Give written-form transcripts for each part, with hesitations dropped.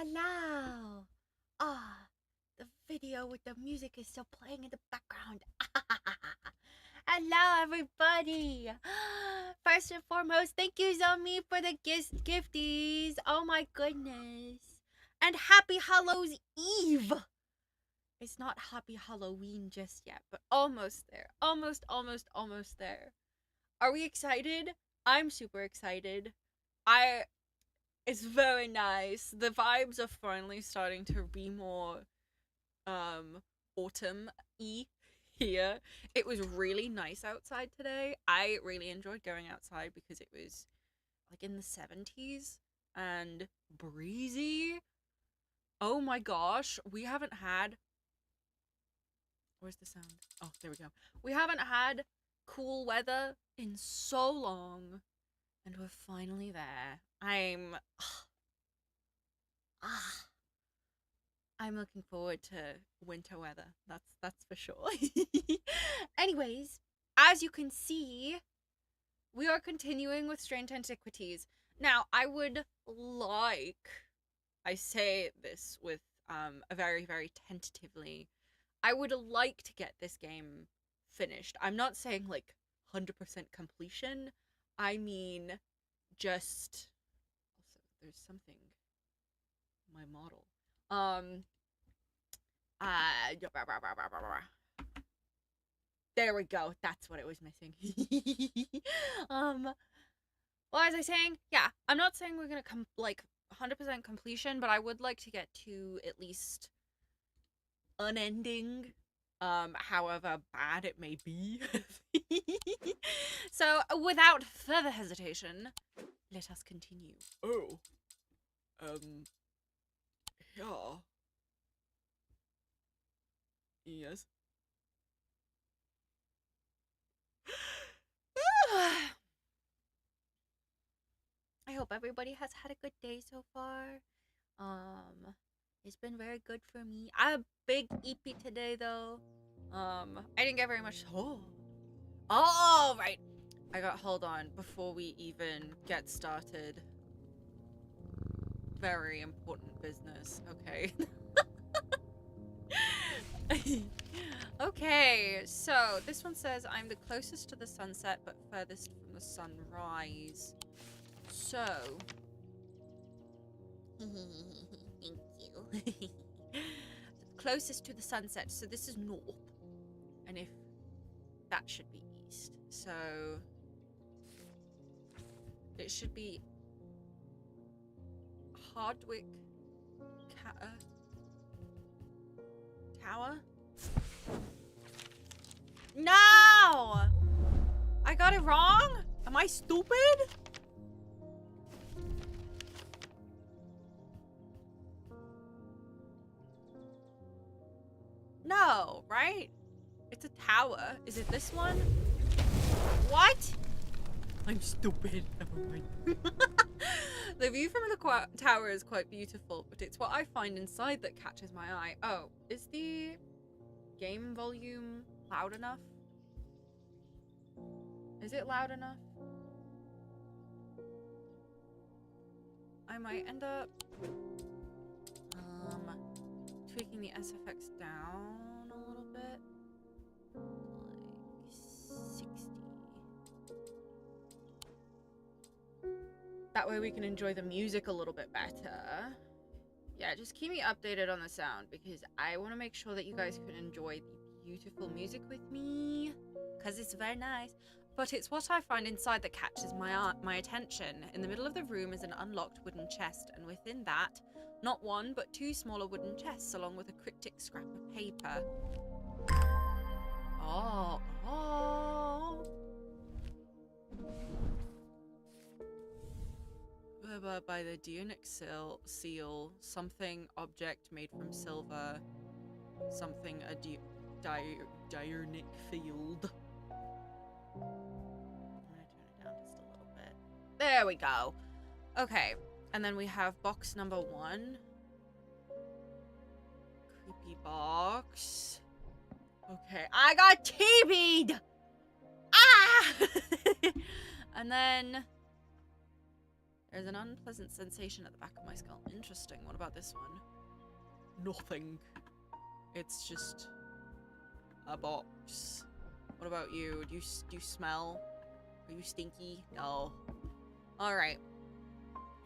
Hello. Ah, the video with the music is still playing in the background. Hello, everybody. First and foremost, thank you, Zomi, for the gifties. Oh my goodness. And happy Hallows Eve. It's not happy Halloween just yet, but almost there. Almost there. Are we excited? I'm super excited. It's very nice. The vibes are finally starting to be more autumn-y here. It was really nice outside today. I really enjoyed going outside because it was like in the 70s and breezy. Oh my gosh, we haven't had Where's the sound? Oh, there we go. We haven't had cool weather in so long, and we're finally there. I'm looking forward to winter weather. That's for sure. Anyways, as you can see, we are continuing with Strange Antiquities. Now, I say this with a very, very tentatively, I would like to get this game finished. I'm not saying like 100% completion. I mean, just also there's something my model. There we go. That's what it was missing. Well, as I was saying, yeah, I'm not saying we're gonna come like 100% completion, but I would like to get to at least unending, however bad it may be. So, without further hesitation, let us continue. Oh, yeah. Yes. I hope everybody has had a good day so far. It's been very good for me. I had a big EP today though. I didn't get very much. Oh, right. Hold on, before we even get started. Very important business. Okay. Okay, so this one says I'm the closest to the sunset but furthest from the sunrise. So, thank you. Closest to the sunset, so this is north. And if that should be east. So it should be Hardwick Tower? No! I got it wrong? Am I stupid? No, right? It's a tower. Is it this one? What? I'm stupid. Never mind. The view from the tower is quite beautiful, but it's what I find inside that catches my eye. Oh, is the game volume loud enough? Is it loud enough? I might end up tweaking the SFX down a little bit. Like 60. That way we can enjoy the music a little bit better. Yeah, just keep me updated on the sound because I want to make sure that you guys can enjoy the beautiful music with me because it's very nice. But it's what I find inside that catches my attention. In the middle of the room is an unlocked wooden chest, and within that, not one but two smaller wooden chests along with a cryptic scrap of paper. Oh. By the Dionic seal, something object made from silver, something a Diurnic field. I'm gonna turn it down just a little bit. There we go. Okay, and then we have box number 1. Creepy box. Okay, I got TB'd! Ah! And then There's an unpleasant sensation at the back of my skull. Interesting. What about this one? Nothing. It's just a box. What about you? Do you smell? Are you stinky? No. Alright.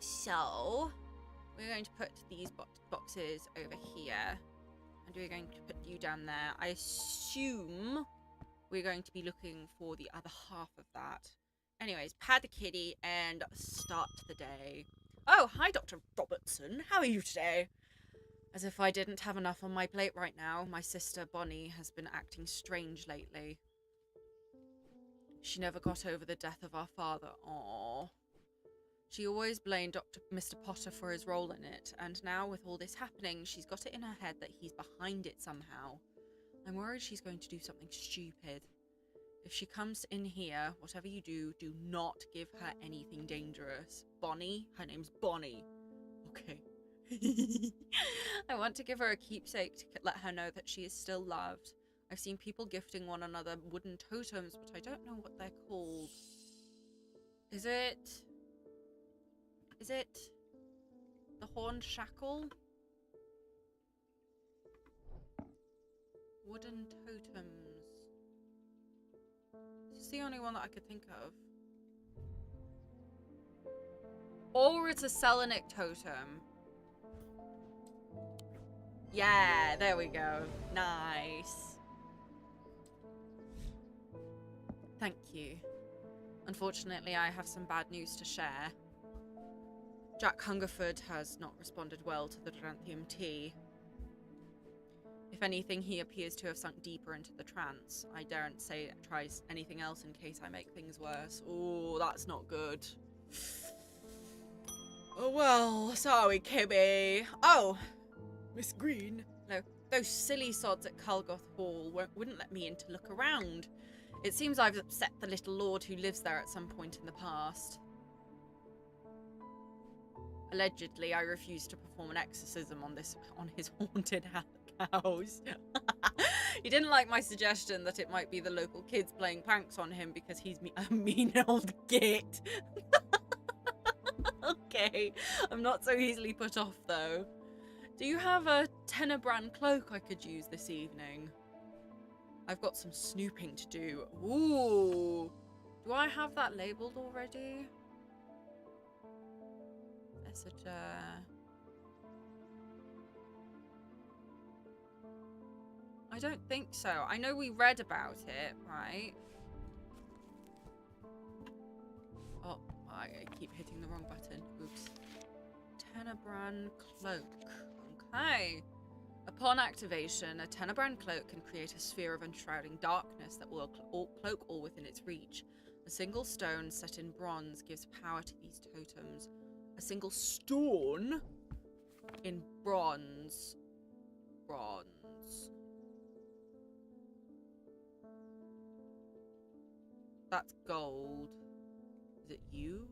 So, we're going to put these boxes over here. And we're going to put you down there. I assume we're going to be looking for the other half of that. Anyways, pad the kitty and start the day. Oh, hi, Dr. Robertson. How are you today? As if I didn't have enough on my plate right now, my sister Bonnie has been acting strange lately. She never got over the death of our father. Aww. She always blamed Mr. Potter for his role in it, and now with all this happening, she's got it in her head that he's behind it somehow. I'm worried she's going to do something stupid. If she comes in here, whatever you do, do not give her anything dangerous. Bonnie? Her name's Bonnie. Okay. I want to give her a keepsake to let her know that she is still loved. I've seen people gifting one another wooden totems, but I don't know what they're called. Is it the horned shackle? Wooden totems. This is the only one that I could think of. Or it's a Selenic totem. Yeah, there we go. Nice. Thank you. Unfortunately, I have some bad news to share. Jack Hungerford has not responded well to the Trantheum tea. If anything, he appears to have sunk deeper into the trance. I daren't say try anything else in case I make things worse. Oh, that's not good. Oh well, sorry, Kibby. Oh, Miss Green. No, those silly sods at Culgoth Hall wouldn't let me in to look around. It seems I've upset the little lord who lives there at some point in the past. Allegedly, I refused to perform an exorcism on his haunted house. He didn't like my suggestion that it might be the local kids playing pranks on him because he's a mean old git. Okay, I'm not so easily put off though. Do you have a Tenebran cloak I could use this evening? I've got some snooping to do. Ooh, do I have that labelled already? I don't think so. I know we read about it, right? Oh, I keep hitting the wrong button. Oops. Tenebran cloak. Okay. Upon activation, a Tenebran cloak can create a sphere of enshrouding darkness that will cloak all within its reach. A single stone set in bronze gives power to these totems. A single stone in bronze. That's gold. Is it you?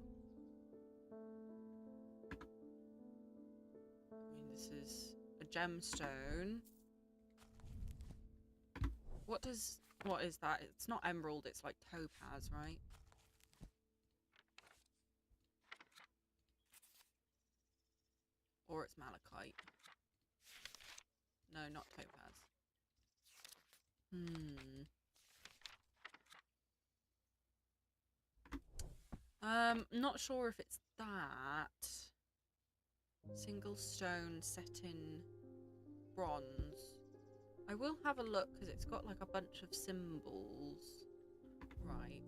I mean, this is a gemstone. What is that? It's not emerald, it's like topaz, right? Or it's malachite. No, not topaz. Not sure if it's that. Single stone set in bronze. I will have a look because it's got like a bunch of symbols. Right.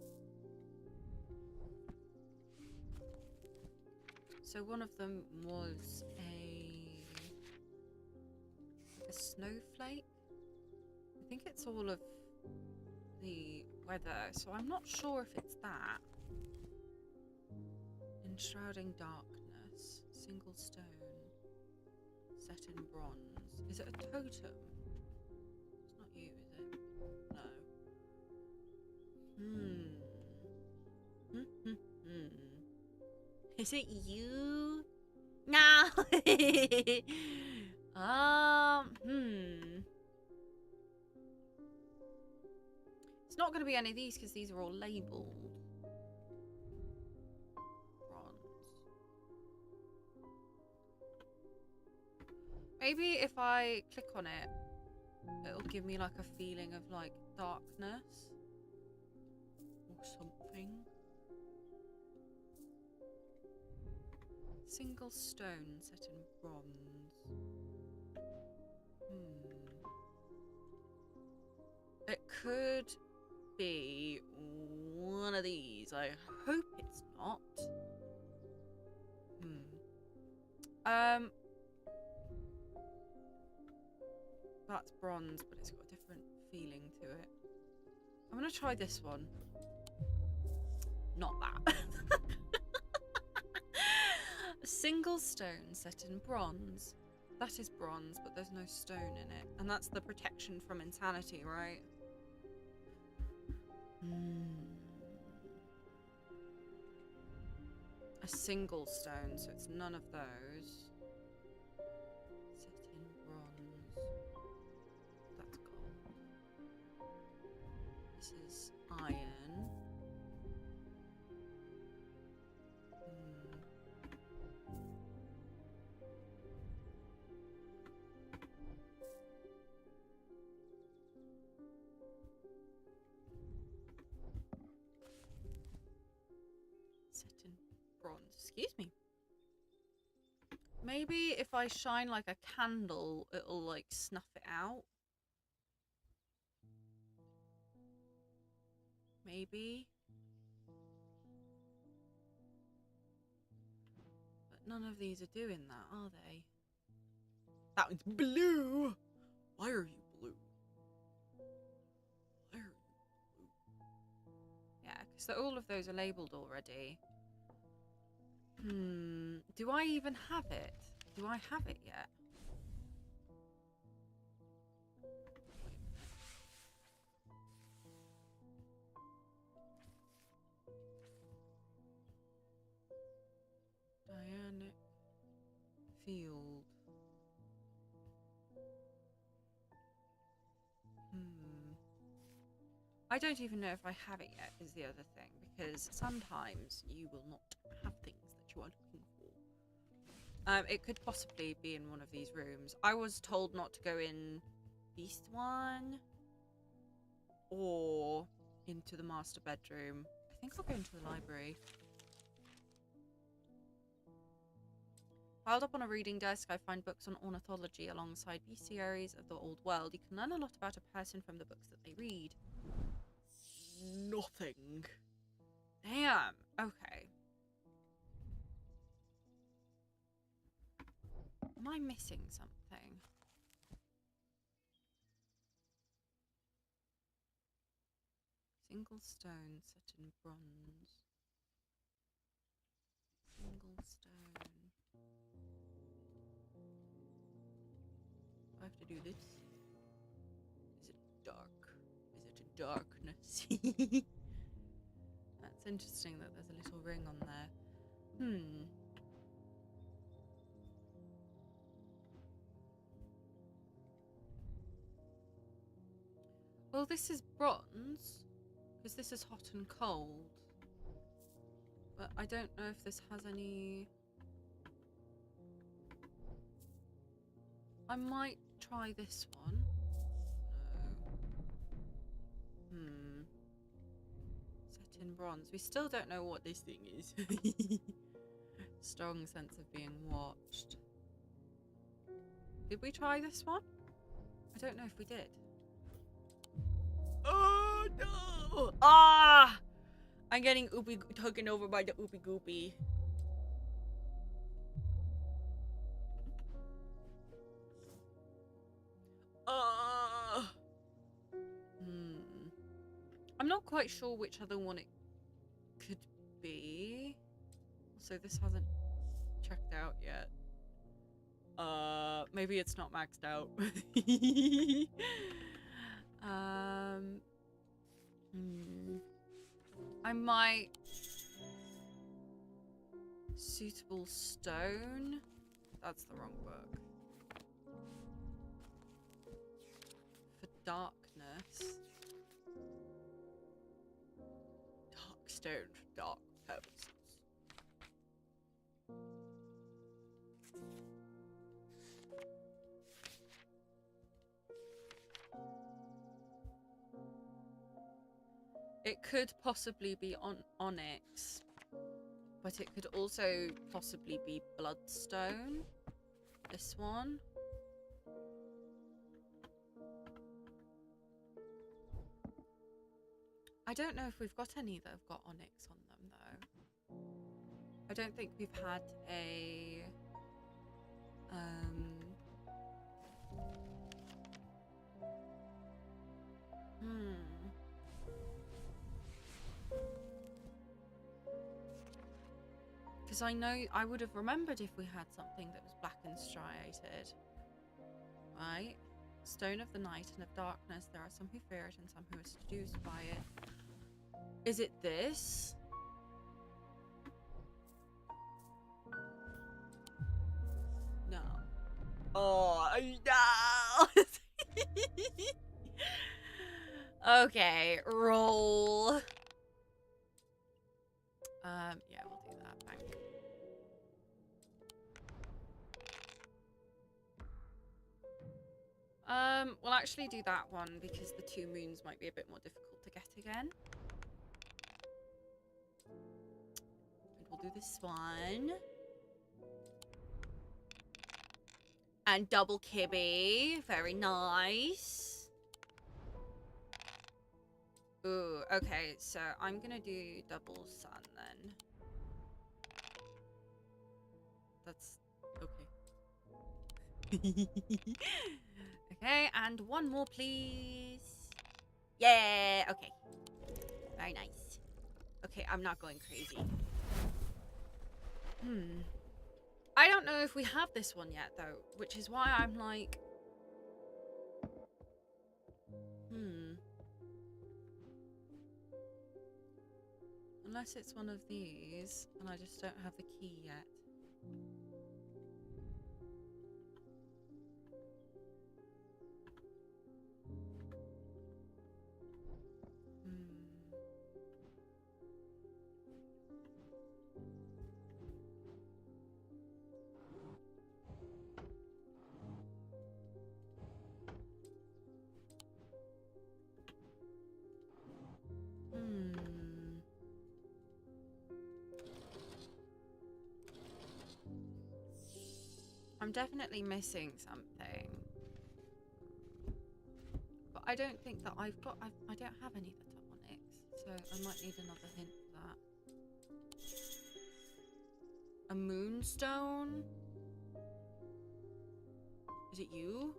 So one of them was a snowflake. I think it's all of the weather, so I'm not sure if it's that. Enshrouding darkness, single stone, set in bronze. Is it a totem? It's not you, is it? No. Is it you? No. It's not going to be any of these because these are all labelled. Bronze. Maybe if I click on it, it'll give me like a feeling of like darkness or something. Single stone set in bronze. It could be one of these. I hope it's not. That's bronze, but it's got a different feeling to it. I'm gonna try this one. Not that. A single stone set in bronze. That is bronze, but there's no stone in it. And that's the protection from insanity, right? A single stone, so it's none of those. Set in bronze. That's gold. This is iron. Set in bronze. Excuse me. Maybe if I shine like a candle, it'll like snuff it out. Maybe. But none of these are doing that, are they? That one's blue! Why are you blue? Why are you blue? Yeah, because all of those are labelled already. Do I even have it? Do I have it yet? Dianic field. I don't even know if I have it yet, is the other thing, because sometimes you will not have things that you are looking for. It could possibly be in one of these rooms. I was told not to go in this one or into the master bedroom. I think I'll go into the library. Piled up on a reading desk, I find books on ornithology alongside bestiaries of the old world. You can learn a lot about a person from the books that they read. Nothing. Damn. Okay. Am I missing something? Single stone set in bronze. Single stone. I have to do this. Is it dark? Is it a darkness? That's interesting that there's a little ring on there. Well, this is bronze, because this is hot and cold. But I don't know if this has any... I might try this one. No. Set in bronze. We still don't know what this thing is. Strong sense of being watched. Did we try this one? I don't know if we did. Oh no! Ah! I'm getting taken over by the oopie goopy. I'm not quite sure which other one it could be. So this hasn't checked out yet. Maybe it's not maxed out. I might... Suitable stone? That's the wrong book. For darkness. Dark stone for dark purposes. It could possibly be on onyx, but it could also possibly be bloodstone. This one. I don't know if we've got any that have got onyx on them, though. I don't think we've had a... Because I know I would have remembered if we had something that was black and striated. Right? Stone of the night and of darkness. There are some who fear it and some who are seduced by it. Is it this? No. Oh, no! Okay, roll. Yeah, we'll do that. Bang. We'll actually do that one because the 2 moons might be a bit more difficult to get again. And we'll do this one. And double kibby. Very nice. Ooh, okay, so I'm gonna do double sun then. That's okay. Okay, and one more, please. Yeah, okay. Very nice. Okay, I'm not going crazy. I don't know if we have this one yet, though, which is why I'm like... Unless it's one of these, and I just don't have the key yet. I'm definitely missing something. But I don't think that I've got... I don't have any that are onyx, so I might need another hint for that. A moonstone? Is it you?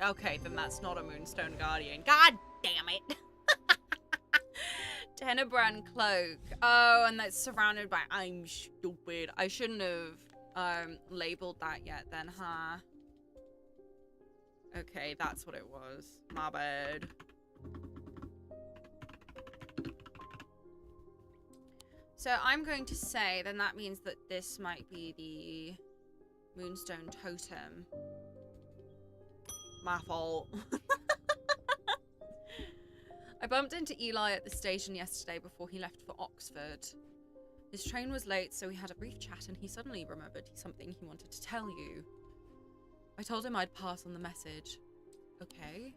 Okay, then that's not a moonstone guardian. God damn it! Tenebrand cloak. Oh, and that's surrounded by... I'm stupid. I shouldn't have labeled that yet then, huh? Okay, that's what it was. My bad. So I'm going to say then that means that this might be the moonstone totem. My fault. I bumped into Eli at the station yesterday before he left for Oxford. His train was late, so we had a brief chat and he suddenly remembered something he wanted to tell you. I told him I'd pass on the message. Okay.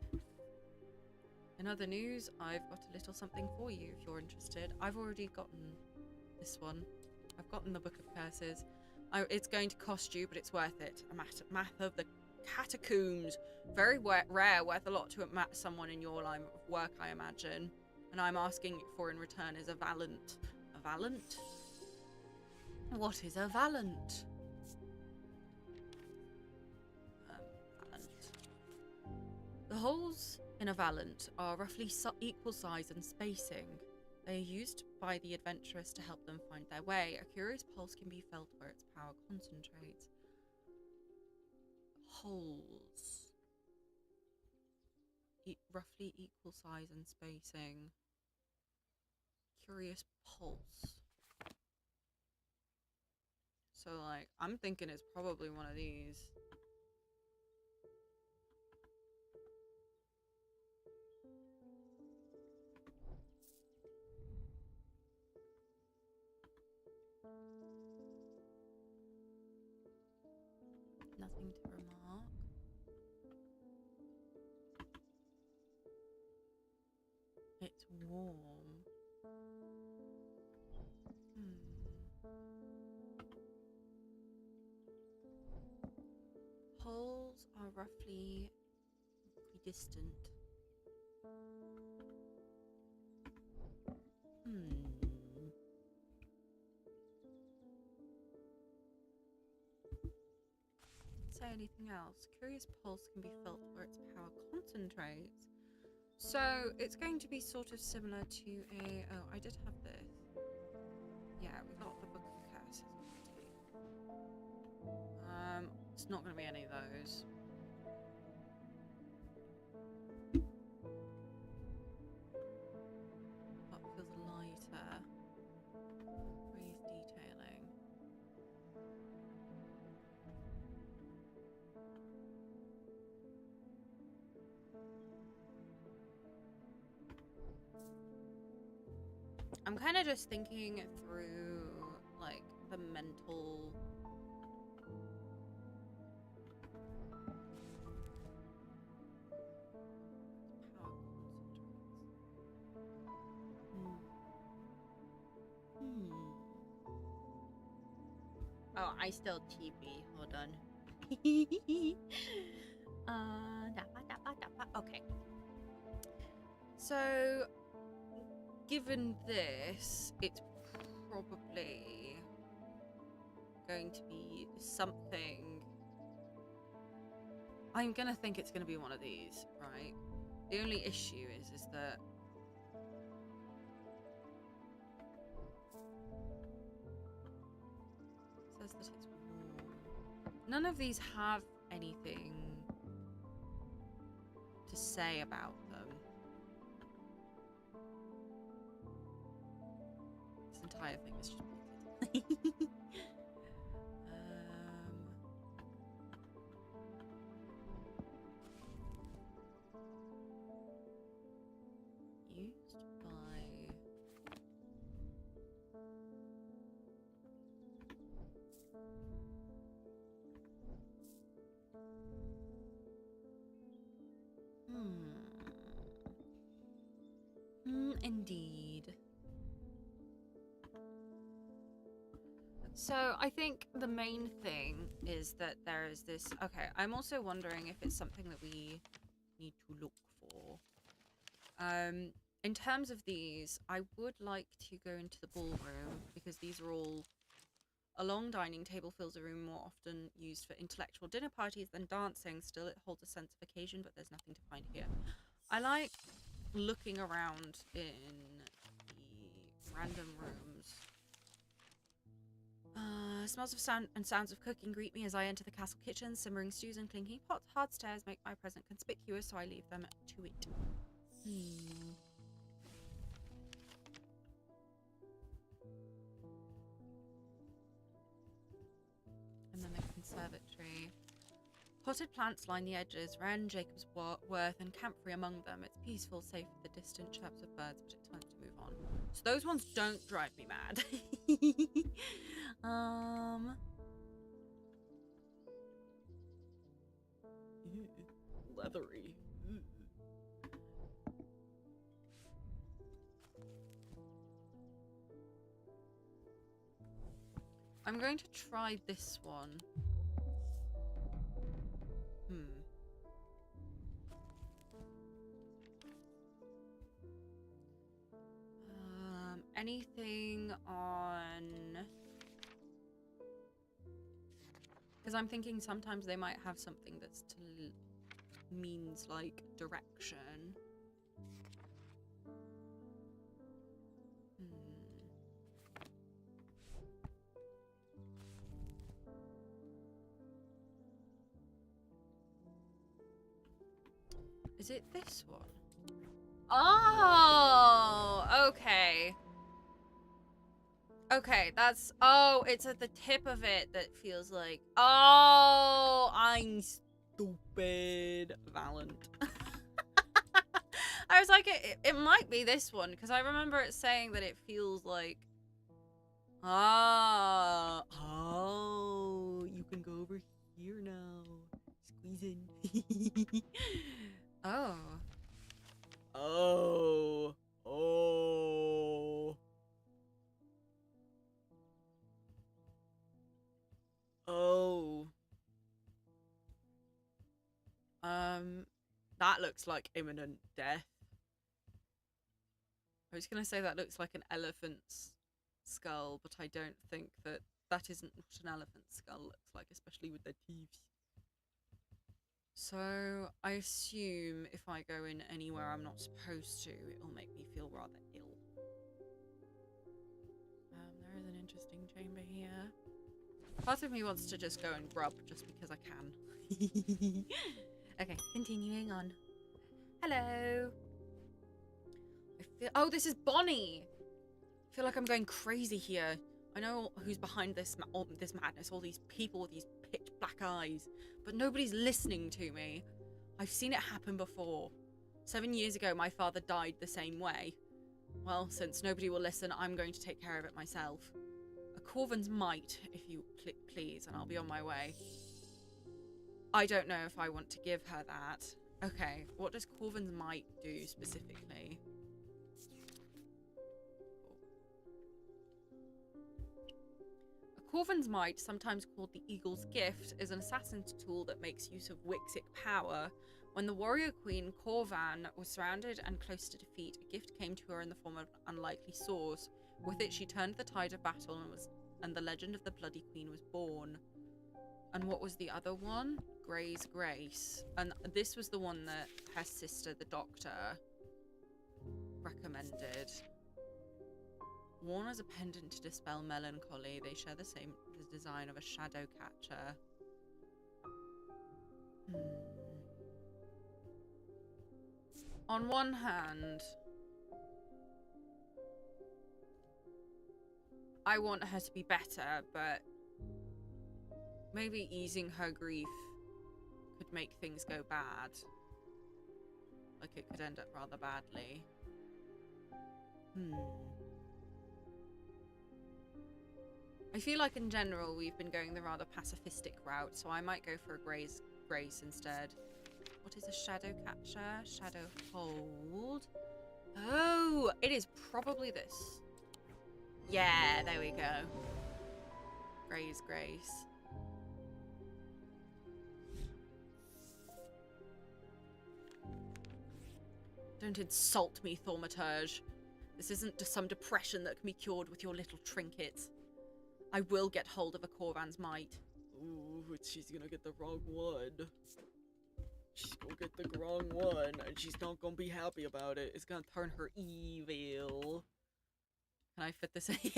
In other news, I've got a little something for you if you're interested. I've already gotten this one. I've gotten the Book of Curses. It's going to cost you, but it's worth it. A map of the catacombs. Very rare, worth a lot to someone in your line of work, I imagine. And I'm asking for in return is a Valant. A Valant? What is a Valant? Valant. The holes in a Valant are roughly equal size and spacing. They are used by the adventurers to help them find their way. A curious pulse can be felt where its power concentrates. Holes. Roughly equal size and spacing. Curious pulse. So, like, I'm thinking it's probably one of these. Nothing to remark. It's warm. Poles are roughly equidistant. Say anything else. Curious pulse can be felt where its power concentrates. So it's going to be sort of similar to a... Oh, I did have this. Yeah, we got the Book of Curses. It's not going to be any of those. That feels lighter. Raise detailing. I'm kind of just thinking through, like, the mental... Oh, I still TP. Hold on. Okay. So, given this, it's probably going to be something... I'm gonna think it's gonna be one of these, right? The only issue is that... It says that it's warm. None of these have anything to say about them. This entire thing is just bolted. Used by... Indeed. So I think the main thing is that there is this... Okay, I'm also wondering if it's something that we need to look for. In terms of these, I would like to go into the ballroom because these are all... A long dining table fills a room more often used for intellectual dinner parties than dancing. Still, it holds a sense of occasion, but there's nothing to find here. I like looking around in the random rooms. Smells of sound and sounds of cooking greet me as I enter the castle kitchen. Simmering stews and clinking pots. Hard stairs make my presence conspicuous, so I leave them to it. And then the conservatory. Potted plants line the edges, wren, Jacob's worth, and camphor among them. It's peaceful, safe for the distant chirps of birds, but it's time to move on. So those ones don't drive me mad. Leathery. I'm going to try this one. Anything on... Because I'm thinking sometimes they might have something that's means like direction. Is it this one? Oh, okay. Okay, that's... Oh, it's at the tip of it that feels like... Oh, I'm stupid. Valent. I was like, it might be this one, because I remember it saying that it feels like... Oh, you can go over here now. Squeeze in. Oh. That looks like imminent death. I was going to say that looks like an elephant's skull, but I don't think that isn't what an elephant's skull looks like, especially with their teeth. So I assume if I go in anywhere I'm not supposed to, it'll make me feel rather ill. There is an interesting chamber here. Part of me wants to just go and grub just because I can. Okay, continuing on. Hello. Oh, this is Bonnie. I feel like I'm going crazy here. I know who's behind this madness, all these people with these pitch black eyes, but nobody's listening to me. I've seen it happen before. 7 years ago, my father died the same way. Well, since nobody will listen, I'm going to take care of it myself. A Corvin's might, if you please, and I'll be on my way. I don't know if I want to give her that. Okay, what does Corvin's might do specifically? Corvin's Might, sometimes called the Eagle's Gift, is an assassin's tool that makes use of Wixic power. When the warrior queen Corvan was surrounded and close to defeat, a gift came to her in the form of an unlikely source. With it, she turned the tide of battle and the legend of the Bloody Queen was born. And what was the other one? Grey's Grace. And this was the one that her sister, the doctor, recommended. Worn as a pendant to dispel melancholy, they share the same design of a shadow catcher. On one hand, I want her to be better, but maybe easing her grief could make things go bad. Like it could end up rather badly. I feel like in general we've been going the rather pacifistic route, so I might go for a Grey's Grace instead. What is a shadow catcher? Shadow hold. Oh, it is probably this. Yeah, there we go. Grey's Grace. Don't insult me, Thaumaturge. This isn't just some depression that can be cured with your little trinkets. I will get hold of a Corvan's might. Ooh, but she's gonna get the wrong one. She's gonna get the wrong one, and she's not gonna be happy about it. It's gonna turn her evil. Can I fit this in? Do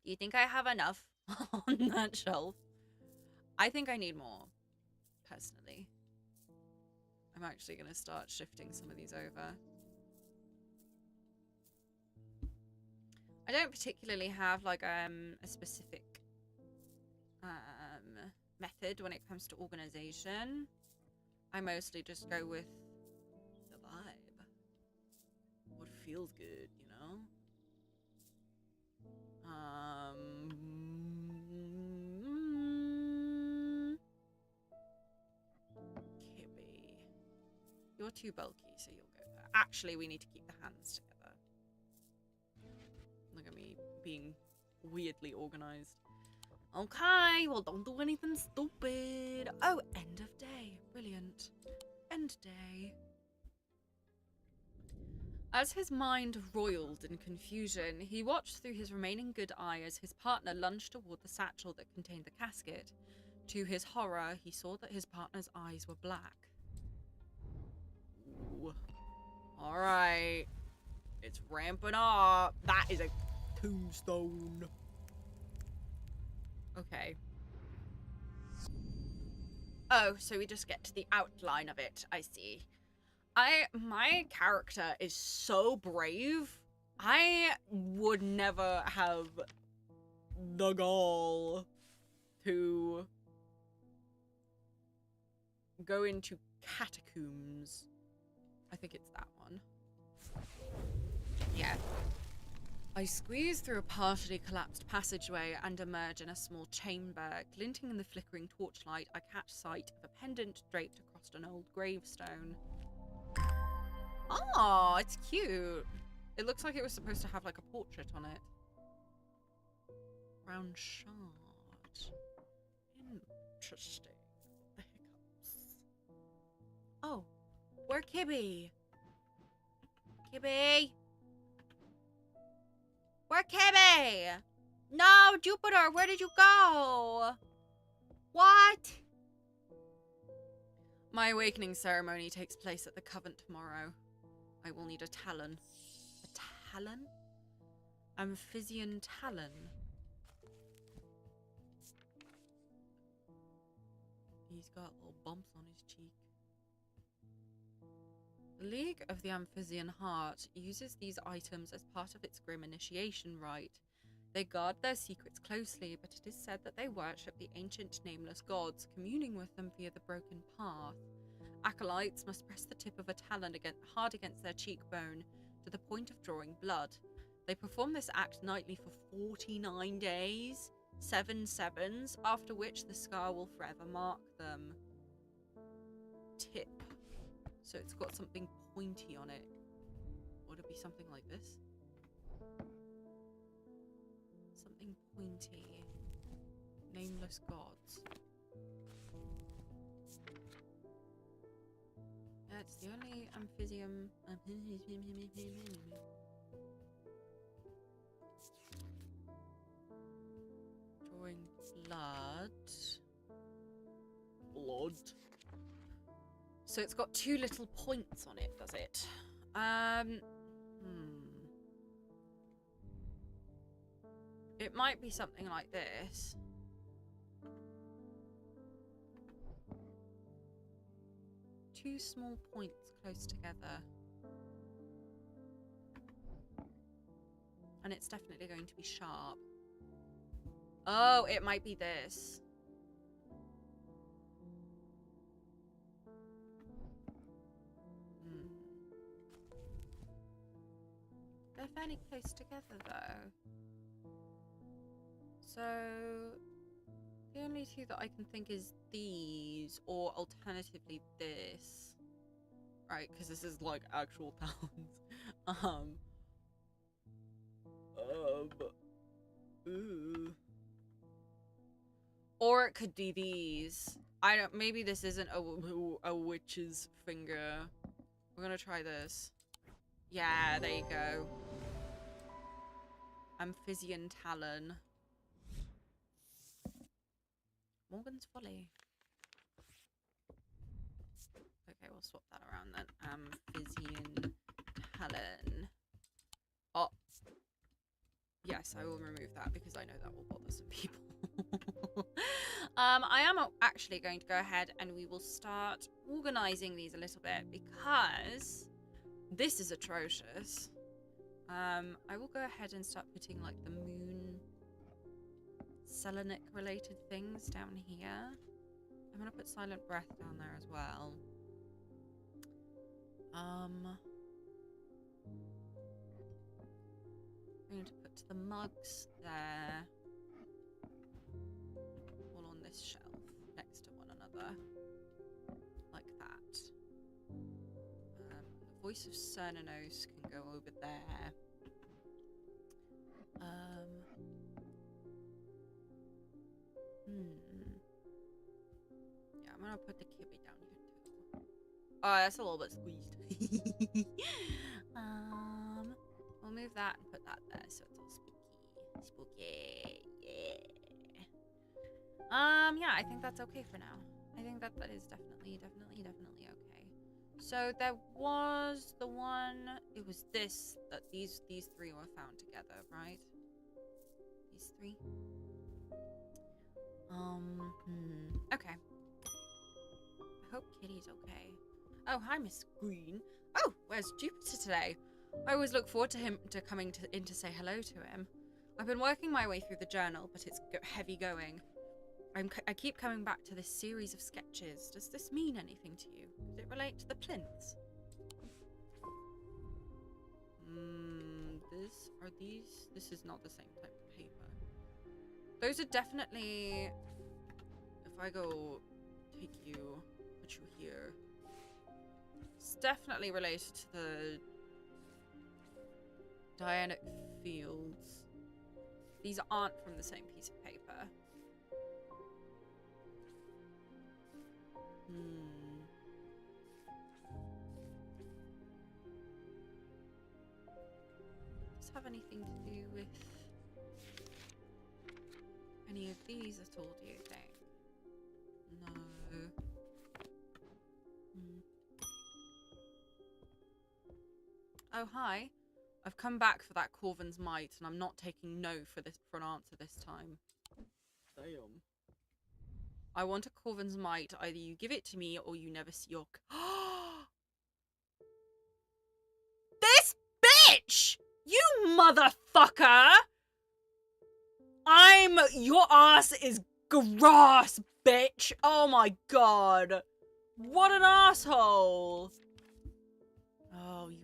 you think I have enough on that shelf? I think I need more, personally. I'm actually gonna start shifting some of these over. I don't particularly have like a specific method when it comes to organization. I mostly just go with the vibe. What feels good, you know? Kippy. You're too bulky, so you'll go there. Actually, we need to keep the hands together. Look at me being weirdly organized. Okay, well, don't do anything stupid. Oh, end of day. Brilliant. End day. As his mind roiled in confusion, he watched through his remaining good eye as his partner lunged toward the satchel that contained the casket. To his horror, he saw that his partner's eyes were black. Ooh. All right. It's ramping up. That is a tombstone. Okay. Oh, so we just get to the outline of it. I see. My character is so brave. I would never have the gall to go into catacombs. I think it's that one. Yeah. I squeeze through a partially collapsed passageway and emerge in a small chamber. Glinting in the flickering torchlight, I catch sight of a pendant draped across an old gravestone. Oh, it's cute. It looks like it was supposed to have like a portrait on it. Brown shard. Interesting. The hiccups. Oh, where Kibby? Kibby? Where Kibby? No, Jupiter, where did you go? What? My awakening ceremony takes place at the Covent tomorrow. I will need a talon. A talon? Amphibian talon. He's got little bumps on his cheek. The League of the Amphibian Heart uses these items as part of its grim initiation rite. They guard their secrets closely, but it is said that they worship the ancient nameless gods, communing with them via the broken path. Acolytes must press the tip of a talon hard against their cheekbone to the point of drawing blood. They perform this act nightly for 49 days, 7 sevens, after which the scar will forever mark them. Tip. So it's got something pointy on it. Would it be something like this? Something pointy. Nameless gods. That's the only amphibian. Drawing blood. Blood. So it's got 2 little points on it, does it? It might be something like this. Two small points close together. And it's definitely going to be sharp. Oh, it might be this. They're fairly close together, though. So, the only 2 that I can think is these, or alternatively this. Right, because this is like actual towns. Or it could be these. I don't. Maybe this isn't a witch's finger. We're gonna try this. Yeah, there you go. Amphibian talon. Morgan's Folly. Okay, we'll swap that around then. Amphibian talon. Oh. Yes, I will remove that because I know that will bother some people. I am actually going to go ahead and we will start organizing these a little bit because this is atrocious. I will go ahead and start putting like the moon Selenic related things down here. I'm gonna put Silent Breath down there as well. I'm going to put the mugs there. All on this shelf next to one another. Like that. The Voice of Cernanos can go over there. Yeah, I'm gonna put the Kibby down here too. Oh, that's a little bit squeezed. We'll move that and put that there so it's all spooky. Spooky, yeah. Yeah, I think that's okay for now. I think that is definitely okay. So there was the one, it was this, that these 3 were found together, right? These 3? Okay. I hope Kitty's okay. Oh, hi, Miss Green. Oh, where's Jupiter today? I always look forward to him coming in to say hello to him. I've been working my way through the journal, but it's heavy going. I keep coming back to this series of sketches. Does this mean anything to you? Does it relate to the plinths? This is not the same type of paper. Those are definitely, if I go take you, put you here, it's definitely related to the Dianic fields. These aren't from the same piece of paper. have anything to do with any of these at all, do you think? No. Oh, hi. I've come back for that Corvin's Might, and I'm not taking no for an answer this time. Damn. I want a Corvin's Might. Either you give it to me, or you never see your... This bitch! You motherfucker! Your ass is grass, bitch! Oh my god. What an asshole! Oh, you...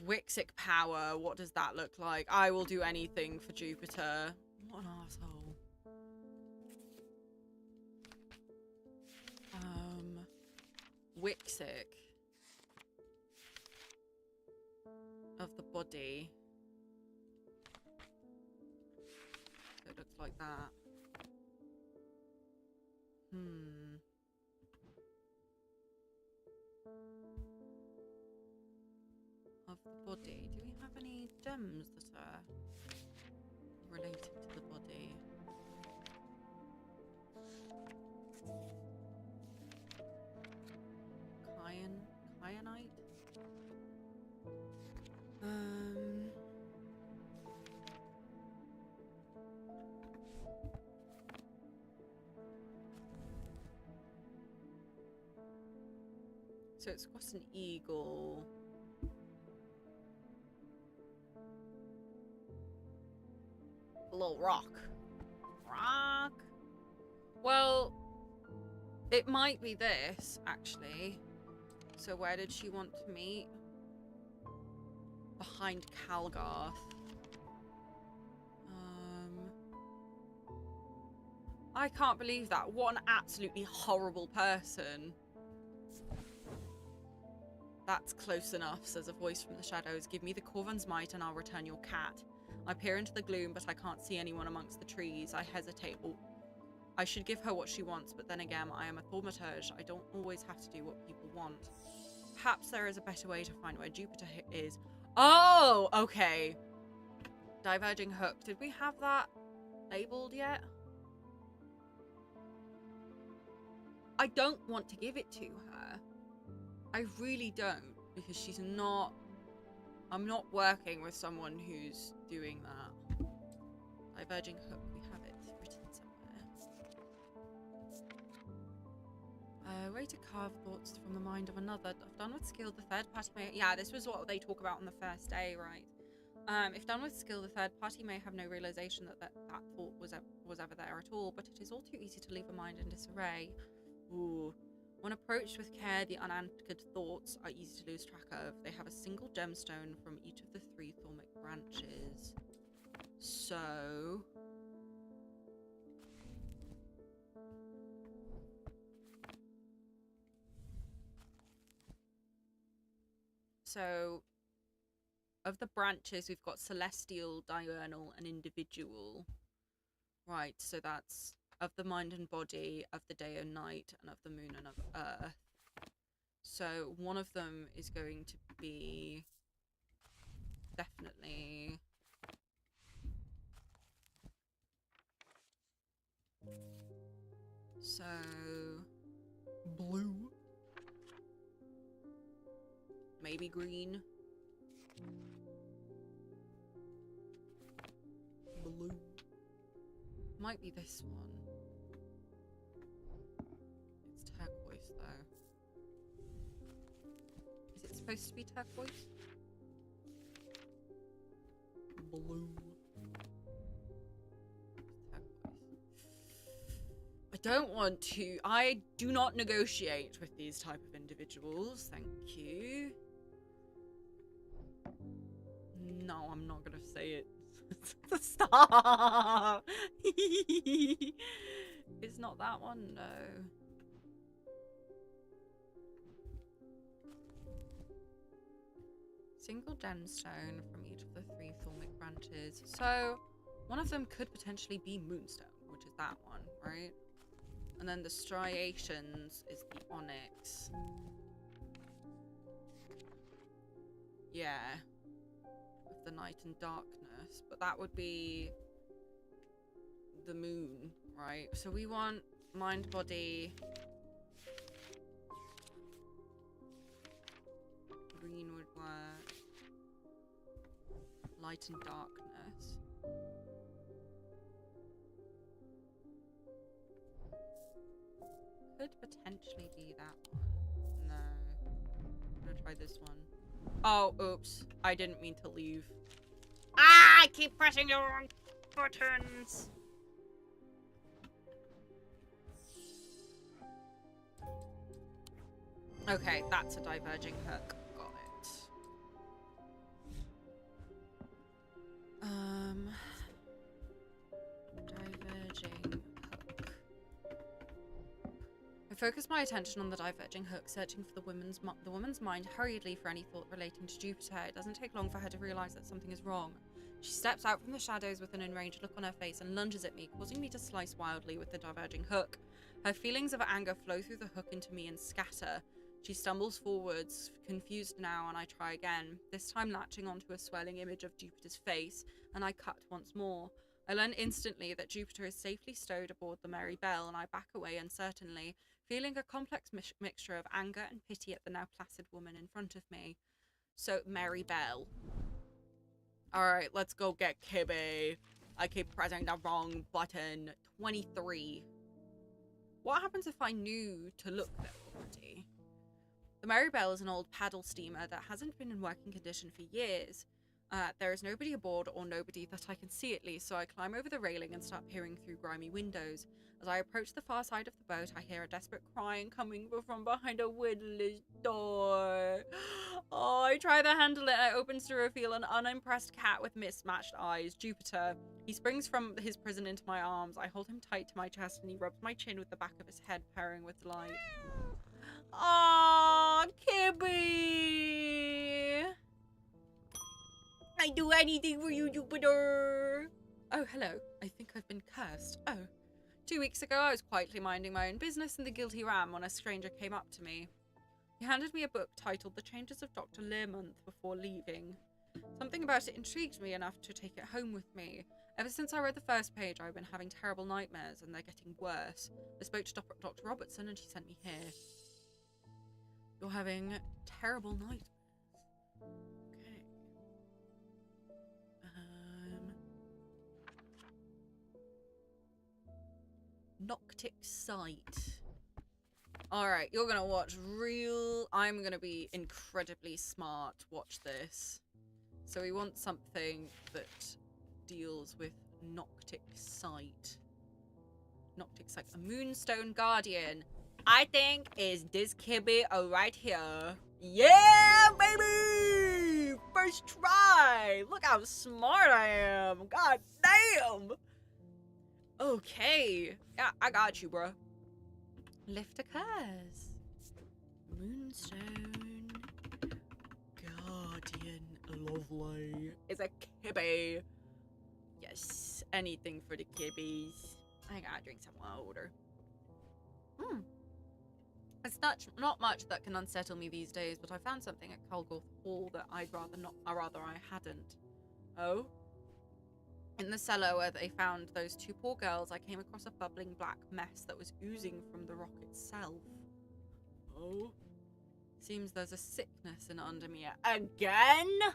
Wixic power, what does that look like? I will do anything for Jupiter. What an asshole. Wixic of the body. So it looks like that. Of the body. Do we have any gems that are related to the body? Kyanite? So it's got an eagle. A little rock. Rock? Well, it might be this, actually. So where did she want to meet? Behind Calgarth. I can't believe that. What an absolutely horrible person. That's close enough, says a voice from the shadows. Give me the Corvin's Might and I'll return your cat. I peer into the gloom, but I can't see anyone amongst the trees. I hesitate. Oh, I should give her what she wants, but then again, I am a thaumaturge. I don't always have to do what people want. Perhaps there is a better way to find where Jupiter is. Oh, okay. Diverging hook. Did we have that labeled yet? I don't want to give it to her. I really don't, because she's not... I'm not working with someone who's doing that. Diverging hook, we have it written somewhere. Way to carve thoughts from the mind of another. If done with skill, the third party may... Yeah, this was what they talk about on the first day, right? If done with skill, the third party may have no realization that thought was ever there at all, but it is all too easy to leave a mind in disarray. Ooh. When approached with care, the unanchored thoughts are easy to lose track of. They have a single gemstone from each of the 3 thormic branches. So, of the branches, we've got celestial, diurnal, and individual. Right, so that's of the mind and body, of the day and night, and of the moon and of earth. So one of them is going to be definitely so blue, maybe green, blue, might be this one. It's turquoise though. Is it supposed to be turquoise? Blue. I do not negotiate with these type of individuals, thank you. No, I'm not gonna say it. Stop! It's not that one, no. Single gemstone from each of the 3 thormic branches. So, one of them could potentially be moonstone, which is that one, right? And then the striations is the onyx. Yeah. Of the night and darkness. But that would be the moon, right? So we want mind, body, green would work, light and darkness. Could potentially be that one. No. I'm gonna try this one. Oh, oops. I didn't mean to leave. Ah, I keep pressing the wrong buttons. Okay, that's a diverging hook. Got it. Diverging hook. I focus my attention on the diverging hook, searching for the woman's mind hurriedly for any thought relating to Jupiter. It doesn't take long for her to realize that something is wrong. She steps out from the shadows with an enraged look on her face and lunges at me, causing me to slice wildly with the diverging hook. Her feelings of anger flow through the hook into me and scatter. She stumbles forwards, confused now, and I try again, this time latching onto a swelling image of Jupiter's face, and I cut once more. I learn instantly that Jupiter is safely stowed aboard the Mary Bell, and I back away uncertainly, feeling a complex mixture of anger and pity at the now placid woman in front of me. So, Mary Bell. Alright, let's go get Kibby. I keep pressing the wrong button. 23. What happens if I knew to look there already? The Mary Bell is an old paddle steamer that hasn't been in working condition for years. There is nobody aboard, or nobody that I can see at least, so I climb over the railing and start peering through grimy windows. As I approach the far side of the boat, I hear a desperate crying coming from behind a windlass door. Oh, I try to handle it, and it opens to reveal an unimpressed cat with mismatched eyes, Jupiter. He springs from his prison into my arms. I hold him tight to my chest, and he rubs my chin with the back of his head, purring with delight. Aww, Kibby! I'd do anything for you, Jupiter! Oh, hello. I think I've been cursed. Oh. 2 weeks ago, I was quietly minding my own business in the Guilty Ram when a stranger came up to me. He handed me a book titled The Changes of Dr. Learmonth before leaving. Something about it intrigued me enough to take it home with me. Ever since I read the first page, I've been having terrible nightmares, and they're getting worse. I spoke to Dr. Robertson, and she sent me here. You're having terrible nightmares. Okay. Noctic Sight. Alright, you're gonna watch real... I'm gonna be incredibly smart. Watch this. So we want something that deals with Noctic Sight. Noctic Sight. A Moonstone Guardian. I think is this Kibby right here. Yeah, baby! First try! Look how smart I am! God damn! Okay. Yeah, I got you, bro. Lift occurs. Moonstone Guardian. Lovely. Is a Kibby. Yes, anything for the Kibbies. I gotta drink some water. It's not much that can unsettle me these days, but I found something at Culgorth Hall that I hadn't. Oh? In the cellar where they found those two poor girls, I came across a bubbling black mess that was oozing from the rock itself. Oh? Seems there's a sickness in under me again?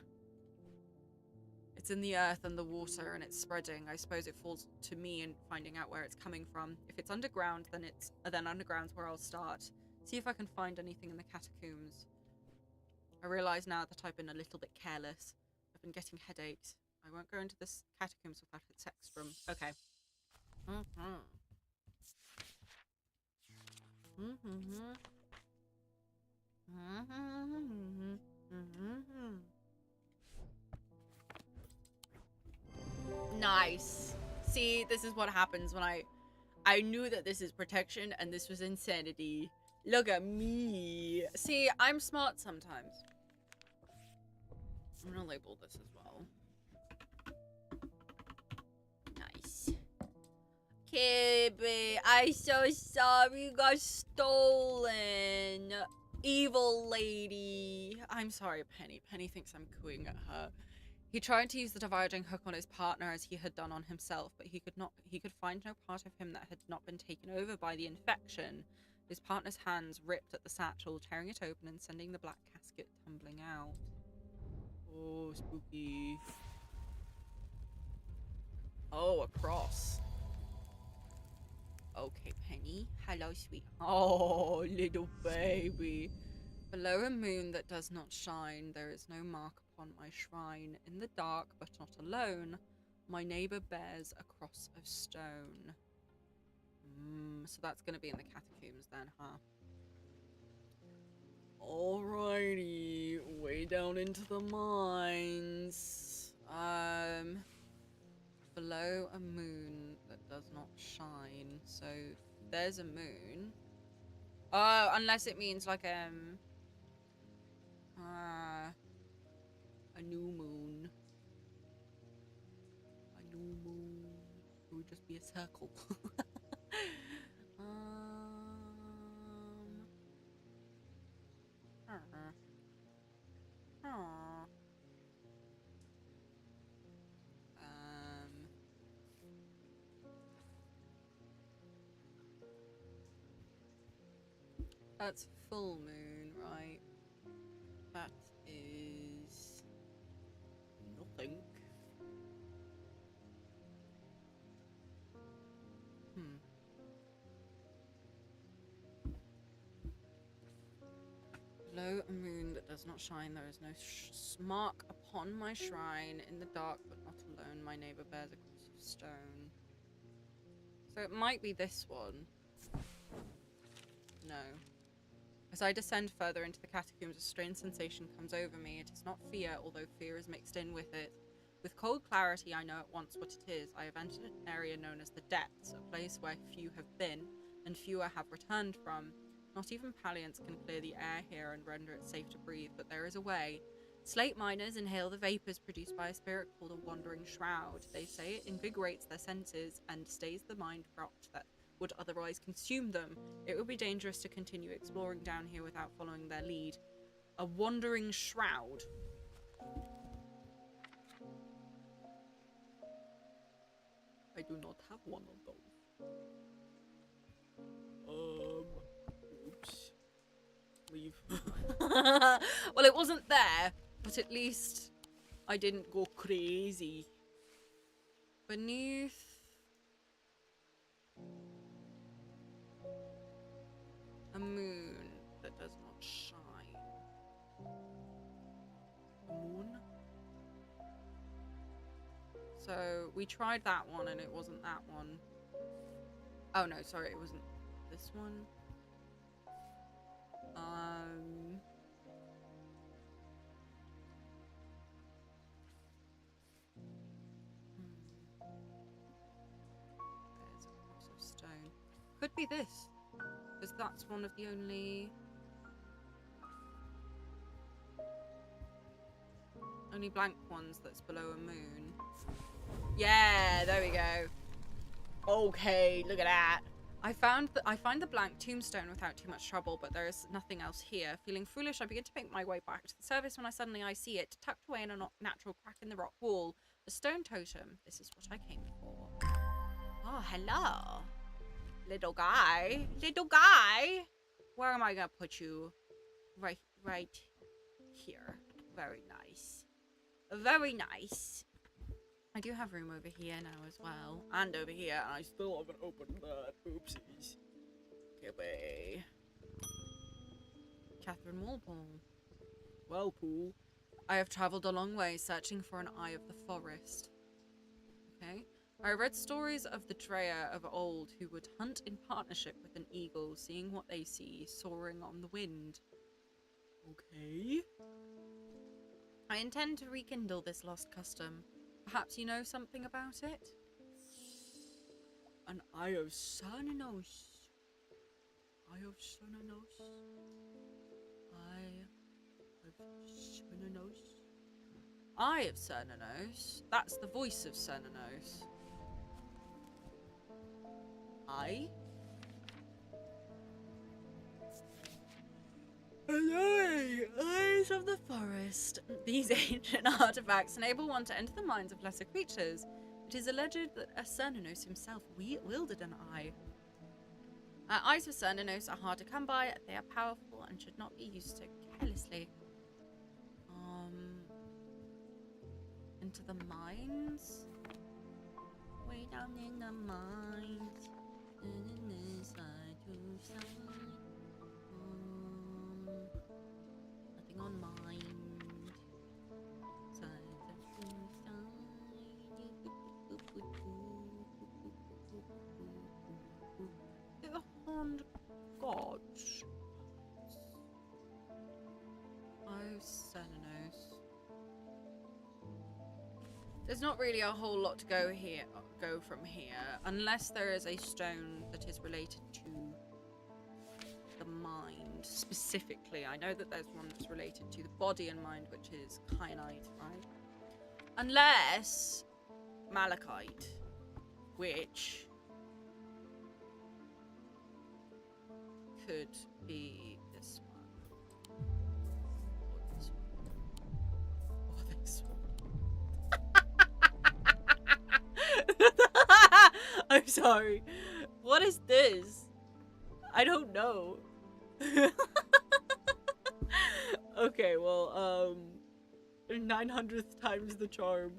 It's in the earth and the water, and it's spreading. I suppose it falls to me in finding out where it's coming from. If it's underground, then underground's where I'll start. See if I can find anything in the catacombs. I realise now that I've been a little bit careless. I've been getting headaches. I won't go into this catacombs without its extrum. Okay. Nice. See, this is what happens when I knew that this is protection and this was insanity. Look at me. See, I'm smart sometimes. I'm gonna label this as well. Nice. Kibby, I'm so sorry you got stolen. Evil lady. I'm sorry, Penny. Penny thinks I'm cooing at her. He tried to use the dividing hook on his partner as he had done on himself, but he could find no part of him that had not been taken over by the infection. His partner's hands ripped at the satchel, tearing it open and sending the black casket tumbling out. Oh, spooky. Oh, a cross. Okay, Penny. Hello, sweet. Oh, little baby. Below a moon that does not shine, there is no mark upon my shrine. In the dark, but not alone, my neighbor bears a cross of stone. So that's going to be in the catacombs then, huh? Alrighty, way down into the mines. Below a moon that does not shine. So there's a moon. Oh, unless it means like a new moon. A new moon. It would just be a circle. That's full moon, right? That is Nothing. Below a moon that does not shine, there is no mark upon my shrine. In the dark, but not alone, my neighbor bears a cross of stone. So it might be this one. No. As I descend further into the catacombs, a strange sensation comes over me. It is not fear, although fear is mixed in with it. With cold clarity, I know at once what it is. I have entered an area known as the Depths, a place where few have been, and fewer have returned from. Not even Palliants can clear the air here and render it safe to breathe, but there is a way. Slate miners inhale the vapors produced by a spirit called a wandering shroud. They say it invigorates their senses and stays the mind rot that would otherwise consume them. It would be dangerous to continue exploring down here without following their lead. A wandering shroud. I do not have one of those. Oops. Leave. Well, it wasn't there, but at least I didn't go crazy. Beneath a moon that does not shine. A moon? So we tried that one and it wasn't that one. Oh no, sorry, it wasn't this one. There's a cross of stone. Could be this, because that's one of the only blank ones that's below a moon. Yeah, there we go. Okay, look at that. I find the blank tombstone without too much trouble, but there is nothing else here. Feeling foolish, I begin to make my way back to the surface when I see it tucked away in a natural crack in the rock wall. A stone totem. This is what I came for. Oh, hello. Little guy. Little guy. Where am I gonna put you? Right here. Very nice. Very nice. I do have room over here now as well. And over here. I still haven't opened that. Oopsies. Okay. Catherine Walpole. Well, Pool. I have travelled a long way searching for an eye of the forest. Okay. I read stories of the Drea of old who would hunt in partnership with an eagle, seeing what they see, soaring on the wind. Okay. I intend to rekindle this lost custom. Perhaps you know something about it? An Eye of Sonanos. Eye of Sonanos. Eye of Sonanos. Eye of Cernunnos? That's the voice of Cernunnos. Eye? Annoying eyes of the forest. These ancient artifacts enable one to enter the minds of lesser creatures. It is alleged that Cernanos himself wielded an eye. Eyes for Cernanos are hard to come by. They are powerful and should not be used so carelessly. Into the mines? Way down in the mines. Side to side. Nothing on mind. Side to side. The horned gods. Oh, Cernanos. There's not really a whole lot to go from here, unless there is a stone that is related to the mind specifically. I know that there's one that's related to the body and mind, which is kyanite, right? Unless malachite, which could be this one. Or this one. Or this one. I'm sorry. What is this? I don't know. Okay, well, 900th times the charm.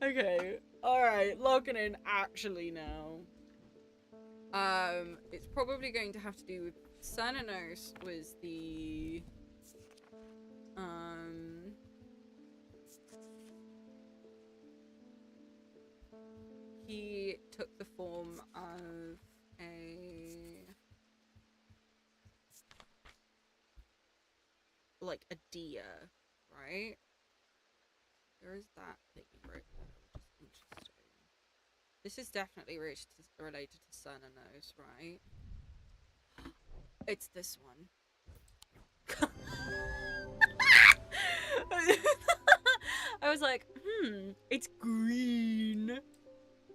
Okay, alright, logging in actually now. It's probably going to have to do with Cernanos was the he took the form of a deer, right? There is that thing right there, which is interesting. This is definitely related to Cernanos, right? It's this one. I was like, it's green.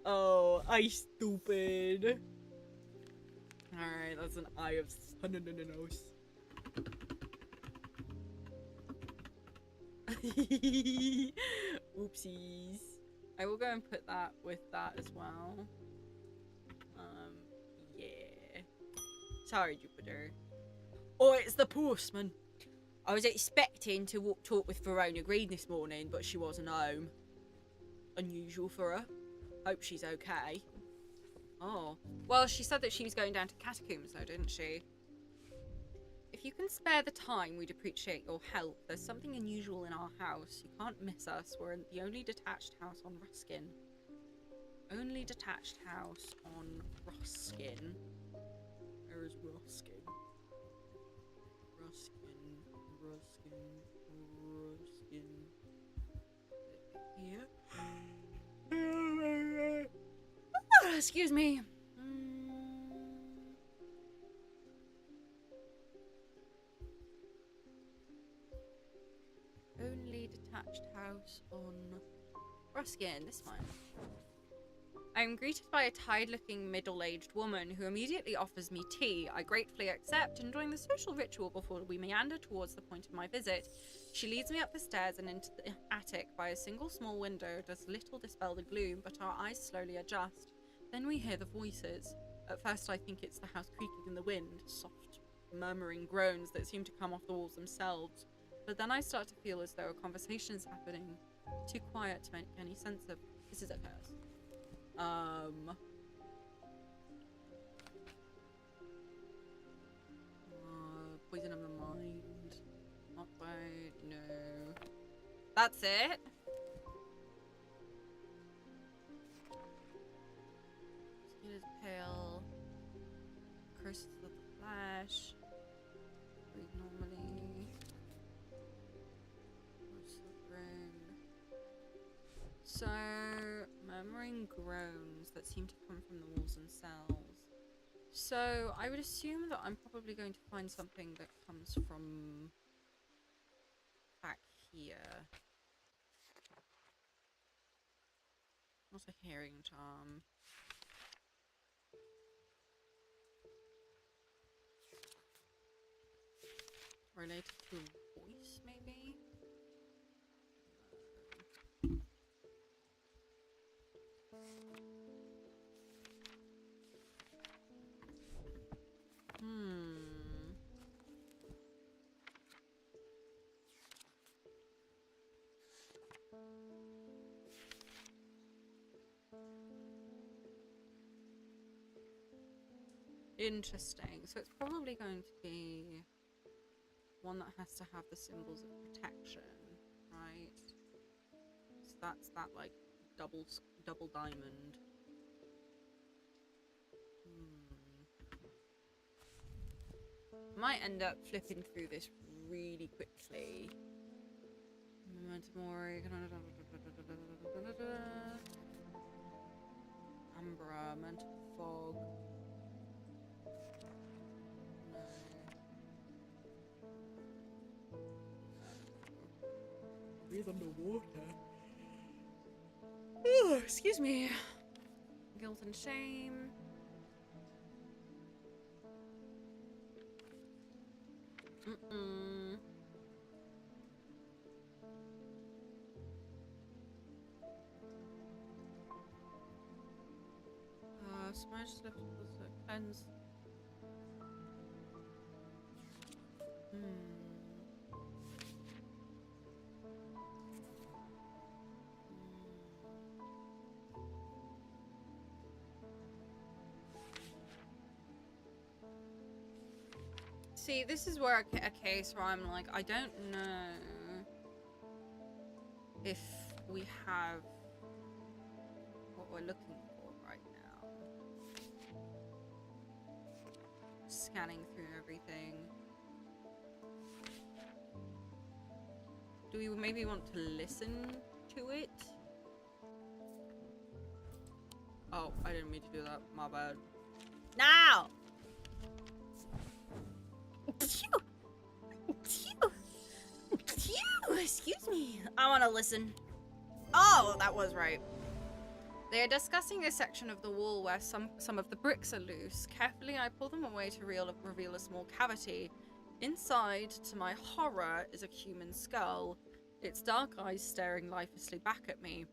Oh, I stupid. Alright, that's an eye of Cernanos. Oopsies. I will go and put that with that as well. Yeah. Sorry, Jupiter. Oh, it's the postman. I was expecting to talk with Verona Green this morning, but she wasn't home. Unusual for her. Hope she's okay. Oh. Well, she said that she was going down to catacombs though, didn't she? If you can spare the time, we'd appreciate your help. There's something unusual in our house. You can't miss us. We're in the only detached house on Ruskin. Only detached house on Ruskin. Where is Ruskin? Ruskin. Here? Excuse me. Only detached house on Ruskin, this one. I am greeted by a tired-looking, middle-aged woman who immediately offers me tea. I gratefully accept, enjoying the social ritual before we meander towards the point of my visit. She leads me up the stairs and into the attic by a single small window. Does little dispel the gloom, but our eyes slowly adjust. Then we hear the voices. At first I think it's the house creaking in the wind, soft, murmuring groans that seem to come off the walls themselves. But then I start to feel as though a conversation is happening. Too quiet to make any sense of. This is a curse. Poison of the mind. Not quite. No. That's it. Skin is pale. Curses of the flesh. Breathe normally. So, murmuring groans that seem to come from the walls themselves. So, I would assume that I'm probably going to find something that comes from back here. Not a hearing charm. related to a voice, maybe? Interesting. So it's probably going to be one that has to have the symbols of protection, right? So that's that like double diamond. Might end up flipping through this really quickly. Ambra, mental fog. Breathe underwater. Ooh, excuse me. Guilt and shame. Smash stuff cleanse. See, this is where a case where I'm like, I don't know if we have what we're looking for right now. Scanning through everything. Do we maybe want to listen to it? Oh, I didn't mean to do that. My bad. Now! Excuse me. I want to listen. Oh, that was right. They are discussing a section of the wall where some of the bricks are loose. Carefully, I pull them away to reveal a small cavity. Inside, to my horror, is a human skull. Its dark eyes staring lifelessly back at me.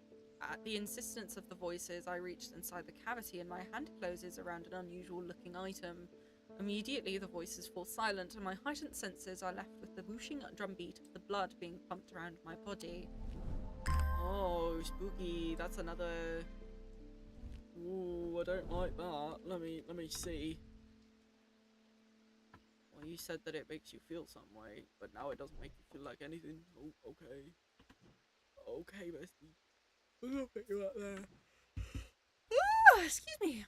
At the insistence of the voices, I reach inside the cavity and my hand closes around an unusual-looking item. Immediately, the voices fall silent, and my heightened senses are left with the whooshing drumbeat of the blood being pumped around my body. Oh, spooky. That's another... Ooh, I don't like that. Let me see. Well, you said that it makes you feel some way, but now it doesn't make you feel like anything. Oh, okay. Okay, bestie. I'll put you up there. Oh, excuse me.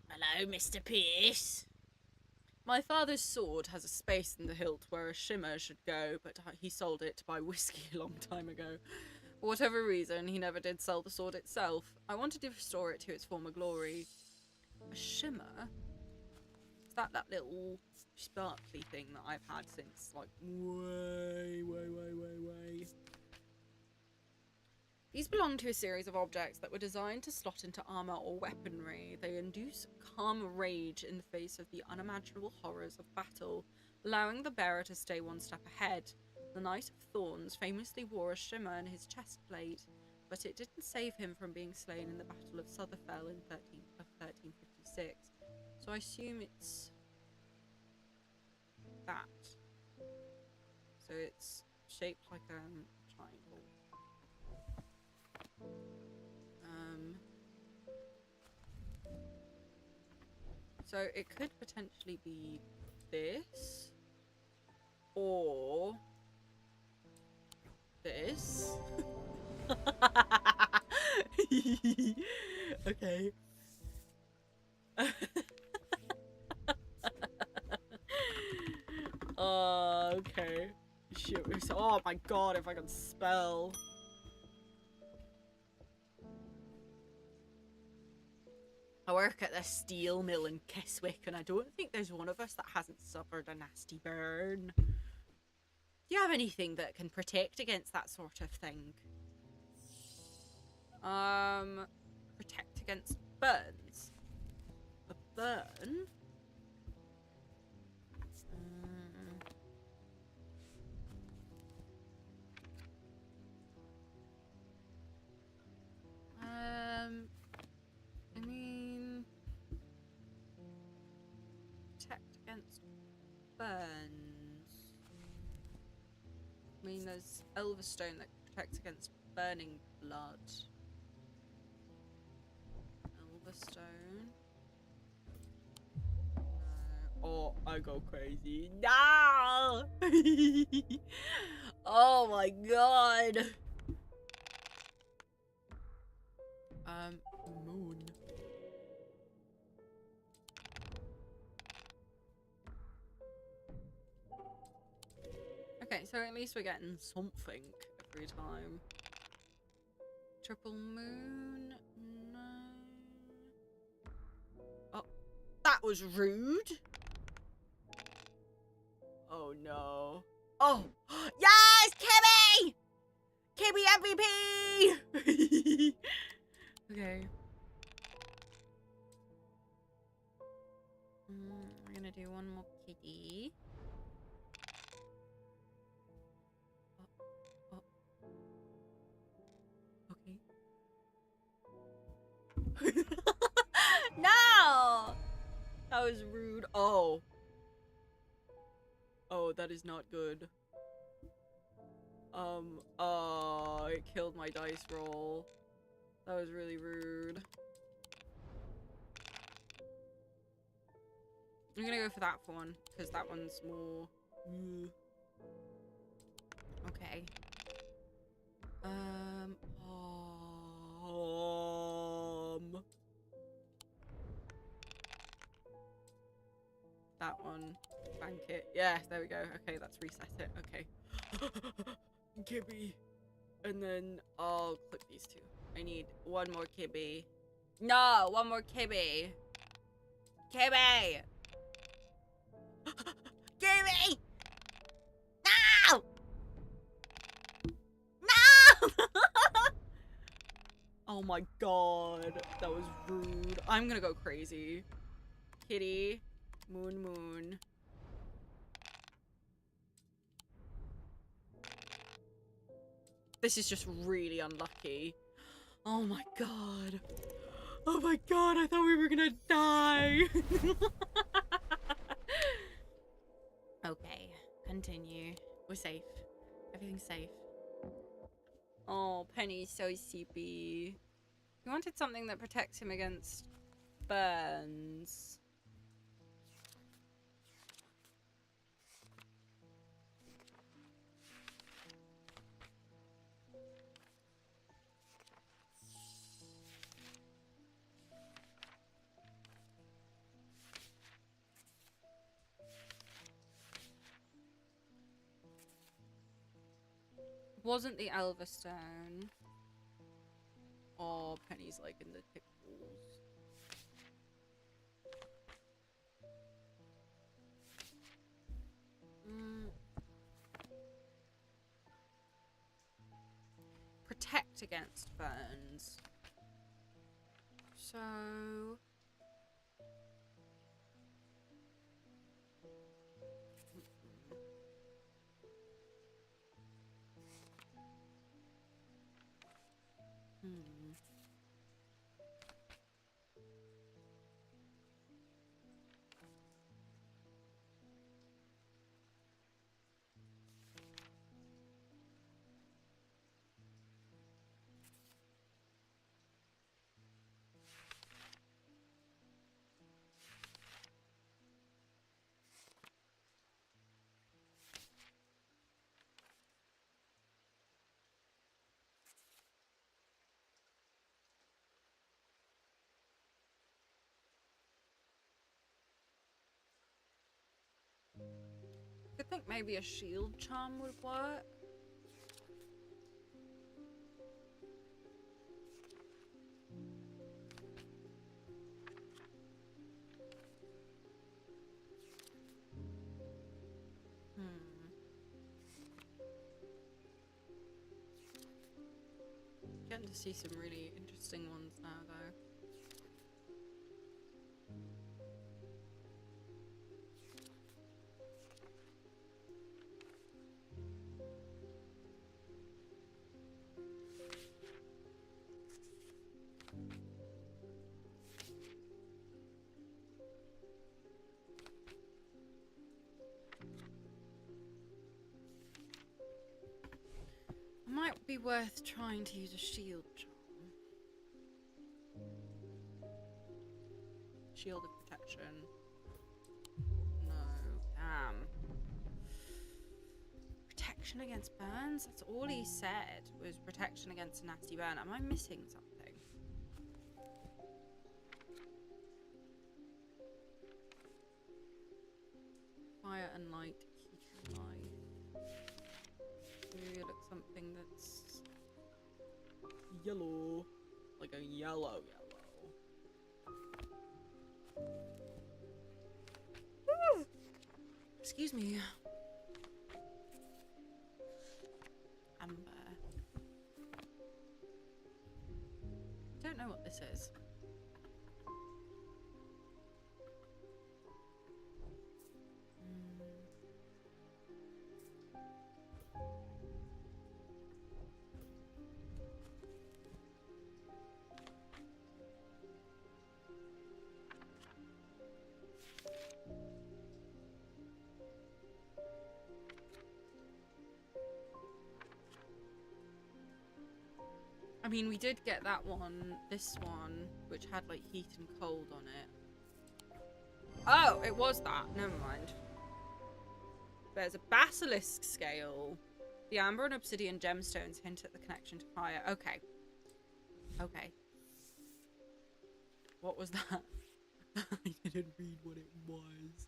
Hello, Mr. Pierce. My father's sword has a space in the hilt where a shimmer should go, but he sold it to buy whiskey a long time ago. For whatever reason, he never did sell the sword itself. I wanted to restore it to its former glory. A shimmer? Is that little sparkly thing that I've had since, like, way. These belong to a series of objects that were designed to slot into armor or weaponry. They induce calm rage in the face of the unimaginable horrors of battle, allowing the bearer to stay one step ahead. The Knight of Thorns famously wore a shimmer in his chest plate, but it didn't save him from being slain in the Battle of Sutherfell in 1356. So I assume it's that. So it's shaped like a triangle. So it could potentially be this, or this. Okay. Okay. Shit. Oh my god, if I can spell. I work at the steel mill in Keswick, and I don't think there's one of us that hasn't suffered a nasty burn. Do you have anything that can protect against that sort of thing? Protect against burns. A burn? burns. I mean, there's Elverstone that protects against burning blood. Elverstone. No. Oh, I go crazy. No! Oh my god. Moon. Okay, so at least we're getting something every time. Triple moon? No. Oh, that was rude. Oh no. Oh, yes, Kimmy! Kimmy MVP! Okay. We're gonna do one more kitty. Oh. Okay. No! That was rude. Oh. Oh, that is not good. It killed my dice roll. That was really rude. I'm gonna go for that one, because that one's more... Okay. That one. Bank it. Yeah, there we go. Okay, let's reset it. Okay. Kibby. And then I'll click these two. I need one more kibby. No, one more kibby. Kibby! Kibby! No! No! oh my god, that was rude. I'm gonna go crazy. Kitty. Moon moon. This is just really unlucky. Oh my god. Oh my god, I thought we were gonna die. Okay, continue. We're safe. Everything's safe. Oh, Penny's so sleepy. He wanted something that protects him against burns. Wasn't the Elverstone. Oh, Penny's like in the tickles. Protect against burns. So... I think maybe a shield charm would work. Getting to see some really interesting ones now, though. might be worth trying to use a shield charm. Shield of protection. No. Damn. Protection against burns? That's all he said, was protection against a nasty burn. Am I missing something? Fire and light, heat and light. Maybe look something that's Yellow. Like a yellow. Excuse me. Amber. Don't know what this is. I mean, we did get that one, this one, which had like heat and cold on it. Oh, it was that. Never mind. There's a basilisk scale. The amber and obsidian gemstones hint at the connection to fire. Okay. Okay. What was that? I didn't read what it was.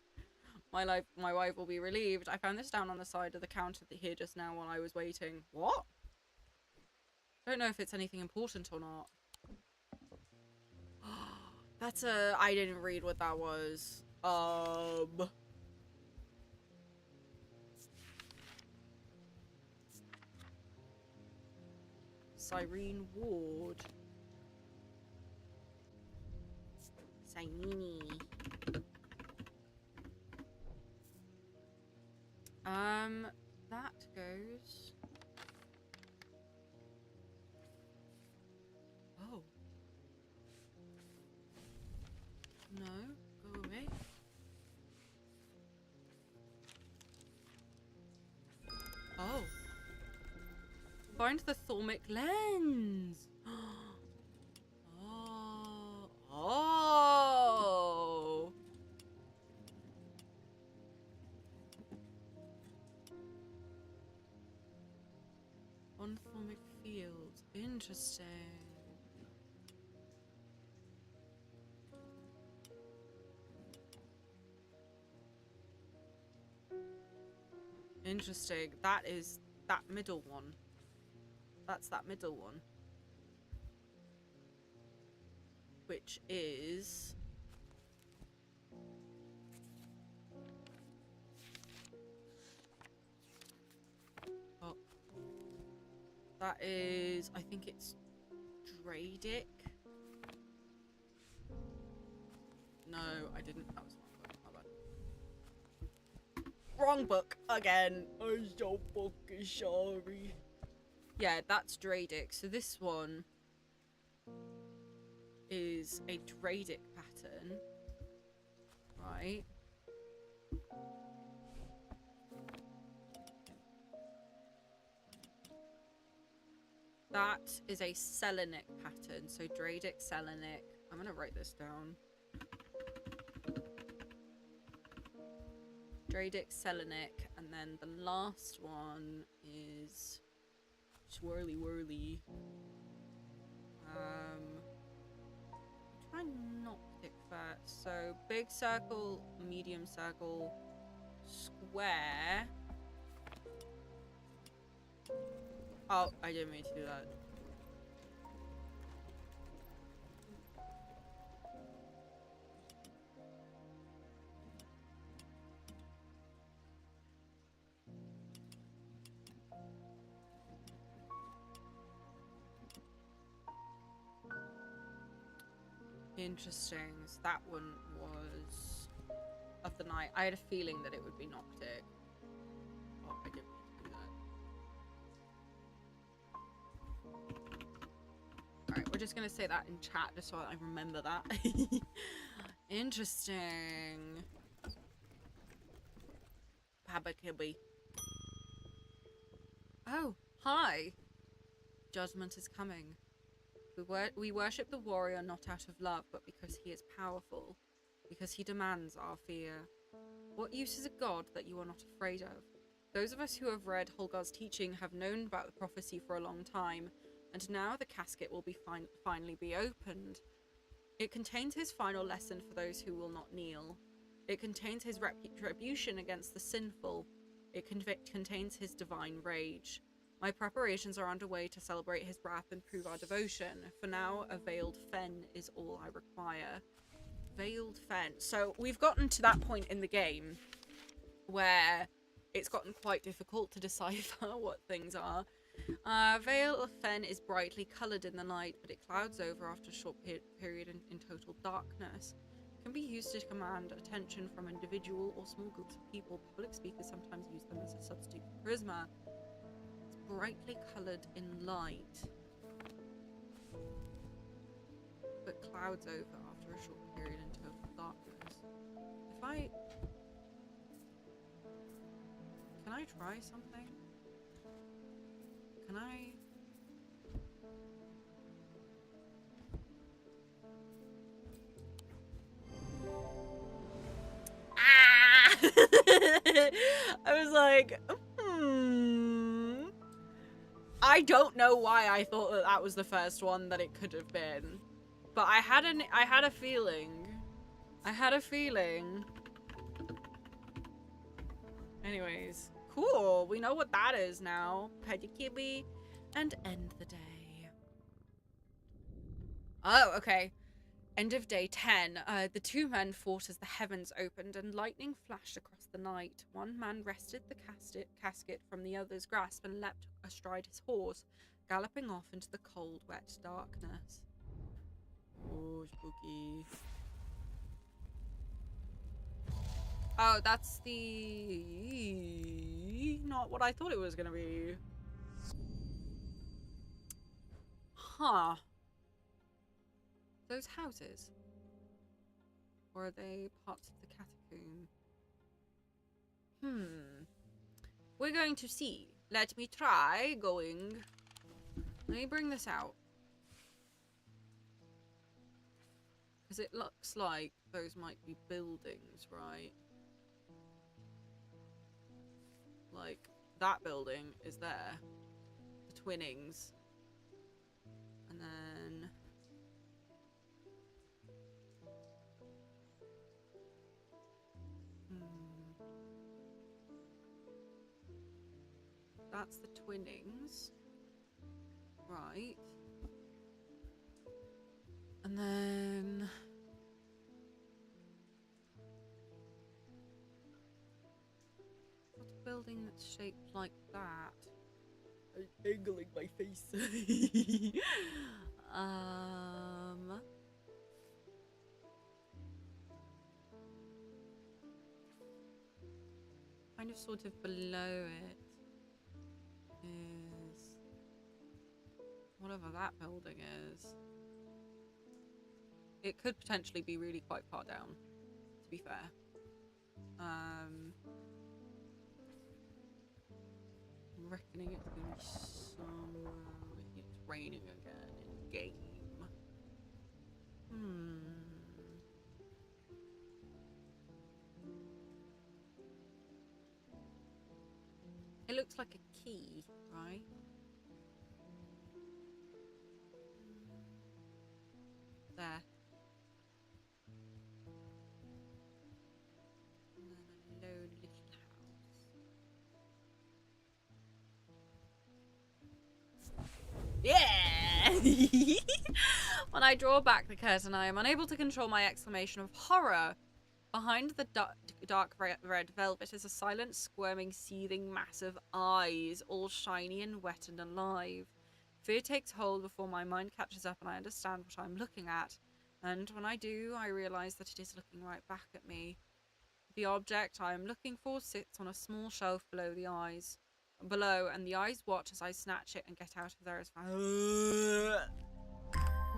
My wife will be relieved. I found this down on the side of the counter here just now while I was waiting. What? Don't know if it's anything important or not. That's a... I didn't read what that was. Cyrene Ward. Cyrene. That goes... Oh. No, go away. Oh. Find the thermic lens. Oh. Oh. On thermic fields. Interesting. Interesting. That is that middle one. That's that middle one. Which is... Oh. That is... I think it's Dradic. No, I didn't. That was wrong book. My bad. Wrong book again. I'm so fucking sorry. Yeah, that's Dradic. So this one is a Dradic pattern, right? That is a Selenic pattern. So Dradic, Selenic. I'm gonna write this down. Dradic, Selenic, and then the last one is Swirly Whirly. Try not to pick first. So big circle, medium circle, square. Oh, I didn't mean to do that. Interesting. So that one was of the night. I had a feeling that it would be Noctic. Oh, I didn't mean to do that. Alright, we're just gonna say that in chat just so I remember that. Interesting. Pabakibby. Oh, hi. Judgment is coming. We worship the warrior not out of love, but because he is powerful. Because he demands our fear. What use is a god that you are not afraid of? Those of us who have read Holgar's teaching have known about the prophecy for a long time, and now the casket will be finally be opened. It contains his final lesson for those who will not kneel. It contains his retribution against the sinful. It contains his divine rage. My preparations are underway to celebrate his wrath and prove our devotion. For now, a veiled fen is all I require. Veiled fen. So we've gotten to that point in the game where it's gotten quite difficult to decipher what things are. Veil of Fen is brightly coloured in the night, but it clouds over after a short period in total darkness. It can be used to command attention from individual or small groups of people. Public speakers sometimes use them as a substitute for charisma. It's brightly coloured in light, but clouds over after a short period in total darkness. Can I try something? Can I? Ah! I was like, I don't know why I thought that was the first one that it could have been, but I had a feeling. Anyways, cool. We know what that is now. Pedikibby, and end the day. Oh, okay. End of day 10. The two men fought as the heavens opened and lightning flashed across the night. One man wrested the casket from the other's grasp and leapt astride his horse, galloping off into the cold, wet darkness. Oh, spooky. Oh, that's the... not what I thought it was gonna be. Huh. Those houses? Or are they parts of the catacomb? We're going to see. Let me try going. Let me bring this out. Because it looks like those might be buildings, right? Like, that building is there. The Twinnings. And then... that's the Twinnings. Right. And then... what's a building that's shaped like that? I'm angling my face. Kind of sort of below it is whatever that building is. It could potentially be really quite far down, to be fair. I'm reckoning it's gonna be somewhere. It's raining again in game. It looks like a key, right? There. And then a lone little house. Yeah! When I draw back the curtain, I am unable to control my exclamation of horror. Behind the dark red velvet is a silent, squirming, seething mass of eyes, all shiny and wet and alive. Fear takes hold before my mind catches up and I understand what I'm looking at. And when I do, I realize that it is looking right back at me. The object I am looking for sits on a small shelf below, and the eyes watch as I snatch it and get out of there as fast.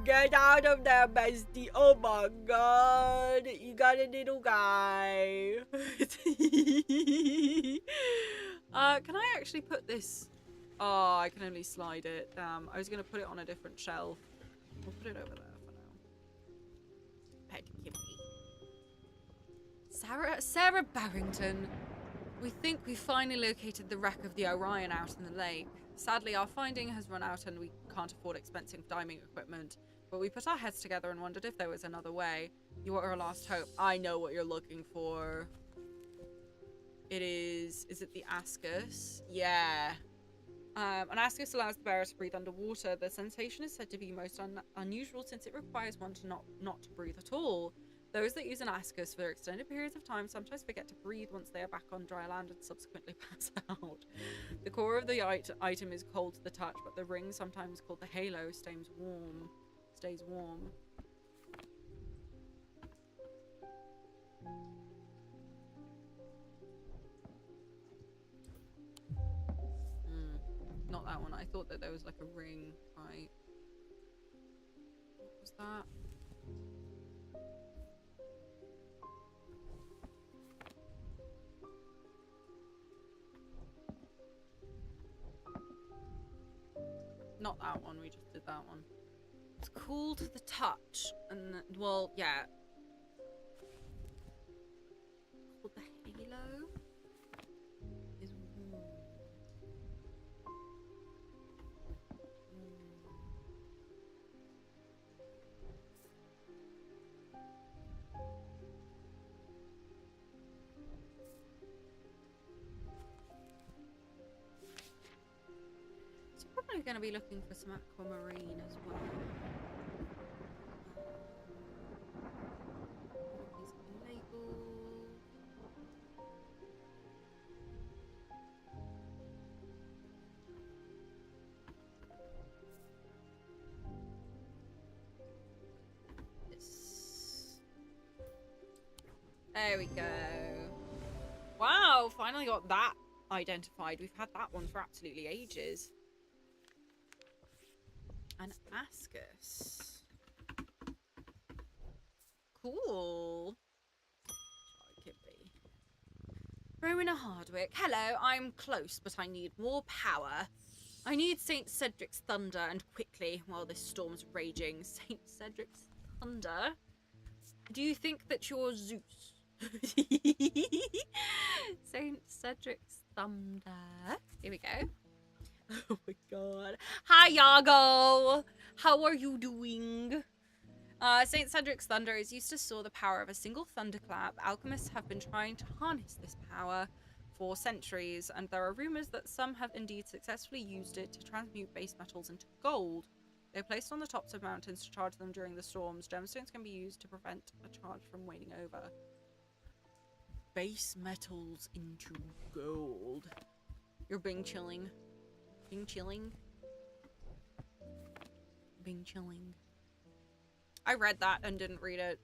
Get out of there, bestie. Oh my god. You got a little guy. Can I actually put this Oh, I can only slide it. Damn. I was going to put it on a different shelf. We'll put it over there for now. Pet Kimmy. Sarah Barrington. We think we finally located the wreck of the Orion out in the lake. Sadly, our finding has run out and we can't afford expensive diving equipment. But we put our heads together and wondered if there was another way. You are our last hope. I know what you're looking for. It is it the Ascus? Yeah. An Ascus allows the bearer to breathe underwater. The sensation is said to be most unusual since it requires one to not to breathe at all. Those that use an Ascus for extended periods of time sometimes forget to breathe once they are back on dry land and subsequently pass out. The core of the item is cold to the touch, but the ring, sometimes called the halo, stays warm. Not that one. I thought that there was like a ring, right? What was that? Not that one, we just did that one. It's cool to the touch, and well, yeah. Called the halo is warm. So probably going to be looking for some aquamarine as well. These labels. This. There we go. Wow, finally got that identified. We've had that one for absolutely ages. An Ascus. Cool. Rowena Hardwick. Hello, I'm close, but I need more power. I need St. Cedric's thunder, and quickly, while this storm's raging. St. Cedric's thunder? Do you think that you're Zeus? St. Cedric's thunder. Here we go. Oh my god. Hi, Yago! How are you doing? St. Cedric's thunder is used to store the power of a single thunderclap. Alchemists have been trying to harness this power for centuries, and there are rumors that some have indeed successfully used it to transmute base metals into gold. They're placed on the tops of mountains to charge them during the storms. Gemstones can be used to prevent a charge from waning over. Base metals into gold. You're Bing chilling. Bing chilling. Bing chilling. I read that and didn't read it.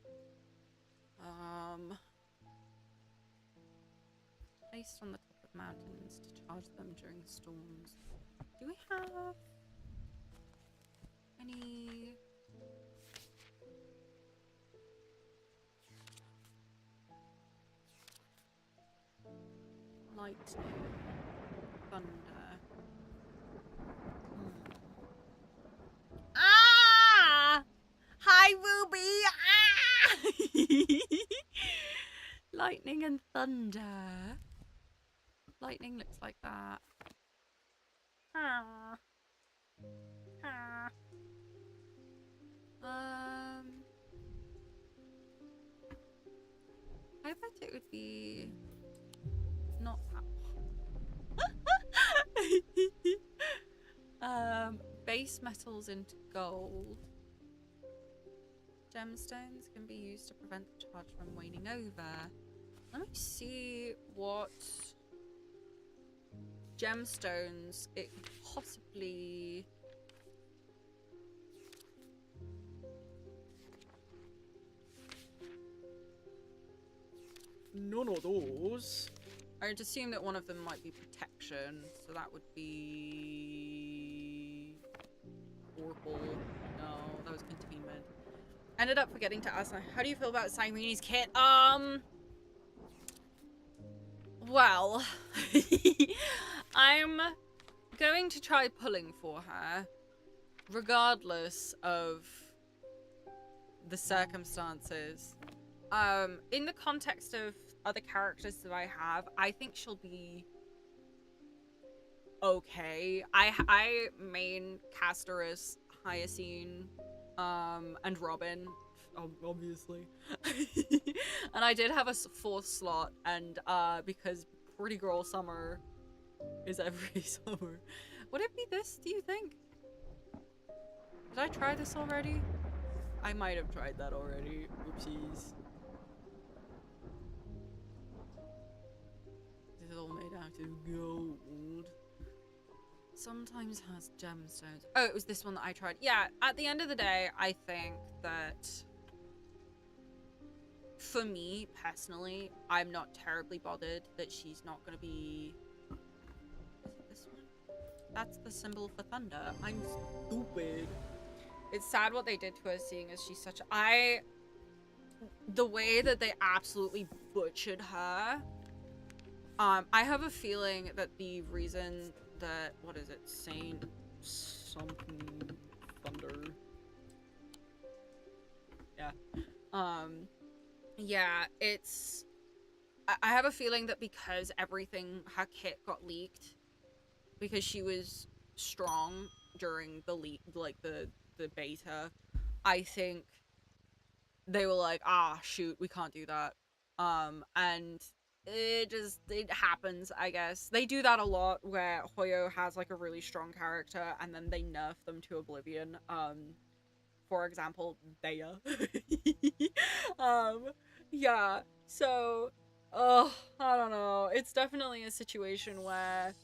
Placed on the top of mountains to charge them during storms. Do we have any lightning, thunder? Ah! Hi, Ruby! Ah! Lightning and thunder. Lightning looks like that. Ah. Ah. I bet it would be not that. Base metals into gold. Gemstones can be used to prevent the charge from waning over. Let me see what gemstones it could possibly... None of those. I would assume that one of them might be protection, so that would be... Oracle. No, that was containment. Ended up forgetting to ask, how do you feel about Cyrene's kit? Well, I'm going to try pulling for her, regardless of the circumstances. In the context of other characters that I have, I think she'll be okay. I main Castorus, Hyacine, and Robin, obviously. And I did have a fourth slot, and because Pretty Girl Summer is every summer. Would it be this, do you think? Did I try this already? I might have tried that already. Oopsies. This is all made out of gold. Sometimes has gemstones. Oh, it was this one that I tried. Yeah, at the end of the day, I think that for me, personally, I'm not terribly bothered that she's not going to be... Is it this one? That's the symbol for thunder. I'm stupid. It's sad what they did to her, seeing as she's such a... The way that they absolutely butchered her. I have a feeling that the reason that... What is it? Saint... something... Thunder... Yeah. Yeah, it's... I have a feeling that because everything... Her kit got leaked, because she was strong during the leak, like the beta, I think they were like, ah, shoot, we can't do that. And it happens, I guess. They do that a lot where Hoyo has like a really strong character and then they nerf them to oblivion. For example, Daya. Yeah, so, I don't know. It's definitely a situation where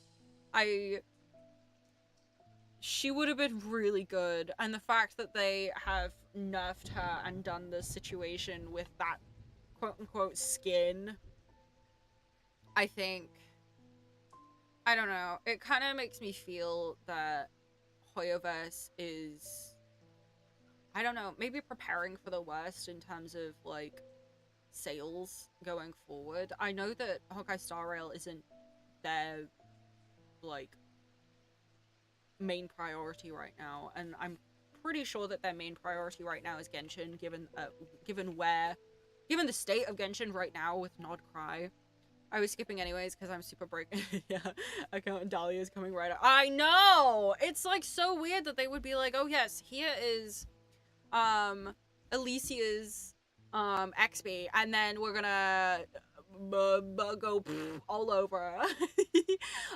she would have been really good, and the fact that they have nerfed her and done the situation with that quote-unquote skin, I think, I don't know, it kind of makes me feel that Hoyoverse is, I don't know, maybe preparing for the worst in terms of, like, sales going forward. I know that Honkai Star Rail isn't their, like, main priority right now, and I'm pretty sure that their main priority right now is Genshin, given the state of Genshin right now with Nod Cry. I was skipping anyways because I'm super break. Yeah, account Dahlia is coming right up. I know! It's like so weird that they would be like, oh yes, here is Alicia's XP, and then we're gonna go all over.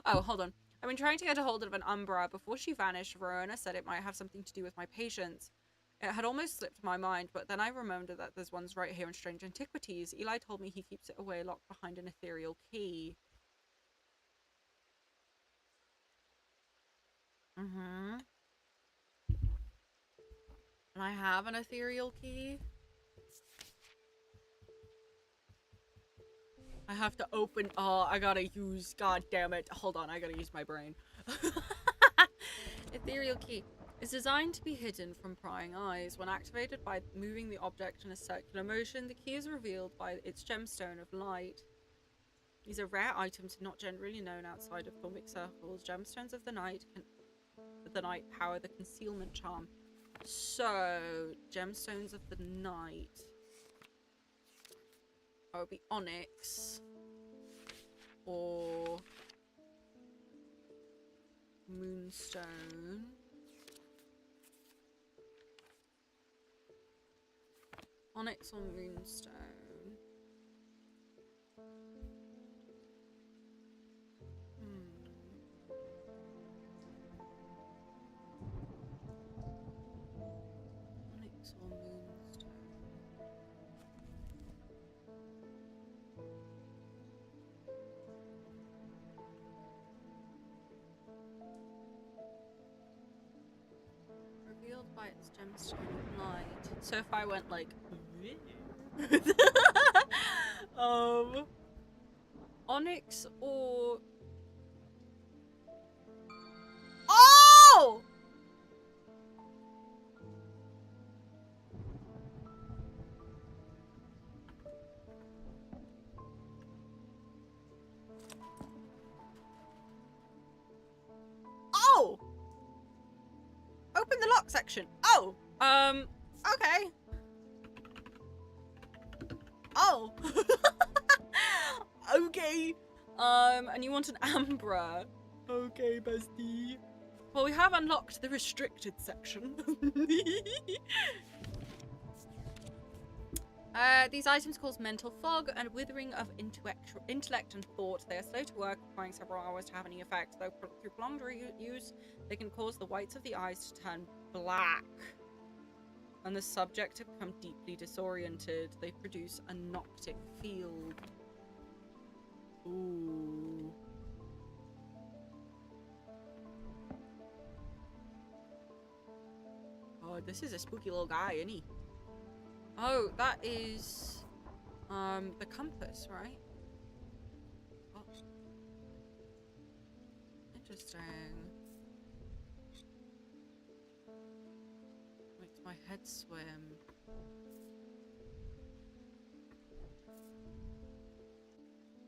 Oh, hold on. I've been trying to get a hold of an Umbra. Before she vanished, Verona said it might have something to do with my patience. It had almost slipped my mind, but then I remembered that there's ones right here in Strange Antiquities. Eli told me he keeps it away locked behind an ethereal key. Mm-hmm. And I have an ethereal key. I have to open... Oh, I gotta use... God damn it. Hold on, I gotta use my brain. Ethereal key is designed to be hidden from prying eyes. When activated by moving the object in a circular motion, the key is revealed by its gemstone of light. These are rare items not generally known outside of Thormic circles. Gemstones of the night power the concealment charm. So, gemstones of the night. That would be onyx or moonstone. Onyx or moonstone. Onyx or moonstone. Revealed by its gemstone of light. So if I went like onyx or oh! unlock section. Oh, okay. Oh. Okay. And you want an Ambra. Okay, bestie. Well, we have unlocked the restricted section. These items cause mental fog and withering of intellect and thought. They are slow to work, requiring several hours to have any effect. Though through prolonged use, they can cause the whites of the eyes to turn black, and the subject to become deeply disoriented. They produce a noctic field. Ooh. Oh, this is a spooky little guy, isn't he? Oh, that is the compass, right? Oh. Interesting. Makes my head swim.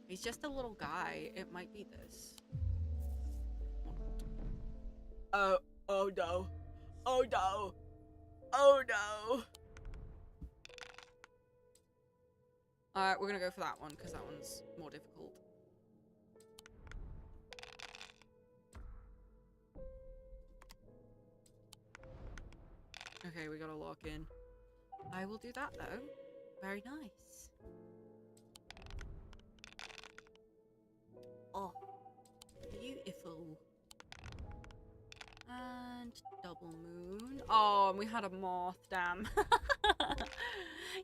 He's just a little guy. It might be this. Oh no. Oh no. Oh no. We're gonna go for that one because that one's more difficult. Okay, we gotta lock in. I will do that though. Very nice. Oh, beautiful. And double moon. Oh, and we had a moth, damn.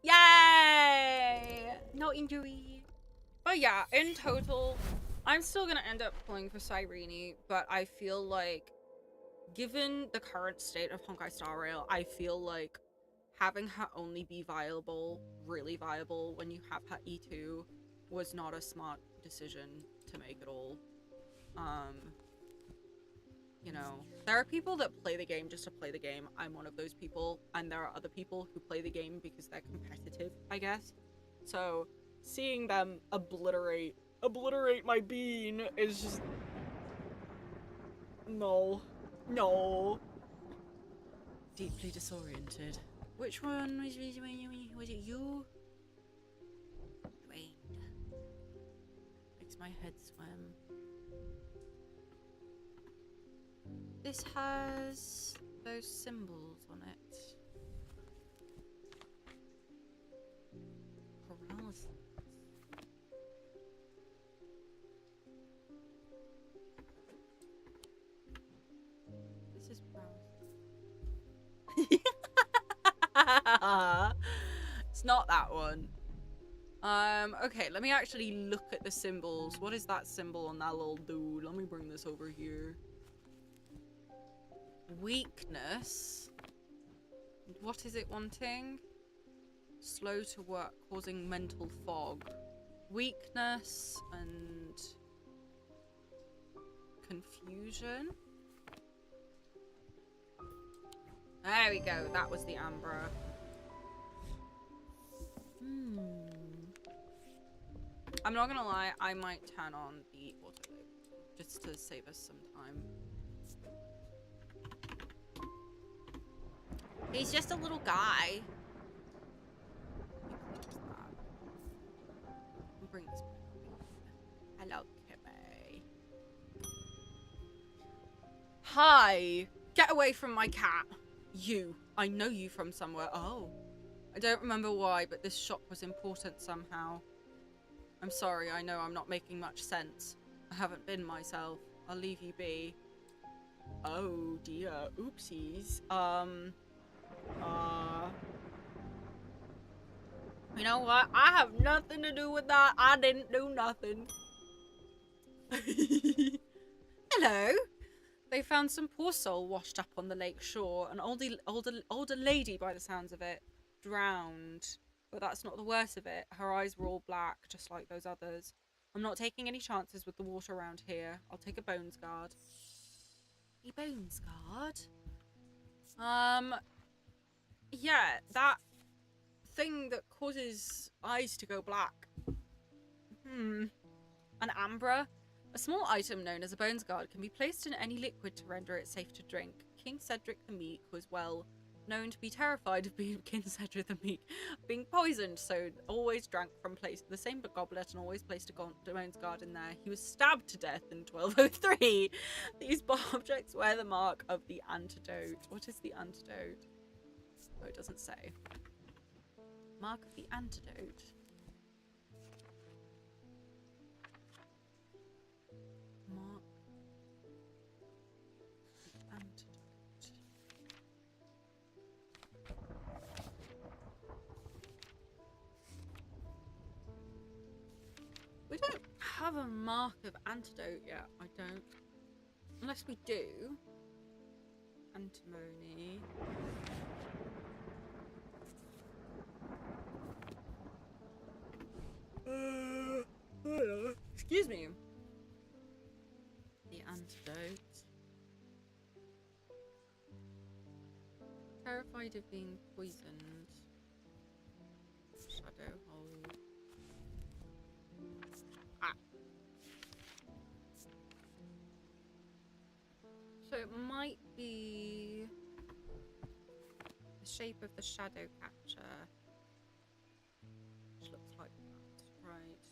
Yay! No injury. But yeah, in total, I'm still gonna end up pulling for Cyrene, but I feel like, given the current state of Honkai Star Rail, I feel like having her only be viable, really viable, when you have her E2 was not a smart decision to make at all. You know, there are people that play the game just to play the game. I'm one of those people, and there are other people who play the game because they're competitive, I guess. So, seeing them obliterate my bean is just... No. No. Deeply disoriented. Which one was it you? Dwayne. Makes my head swim. This has those symbols on it. Paralysis. This is paralysis. It's not that one. Okay, let me actually look at the symbols. What is that symbol on that little dude? Let me bring this over here. Weakness. What is it wanting? Slow to work, causing mental fog. Weakness and confusion. There we go. That was the Ambra. I'm not gonna lie, I might turn on the auto just to save us some time. He's just a little guy. We'll bring this back. Hello, Kimmy. Hi! Get away from my cat. You. I know you from somewhere. Oh. I don't remember why, but this shop was important somehow. I'm sorry, I know I'm not making much sense. I haven't been myself. I'll leave you be. Oh dear. Oopsies. You know what? I have nothing to do with that. I didn't do nothing. Hello. They found some poor soul washed up on the lake shore. An older lady, by the sounds of it, drowned. But that's not the worst of it. Her eyes were all black, just like those others. I'm not taking any chances with the water around here. I'll take a bones guard. A bones guard? Yeah, that thing that causes eyes to go black. An Ambra? A small item known as a bones guard can be placed in any liquid to render it safe to drink. King Cedric the Meek was well known to be terrified of being King Cedric the Meek being poisoned, so always drank from the same goblet and always placed a bones guard in there. He was stabbed to death in 1203. These objects wear the mark of the antidote. What is the antidote? Oh, it doesn't say. Mark of the antidote. Mark the antidote. We don't have a mark of antidote yet, I don't. Unless we do. Antimony. Excuse me. The antidote. Terrified of being poisoned. Shadow hold. Ah. So it might be the shape of the shadow catcher. Which looks like that, right?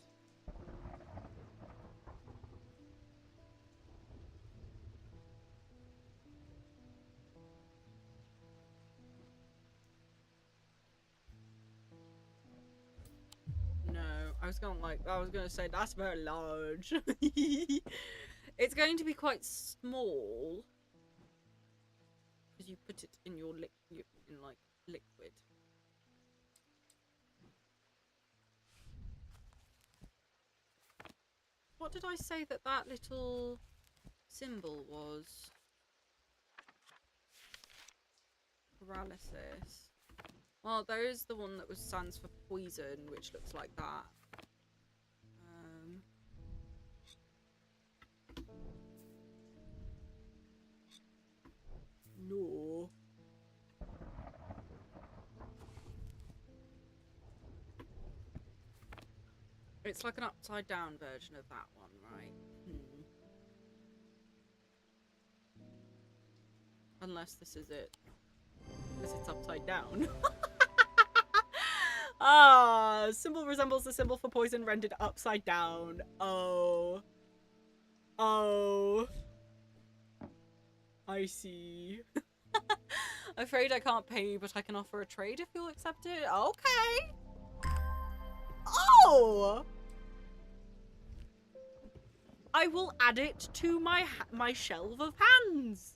No, I was gonna say that's very large. It's going to be quite small because you put it in your liquid. What did I say that little symbol was? Paralysis. Well, there is the one that stands for poison, which looks like that. No. It's like an upside down version of that one, right? Unless this is it. Because it's upside down. Ah, symbol resembles the symbol for poison rendered upside down. Oh. Oh. I see. Afraid I can't pay you, but I can offer a trade if you'll accept it. Okay. Oh! I will add it to my shelf of hands.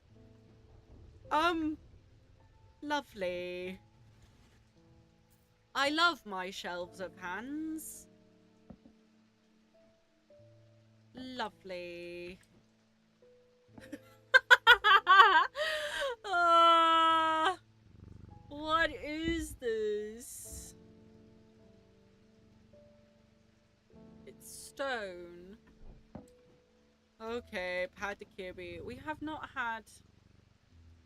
Lovely. I love my shelves of hands. Lovely. What is this? It's stone. Okay, pad the kirby. We have not had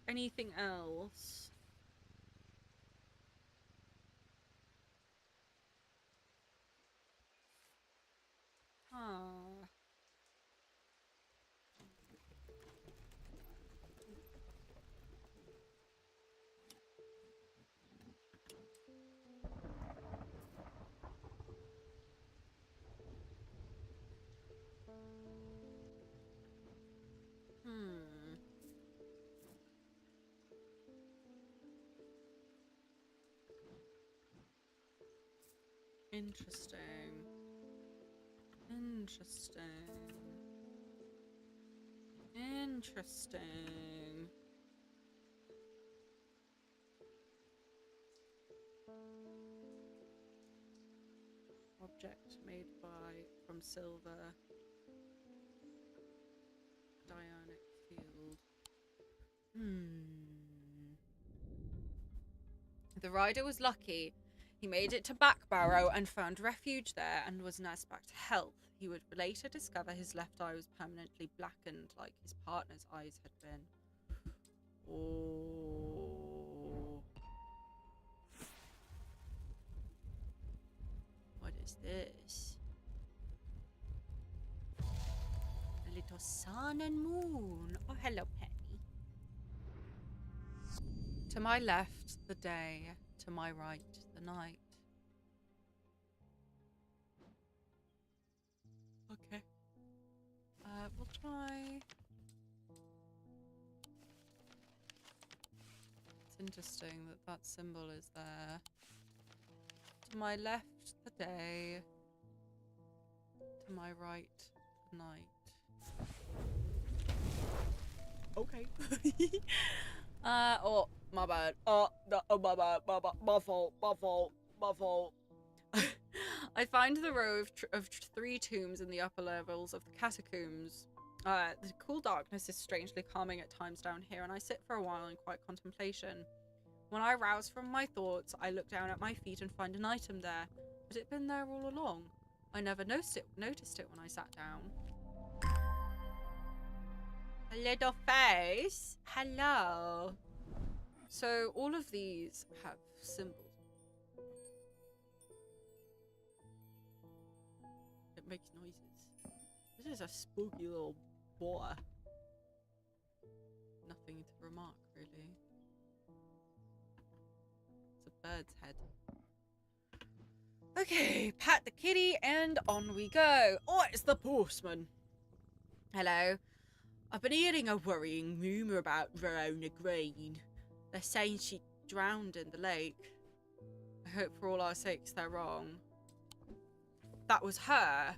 anything else. Ah. Interesting. Interesting. Interesting. Object made from silver. Dionic field. The rider was lucky. He made it to Backbarrow and found refuge there and was nursed back to health. He would later discover his left eye was permanently blackened like his partner's eyes had been. Oh. What is this? little sun and moon. Oh, hello, Penny. To my left, the day. To my right, the night. Okay. We'll try... It's interesting that that symbol is there. To my left, the day. To my right, the night. Okay. Oh, my bad. Oh, no, oh, my bad. My fault. My fault. My fault. I find the row of 3 tombs in the upper levels of the catacombs. The cool darkness is strangely calming at times down here, and I sit for a while in quiet contemplation. When I rouse from my thoughts, I look down at my feet and find an item there. Had it been there all along? I never noticed it when I sat down. A little face? Hello. So all of these have symbols. It makes noises. This is a spooky little boy. Nothing to remark, really. It's a bird's head. Okay, pat the kitty and on we go. Oh, it's the postman. Hello. I've been hearing a worrying rumour about Verona Green. They're saying she drowned in the lake. I hope for all our sakes they're wrong. That was her.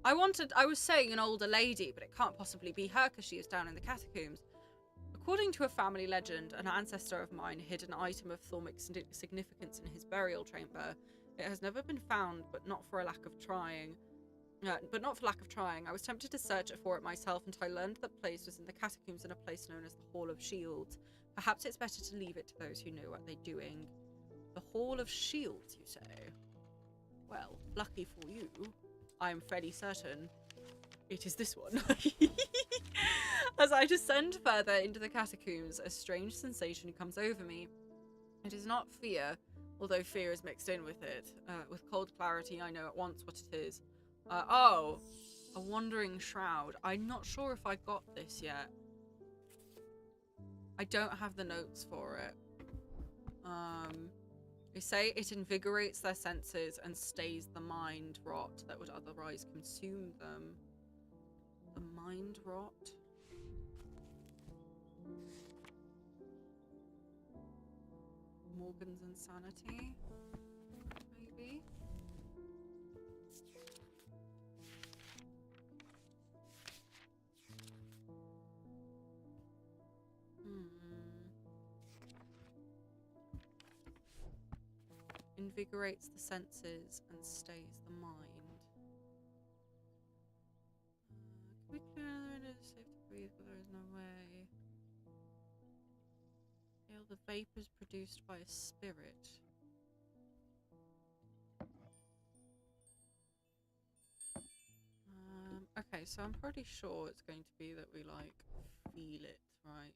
I was saying an older lady, but it can't possibly be her because she is down in the catacombs. According to a family legend, an ancestor of mine hid an item of thormic significance in his burial chamber. It has never been found, but not for lack of trying. I was tempted to search for it myself until I learned that place was in the catacombs in a place known as the Hall of Shields. Perhaps it's better to leave it to those who know what they're doing. The Hall of Shields, you say? Well, lucky for you, I am fairly certain it is this one. As I descend further into the catacombs, a strange sensation comes over me. It is not fear, although fear is mixed in with it. With cold clarity, I know at once what it is. Oh, a wandering shroud. I'm not sure if I got this yet. I don't have the notes for it. They say it invigorates their senses and stays the mind rot that would otherwise consume them. The mind rot? Morgan's insanity? Maybe? Invigorates the senses and stays the mind. Can we clear the windows? Safe to breathe, but there is no way. Feel the vapors produced by a spirit. Okay, so I'm pretty sure it's going to be that we like feel it, right?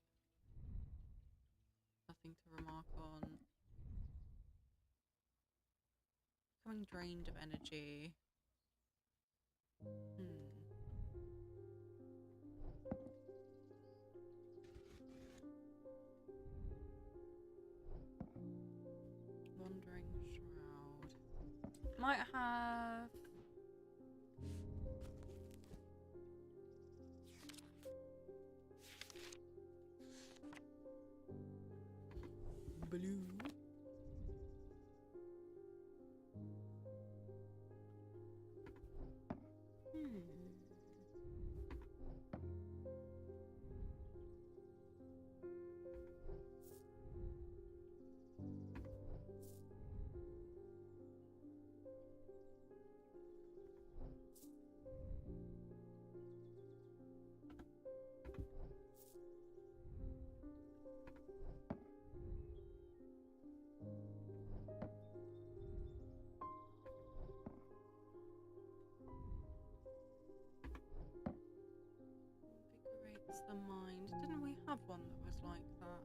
Nothing to remark on. Becoming drained of energy. Wandering shroud. Might have... Blue. Invigorates the mind. Didn't we have one that was like that?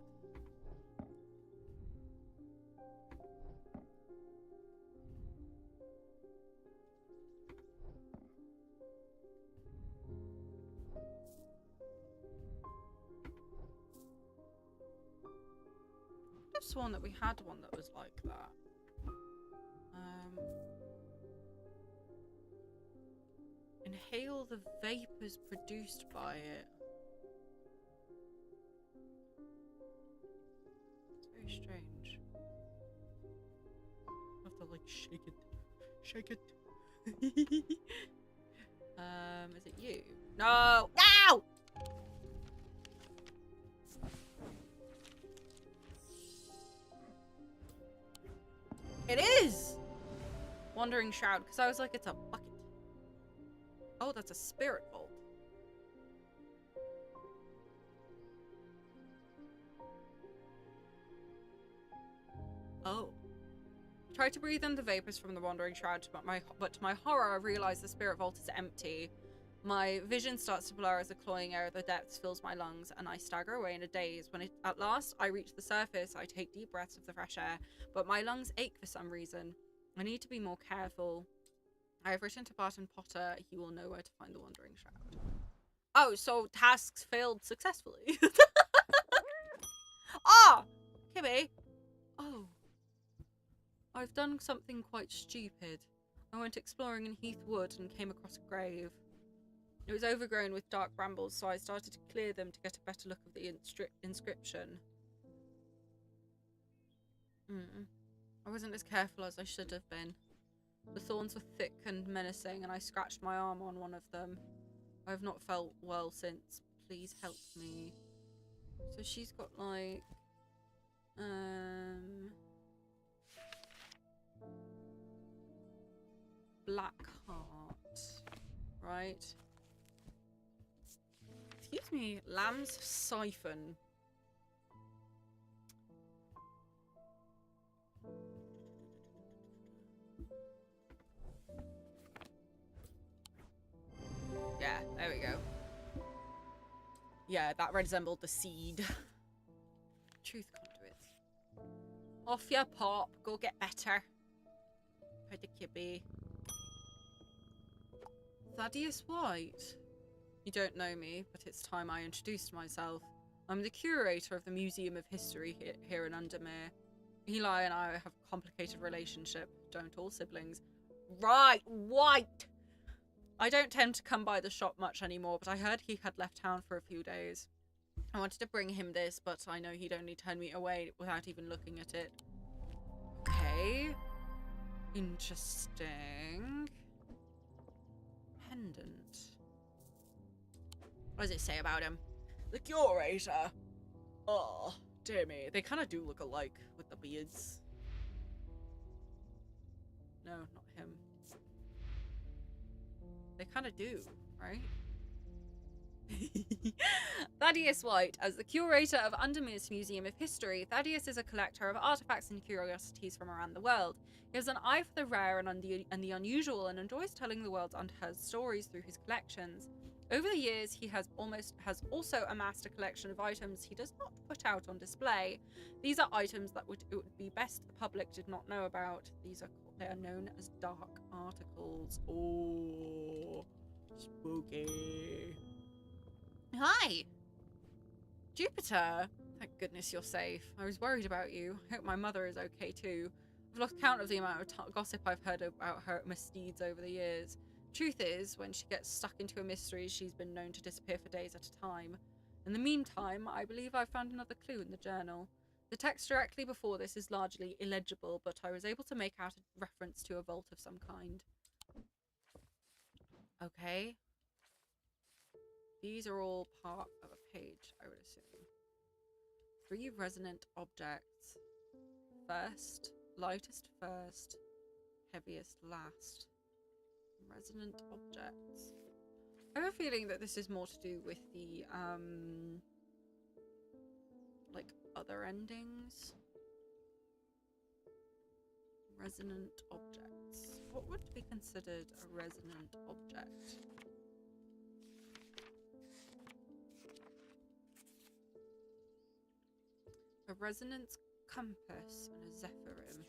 have sworn that we had one that was like that. Inhale the vapors produced by it. It's very strange. I have to like shake it. Shake it. Is it you? No! No! It is! Wandering Shroud, because I was like, it's a bucket. Oh, that's a spirit vault. Oh. Tried to breathe in the vapors from the Wandering Shroud, but to my horror, I realized the spirit vault is empty. My vision starts to blur as the cloying air of the depths fills my lungs, and I stagger away in a daze. When at last I reach the surface, I take deep breaths of the fresh air, but my lungs ache for some reason. I need to be more careful. I have written to Barton Potter. He will know where to find the Wandering Shroud. Oh, so tasks failed successfully. Ah! Kibby! Oh. I've done something quite stupid. I went exploring in Heath Wood and came across a grave. It was overgrown with dark brambles, so I started to clear them to get a better look of the inscription. I wasn't as careful as I should have been. The thorns were thick and menacing, and I scratched my arm on one of them. I have not felt well since. Please help me. So she's got like... Black heart. Right. Excuse me. Lamb's siphon. Yeah, there we go. Yeah, that resembled the seed. Truth conduits. Off your pop. Go get better. Pretty kibby. Thaddeus White. You don't know me, but it's time I introduced myself. I'm the curator of the Museum of History here in Undermere. Eli and I have a complicated relationship. Don't all siblings? Right, White! I don't tend to come by the shop much anymore, but I heard he had left town for a few days. I wanted to bring him this, but I know he'd only turn me away without even looking at it. Okay. Interesting. Pendant. What does it say about him? The curator. Oh, dear me. They kind of do look alike with the beards. No, not him. They kind of do, right? Thaddeus White. As the curator of Undermere's Museum of History, Thaddeus is a collector of artifacts and curiosities from around the world. He has an eye for the rare and the unusual, and enjoys telling the world's unheard stories through his collections. Over the years, he has also amassed a collection of items he does not put out on display. These are items that it would be best the public did not know about. They are known as dark articles. Oh, spooky. Hi, Jupiter. Thank goodness you're safe. I was worried about you. I hope my mother is okay too. I've lost count of the amount of gossip I've heard about her misdeeds over the years. Truth is, when she gets stuck into a mystery, she's been known to disappear for days at a time. In the meantime, I believe I've found another clue in the journal. The text directly before this is largely illegible, but I was able to make out a reference to a vault of some kind. Okay. These are all part of a page, I would assume. 3 resonant objects. First, lightest first, heaviest last. Resonant objects. I have a feeling that this is more to do with the, like, other endings. Resonant objects. What would be considered a resonant object? A resonance compass and a zephyrim.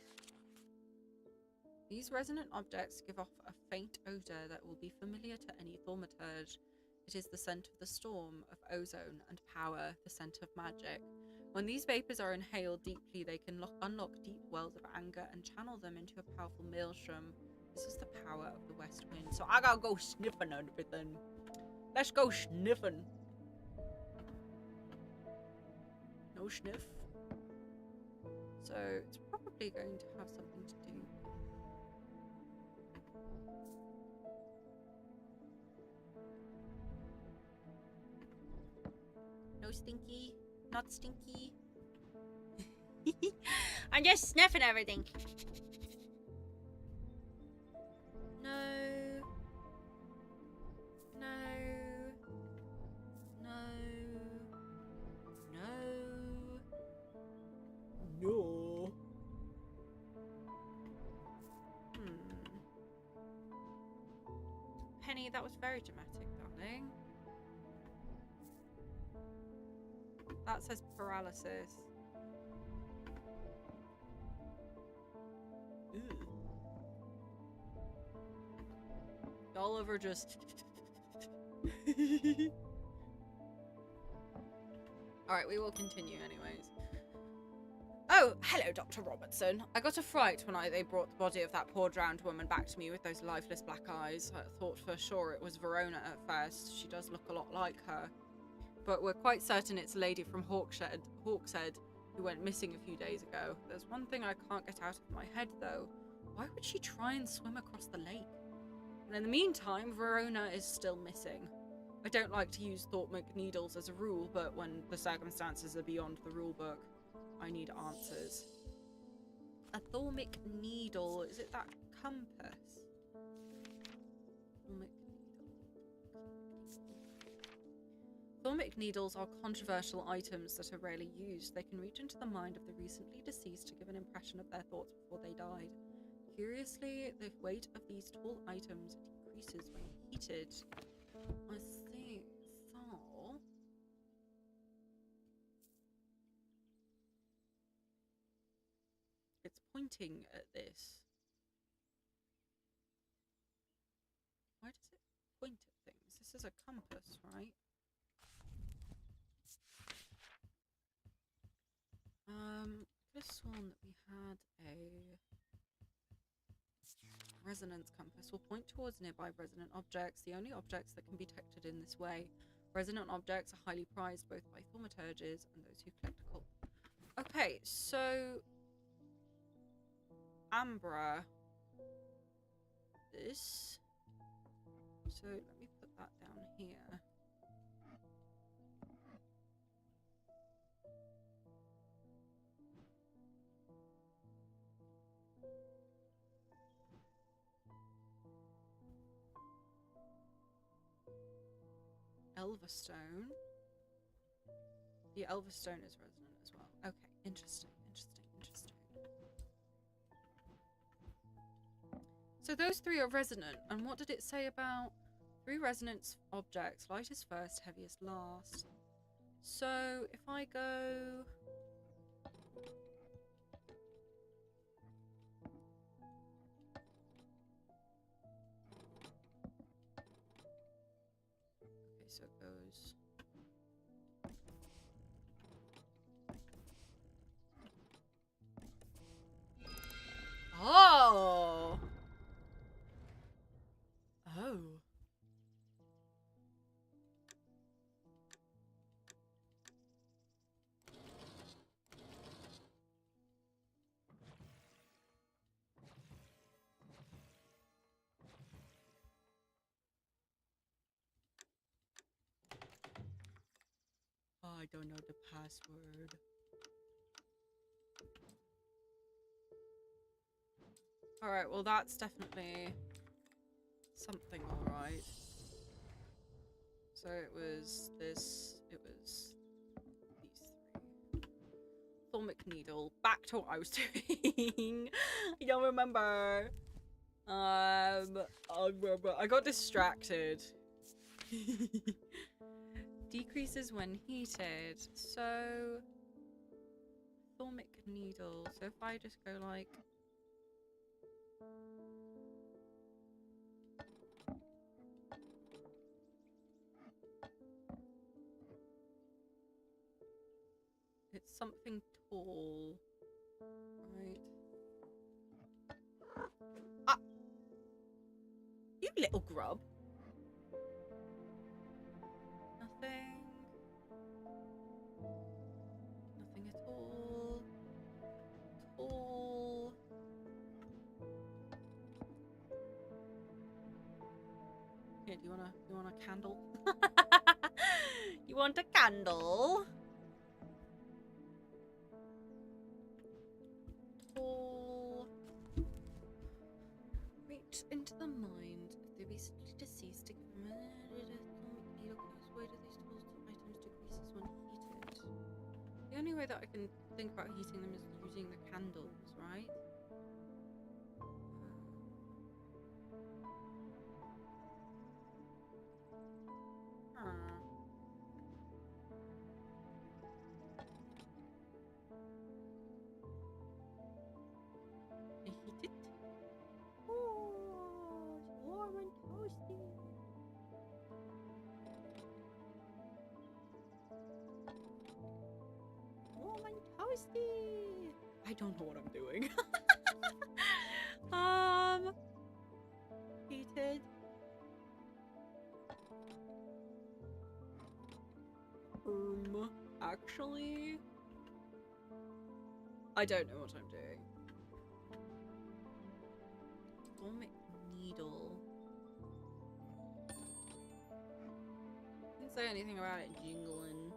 These resonant objects give off a faint odour that will be familiar to any thaumaturge. It is the scent of the storm, of ozone and power, the scent of magic. When these vapors are inhaled deeply, they can unlock deep wells of anger and channel them into a powerful maelstrom. This is the power of the west wind. So I gotta go sniffing and everything. Let's go sniffing. No sniff. So it's probably going to have something to do. No stinky. Not stinky. I'm just sniffing everything. No. No. No. No. No. Penny, that was very dramatic, darling. That says paralysis. Ew. Oliver just... Alright, we will continue anyways. Oh, hello, Dr. Robertson. I got a fright when they brought the body of that poor drowned woman back to me with those lifeless black eyes. I thought for sure it was Verona at first. She does look a lot like her. But we're quite certain it's a lady from Hawkshead who went missing a few days ago. There's one thing I can't get out of my head, though. Why would she try and swim across the lake? And in the meantime, Verona is still missing. I don't like to use thought McNeedles as a rule, but when the circumstances are beyond the rule book, I need answers. A thormic needle. Is it that compass? Thormic needles are controversial items that are rarely used. They can reach into the mind of the recently deceased to give an impression of their thoughts before they died. Curiously, the weight of these tall items decreases when heated. I see. So... it's pointing at this. Why does it point at things? This is a compass, right? I could have sworn that we had a resonance compass. Will point towards nearby resonant objects, the only objects that can be detected in this way. Resonant objects are highly prized both by thaumaturges and those who collect occult. Okay, so Ambra. This. So let me put that down here. Elverstone. The Elverstone is resonant as well. Okay, interesting, interesting, interesting. So those three are resonant. And what did it say about 3 resonance objects? Lightest first, heaviest last. So if I go... okay, so it goes... oh! Oh. I don't know the password. Alright, well that's definitely something alright. So it was this, it was these 3. Thormic needle. Back to what I was doing. I don't remember. I got distracted. Decreases when heated. So thormic needle. So if I just go like it something tall. Right. Ah! You little grub. Nothing. Nothing at all. Tall. Here, do you want a candle? You want a candle? Tall. Reach into the mind of the recently deceased to give them where do these tools items decreases when heated? The only way that I can think about heating them is using the candles, right? I heat it. Oh, it's warm and toasty. Warm and toasty. I don't know what I'm doing. Heated. Actually, I don't know what I'm doing. Atomic needle. Didn't say anything about it jingling.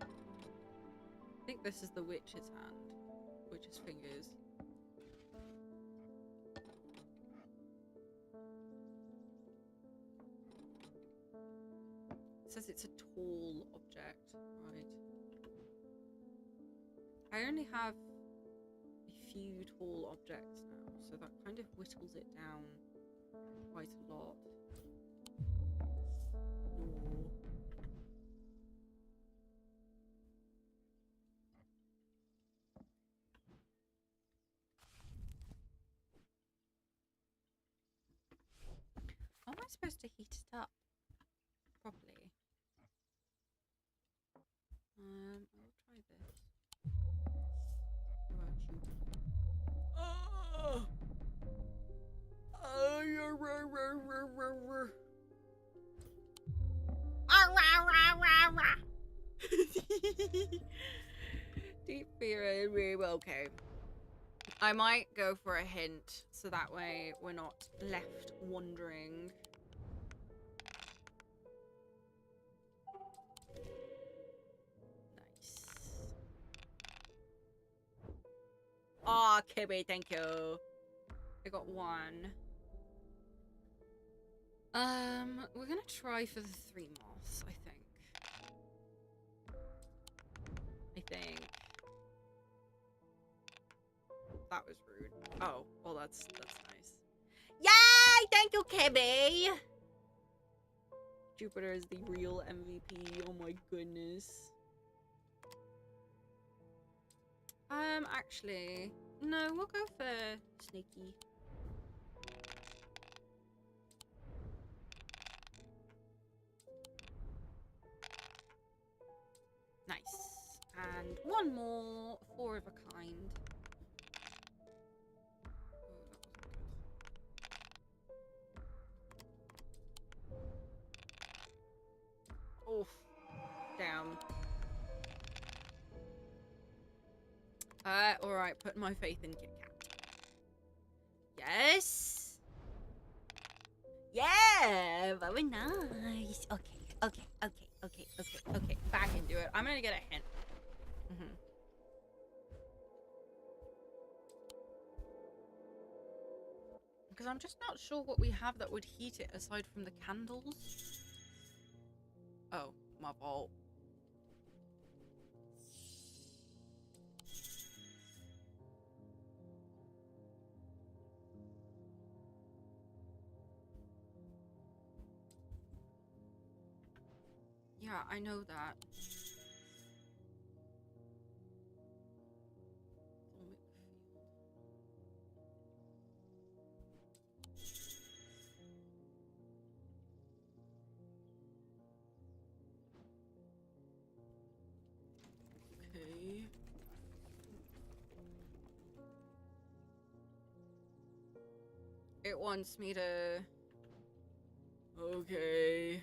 I think this is the witch's hand. Witch's fingers. It says it's a tall object, right? I only have a few tall objects now, so that kind of whittles it down quite a lot. Ooh. How am I supposed to heat it up properly? I'll try this. What about you? Oh! Oh, you're Deep fear. Okay. I might go for a hint so that way we're not left wondering. Nice. Aw, Kibby, thank you. I got one. We're gonna try for the 3 moths, I think. That was rude. Oh, well that's nice. Yay! Thank you, Kibby! Jupiter is the real MVP. Oh my goodness. Actually, no, we'll go for Sneaky. Nice. And one more, 4 of a kind. Oh, damn. Alright, put my faith in Kit Kat. Yes! Yeah! Very nice. Okay. Back into it. I'm gonna get a hint. Because I'm just not sure what we have that would heat it aside from the candles. Oh, my fault. Yeah, I know that. Okay. It wants me to... Okay.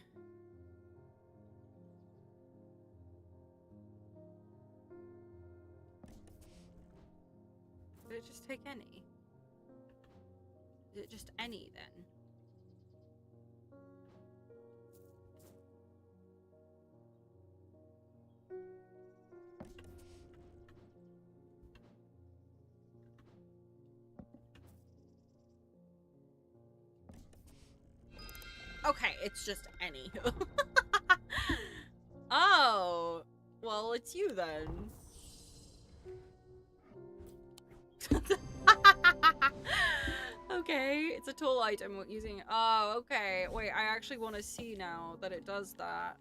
Did it just take any? Is it just any then? Okay, it's just any. Oh, well, it's you then. Okay, it's a tool item we're using. Oh, okay. Wait, I actually want to see now that it does that.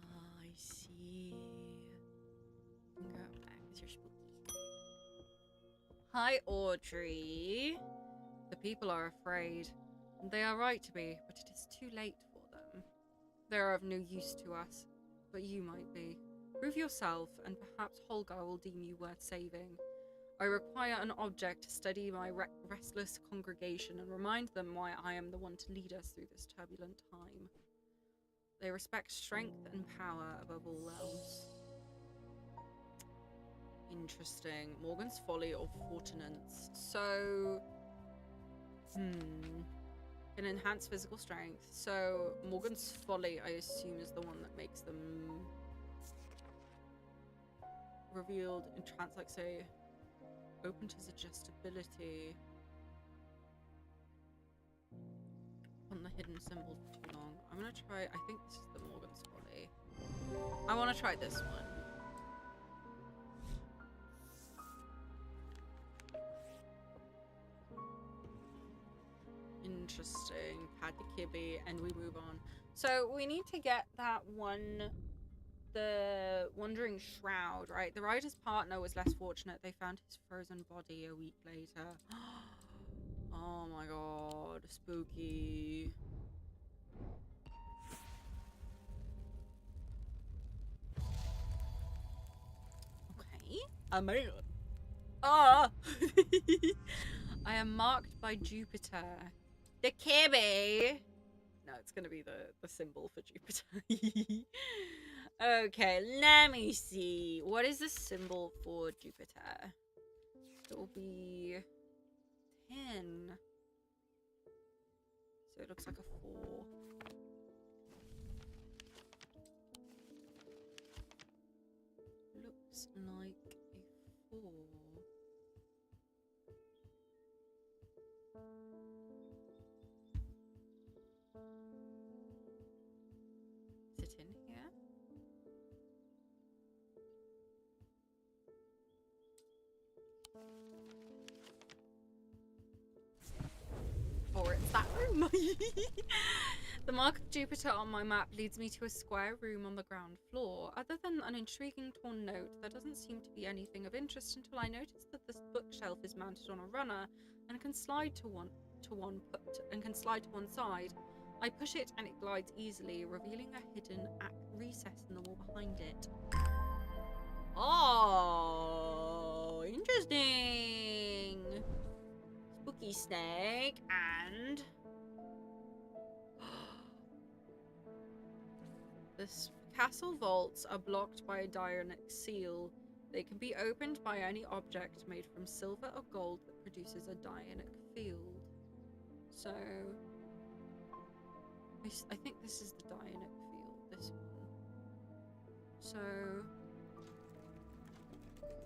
I see. Go back. It's your spooky. Hi, Audrey. The people are afraid. And they are right to be, but it is too late for them. They are of no use to us, but you might be. Prove yourself, and perhaps Holgar will deem you worth saving. I require an object to steady my restless congregation and remind them why I am the one to lead us through this turbulent time. They respect strength and power above all else. Interesting. Morgan's Folly or Fortunance. So... Can enhance physical strength. So Morgan's Folly, I assume, is the one that makes them revealed in trance, like say, open to suggestibility on the hidden symbol for too long. I'm gonna try, I think this is the Morgan's Folly. I want to try this one. Interesting. Pad the kibby, and we move on. So we need to get that one, the Wandering Shroud, right? The rider's partner was less fortunate. They found his frozen body a week later. Oh my god, spooky. Okay. A man. Ah! I am marked by Jupiter. The kibby! No, it's gonna be the symbol for Jupiter. Okay, let me see. What is the symbol for Jupiter? It will be 10. So it looks like a 4. Looks like a 4. Is it in here? Or it's that room. The mark of Jupiter on my map leads me to a square room on the ground floor. Other than an intriguing torn note, there doesn't seem to be anything of interest until I notice that this bookshelf is mounted on a runner and can slide to one side. I push it and it glides easily, revealing a hidden recess in the wall behind it. Oh, interesting. Spooky snake and the castle vaults are blocked by a dionic seal. They can be opened by any object made from silver or gold that produces a dionic field. So I think this is the dionic field, this one. So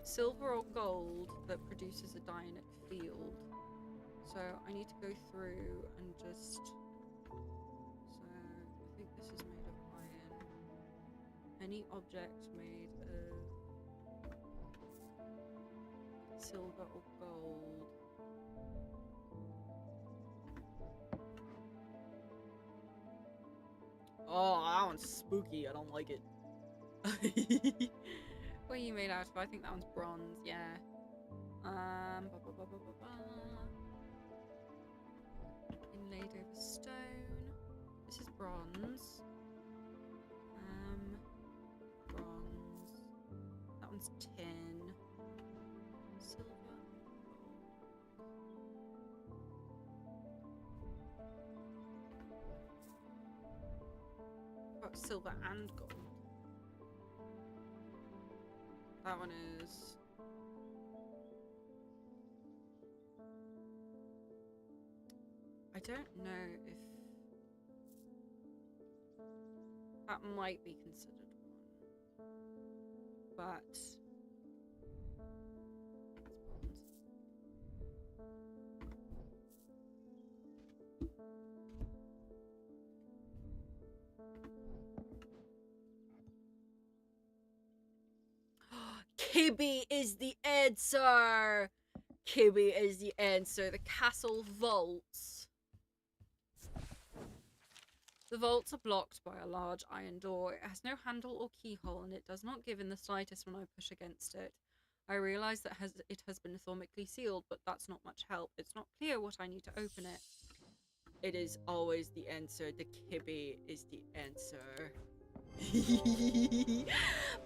silver or gold that produces a dionic field. So I need to go through and just... So I think this is made of iron. Any object made of silver or gold. Oh, that one's spooky. I don't like it. What are you made out of? I think that one's bronze, yeah. Inlays made over stone. This is bronze. Bronze. That one's tin. Silver. What about silver and gold? That one is... I don't know if that might be considered one, but it's bronze. Kibby is the answer! Kibby is the answer. The castle vaults. The vaults are blocked by a large iron door. It has no handle or keyhole, and it does not give in the slightest when I push against it. I realise that it has been thermically sealed, but that's not much help. It's not clear what I need to open it. It is always the answer. The Kibby is the answer.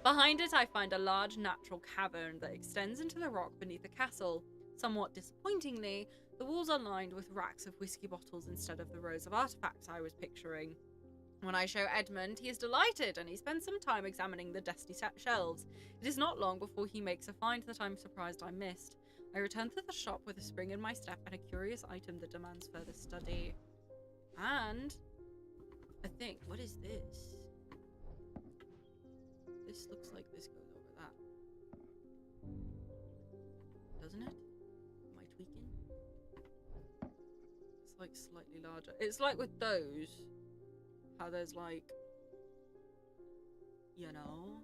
Behind it, I find a large natural cavern that extends into the rock beneath the castle. Somewhat disappointingly, the walls are lined with racks of whiskey bottles instead of the rows of artifacts I was picturing. When I show Edmund, he is delighted, and he spends some time examining the dusty shelves. It is not long before he makes a find that I'm surprised I missed. I return to the shop with a spring in my step and a curious item that demands further study. And I think, what is this? This looks like this goes over that. Doesn't it? Am I tweaking? It's like slightly larger. It's like with those, how there's like, you know.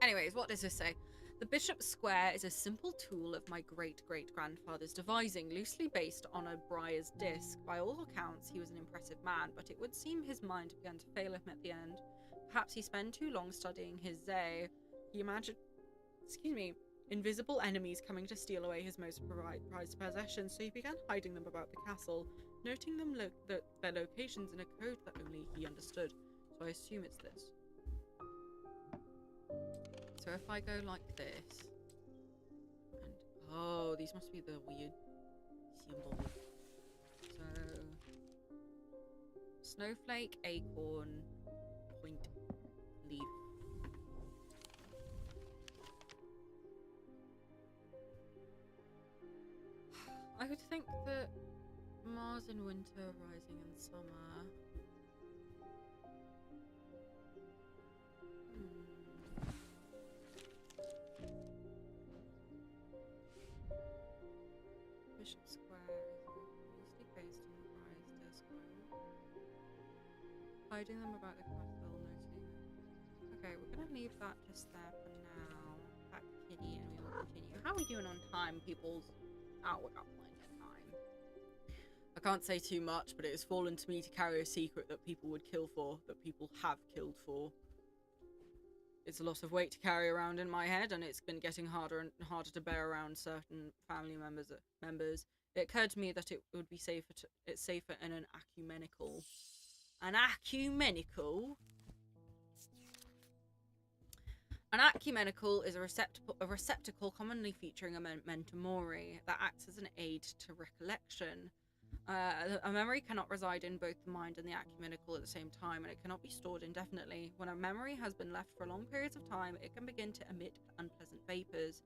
Anyways, what does this say? The Bishop's Square is a simple tool of my great-great-grandfather's devising, loosely based on a briar's disc. By all accounts, he was an impressive man, but it would seem his mind began to fail him at the end. Perhaps he spent too long studying his Zay. He imagined, invisible enemies coming to steal away his most prized possessions, so he began hiding them about the castle, noting them their locations in a code that only he understood. So I assume it's this. So if I go like this, and oh, these must be the weird symbols. So snowflake, acorn, point, leaf. I would think that Mars in winter, rising in summer. Bishop Square is loosely based on the Briar's disc. Hiding them about the castle, noting. Okay, we're gonna leave that just there for now. That kitty, and we will continue. How are we doing on time, peoples? Oh, we got plenty of time. I can't say too much, but it has fallen to me to carry a secret that people would kill for, that people have killed for. It's a lot of weight to carry around in my head, and it's been getting harder and harder to bear around certain family members. It occurred to me that it would be safer. It's safer in an ecumenical. An ecumenical. An ecumenical is a receptacle commonly featuring a memento mori that acts as an aid to recollection. A memory cannot reside in both the mind and the ecumenical at the same time, and it cannot be stored indefinitely. When a memory has been left for long periods of time, it can begin to emit unpleasant vapors.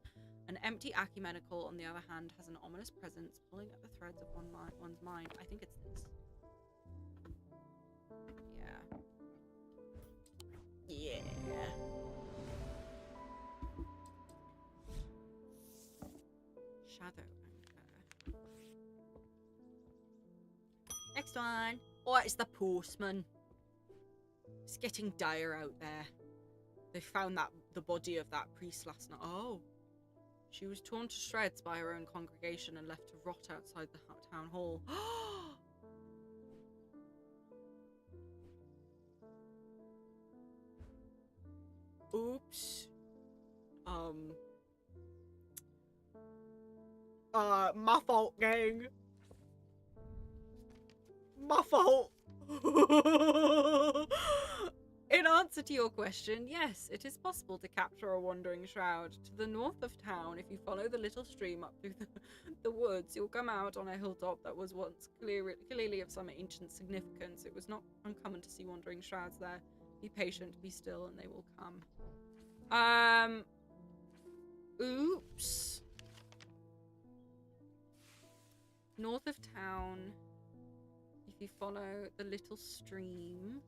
An empty ecumenical, on the other hand, has an ominous presence pulling at the threads of one's mind. I think it's this. Yeah. Yeah. Shadow anchor. Next one. Oh, it's the postman. It's getting dire out there. They found the body of that priest last night. Oh. She was torn to shreds by her own congregation and left to rot outside the town hall. Oops. My fault, gang. My fault. In answer to your question, yes, it is possible to capture a wandering shroud. To the north of town, if you follow the little stream up through the woods, you'll come out on a hilltop that was once clearly of some ancient significance. It was not uncommon to see wandering shrouds there. Be patient, be still, and they will come. Oops. North of town, if you follow the little stream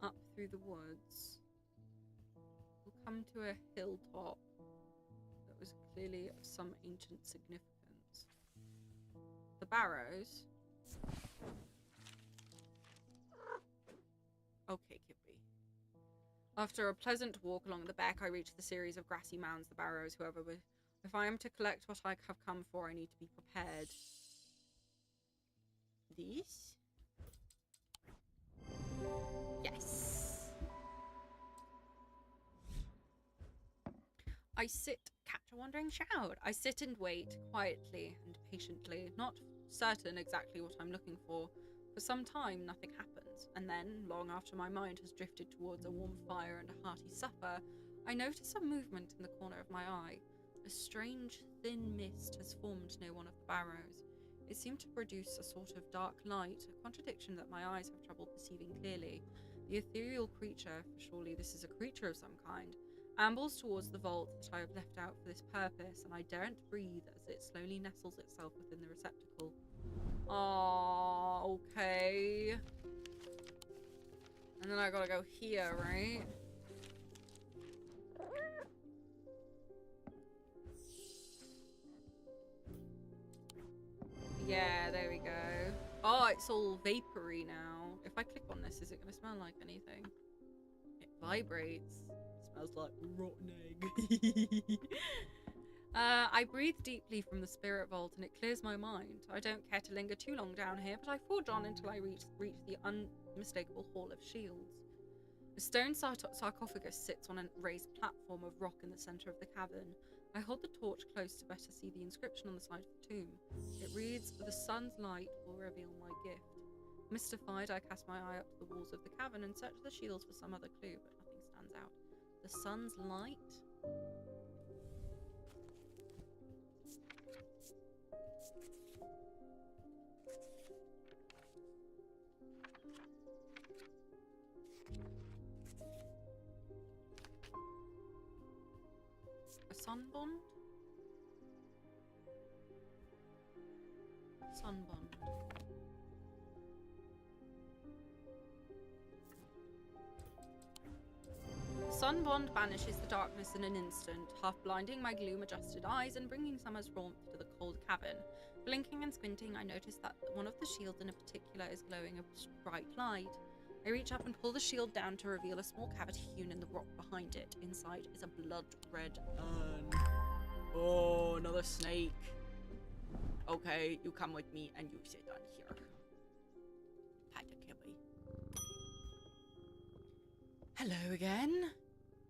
up through the woods, you'll come to a hilltop that was clearly of some ancient significance. The barrows. Okay, Kippy. After a pleasant walk along the beck, I reach the series of grassy mounds, the barrows, whoever would. If I am to collect what I have come for, I need to be prepared. These? Yes. I catch a wandering shroud. I sit and wait quietly and patiently, not certain exactly what I'm looking for. For some time, nothing happens, and then, long after my mind has drifted towards a warm fire and a hearty supper, I notice a movement in the corner of my eye. A strange, thin mist has formed near one of the barrows. It seemed to produce a sort of dark light, a contradiction that my eyes have trouble perceiving clearly. The ethereal creature, for surely this is a creature of some kind, ambles towards the vault that I have left out for this purpose, and I daren't breathe as it slowly nestles itself within the receptacle. Oh, okay. And then I gotta go here, right? Yeah, there we go. Oh, it's all vapory now. If I click on this, is it gonna smell like anything? It vibrates. Smells like rotten egg. I breathe deeply from the spirit vault and it clears my mind. I don't care to linger too long down here, but I forge on until I reach the unmistakable Hall of Shields. A stone sarcophagus sits on a raised platform of rock in the center of the cavern. I hold the torch close to better see the inscription on the side of the tomb. It reads, "The sun's light will reveal my gift." Mystified, I cast my eye up to the walls of the cavern and search the shields for some other clue, but nothing stands out. The sun's light? A sunbond? Sunbond. Sunbond banishes the darkness in an instant, half blinding my gloom-adjusted eyes and bringing summer's warmth to the cold cavern. Blinking and squinting, I notice that one of the shields in particular is glowing a bright light. I reach up and pull the shield down to reveal a small cavity hewn in the rock behind it. Inside is a blood-red urn. Oh, another snake. Okay, you come with me and you sit on here. Pat a Kippy. Hello again.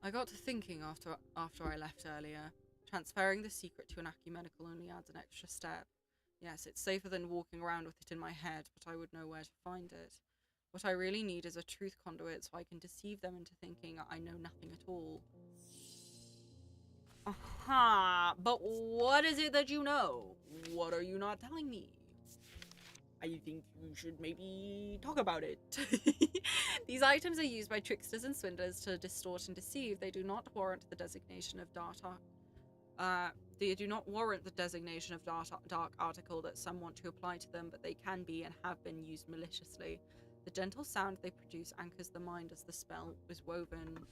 I got to thinking after I left earlier. Transferring the secret to an ecumenical only adds an extra step. Yes, it's safer than walking around with it in my head, but I would know where to find it. What I really need is a truth conduit so I can deceive them into thinking I know nothing at all. Aha! But what is it that you know? What are you not telling me? I think you should maybe talk about it. These items are used by tricksters and swindlers to distort and deceive. They do not warrant the designation of dark article that some want to apply to them, but they can be and have been used maliciously. The gentle sound they produce anchors the mind as the spell is woven.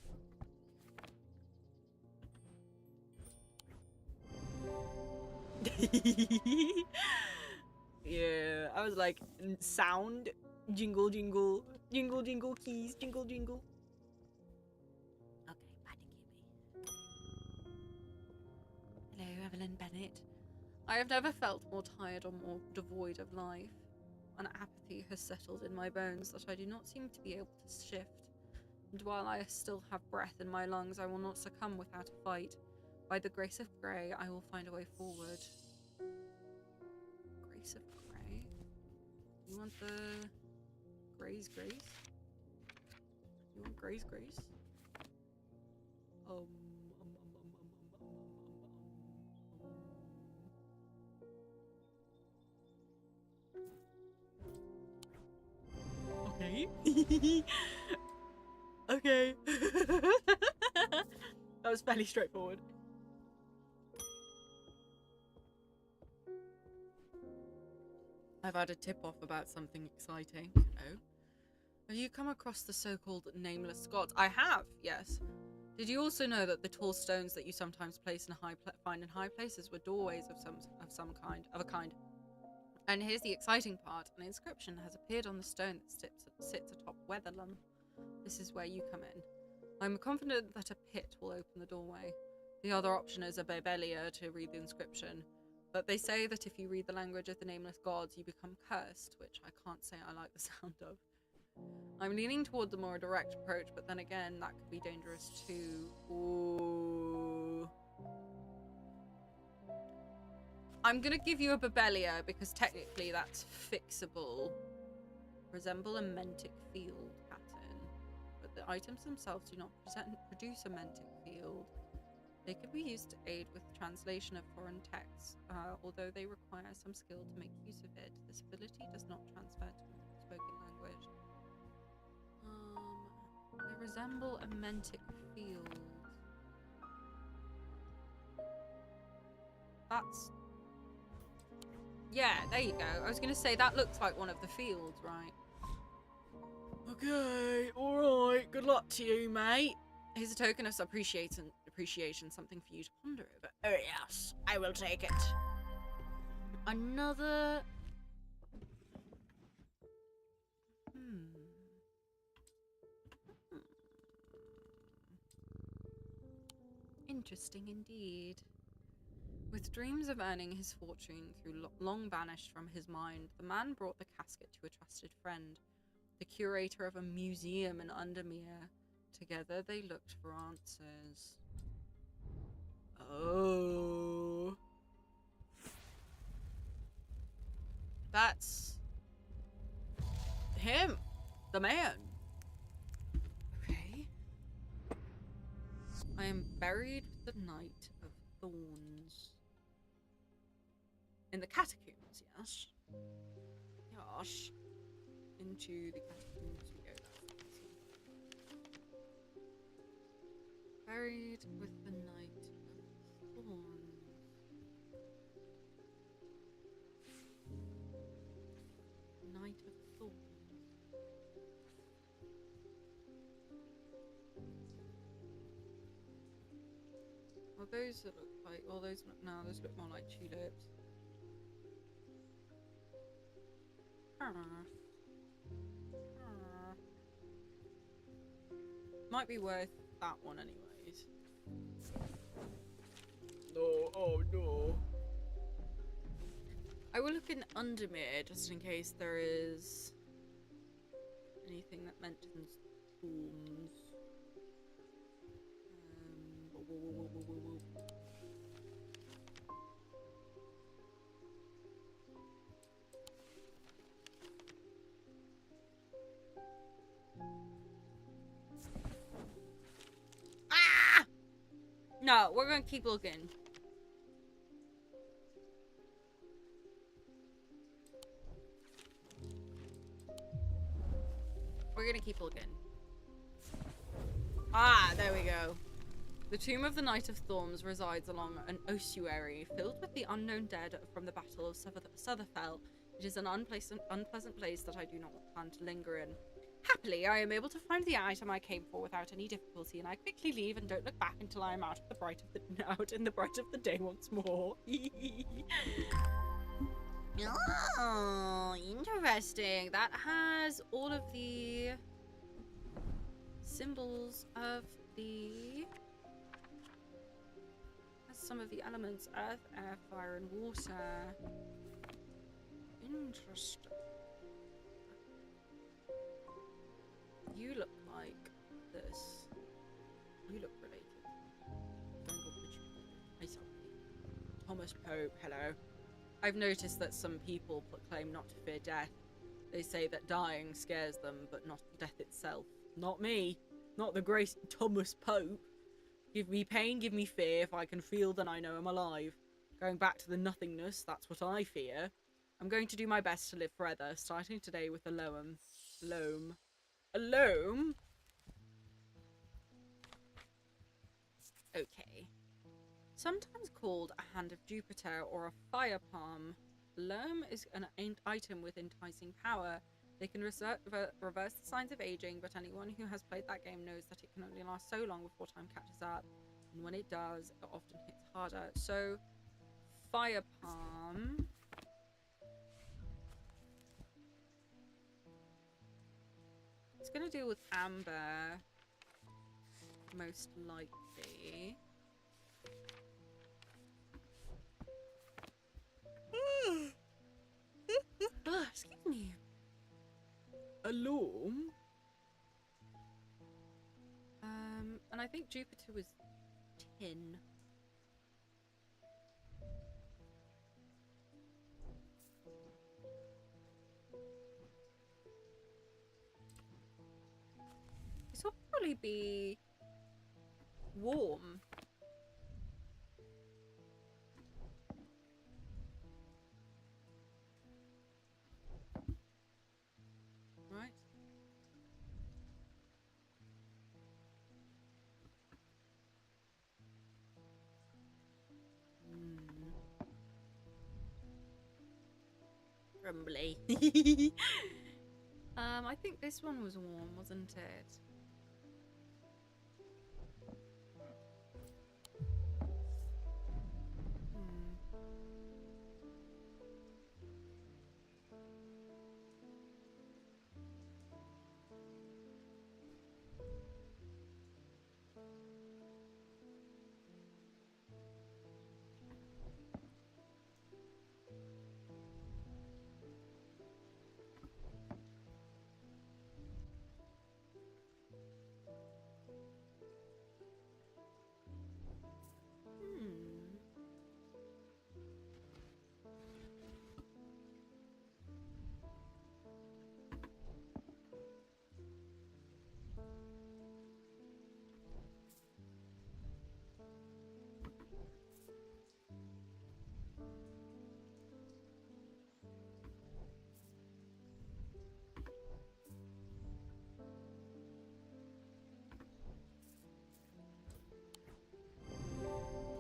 Yeah, I was like, sound, jingle, jingle, jingle, jingle, keys, jingle, jingle. Okay, Paddy Kippy. Hello, Evelyn Bennett. I have never felt more tired or more devoid of life. An apathy has settled in my bones that I do not seem to be able to shift. And while I still have breath in my lungs, I will not succumb without a fight. By the grace of Grey, I will find a way forward. Grace of Grey. You want the Grey's Grace? You want Grey's Grace? Okay. Okay. That was fairly straightforward. I've had a tip-off about something exciting. Oh. Have you come across the so-called nameless gods? I have, yes. Did you also know that the tall stones that you sometimes place in find in high places were doorways of a kind? And here's the exciting part: an inscription has appeared on the stone that sits atop Weatherlum. This is where you come in. I'm confident that a pit will open the doorway. The other option is a Babelia to read the inscription, but they say that if you read the language of the nameless gods, you become cursed, which I can't say I like the sound of. I'm leaning toward the more direct approach, but then again, that could be dangerous too. Ooh. I'm gonna give you a Babelia because technically that's fixable. Resemble a mentic field pattern, but the items themselves do not produce a mentic field. They can be used to aid with translation of foreign texts, although they require some skill to make use of it. This ability does not transfer to spoken language. They resemble a mentic field. That's... Yeah, there you go. I was going to say, that looks like one of the fields, right? Okay, alright. Good luck to you, mate. Here's a token of appreciation, something for you to ponder over. Oh, yes. I will take it. Another... Interesting indeed. With dreams of earning his fortune through long banished from his mind, the man brought the casket to a trusted friend, the curator of a museum in Undermere. Together they looked for answers. Oh. That's him, the man. Okay. I am buried with the Knight of Thorns. In the catacombs, yes? Yes. Into the catacombs we go. Buried with the Knight of Thorns. Knight of Thorns. Well, those that look like... Well, those look more like tulips. Might be worth that one anyways. No, oh no. I will look in Undermere just in case there is anything that mentions thorns. Ah! No, we're gonna keep looking. We're gonna keep looking. Ah, there we go. The tomb of the Knight of Thorns resides along an ossuary filled with the unknown dead from the Battle of Sutherfell. It is an unpleasant place that I do not plan to linger in. Happily, I am able to find the item I came for without any difficulty, and I quickly leave and don't look back until I am out in the bright of the day once more. Oh, interesting. That has all of the symbols of the... has some of the elements: earth, air, fire, and water. Interesting. You look like this. You look related. Thomas Pope, hello. I've noticed that some people claim not to fear death. They say that dying scares them, but not death itself. Not me. Not the great Thomas Pope. Give me pain, give me fear. If I can feel, then I know I'm alive. Going back to the nothingness, that's what I fear. I'm going to do my best to live forever, starting today with a loam. Loam. A loam? Okay. Sometimes called a hand of Jupiter or a fire palm, loam is an item with enticing power. They can reverse the signs of aging, but anyone who has played that game knows that it can only last so long before time catches up. And when it does, it often hits harder. So, fire palm. It's going to deal with amber, most likely. Excuse me. Alarm? And I think Jupiter was tin. This will probably be warm. Right? Crumbly. I think this one was warm, wasn't it?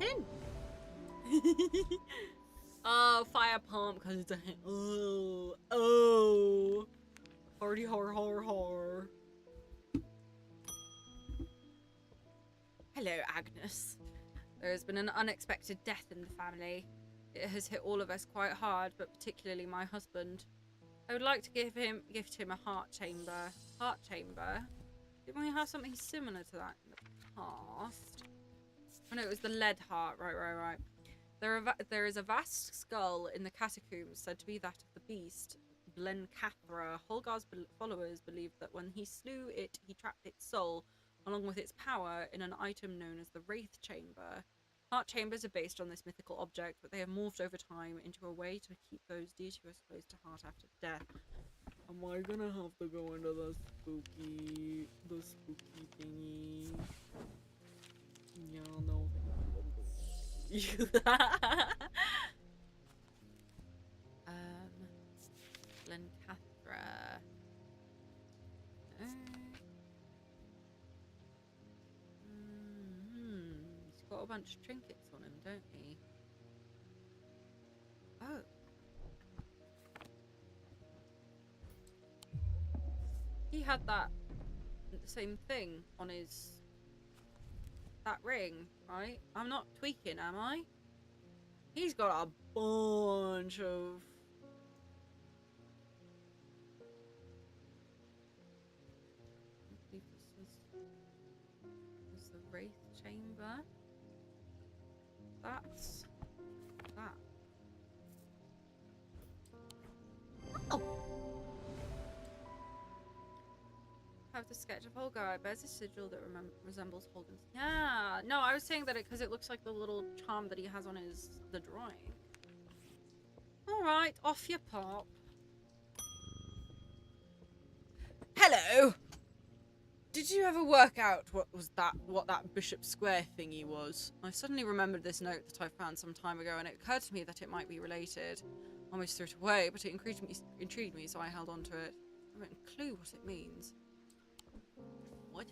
Tin. Oh, fire pump because it's a hint. Oh, hardy har. Hello, Agnes. There has been an unexpected death in the family. It has hit all of us quite hard, but particularly my husband. I would like to gift him a heart chamber. Heart chamber? Didn't we have something similar to that in the past? Oh no, it was the lead heart. Right. There is a vast skull in the catacombs said to be that of the beast, Blencathra. Holgar's followers believed that when he slew it, he trapped its soul, along with its power, in an item known as the Wraith Chamber. Heart chambers are based on this mythical object, but they have morphed over time into a way to keep those dear to us close to heart after death. Am I gonna have to go into the spooky thingy? Yeah, no. Blencathra. He's got a bunch of trinkets on him, don't he? Oh. He had that same thing on his... that ring, right? I'm not tweaking, am I? He's got a bunch of... I believe this is the Wraith Chamber. That's that. Oh! Have the sketch of Holgar. I bet it's a sigil that resembles Holden's. Yeah, no, I was saying that because it looks like the little charm that he has on the drawing. Alright, off you pop. Hello! Did you ever work out what that Bishop Square thingy was? I suddenly remembered this note that I found some time ago, and it occurred to me that it might be related. I almost threw it away, but it intrigued me, so I held on to it. I haven't a clue what it means. What?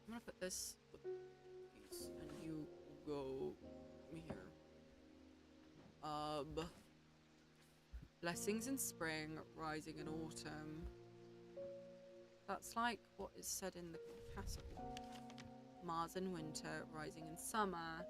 I'm gonna put this with these, and you go here. Blessings in spring, rising in autumn. That's like what is said in the castle. Mars in winter, rising in summer.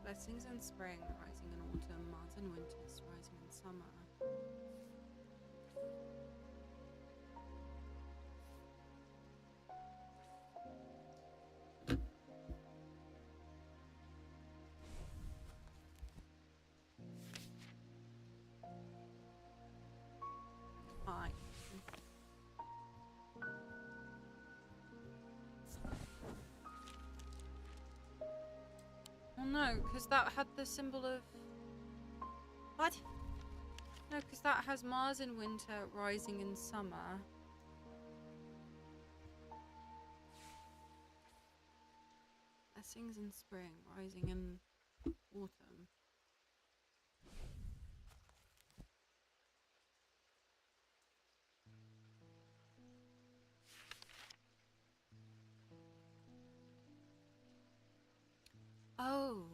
Blessings in spring, rising in autumn, Mars in winters, rising in summer. Fine. Well, no, because that had the symbol of... What? No, because that has Mars in winter, rising in summer. Blessings in spring, rising in autumn. Oh.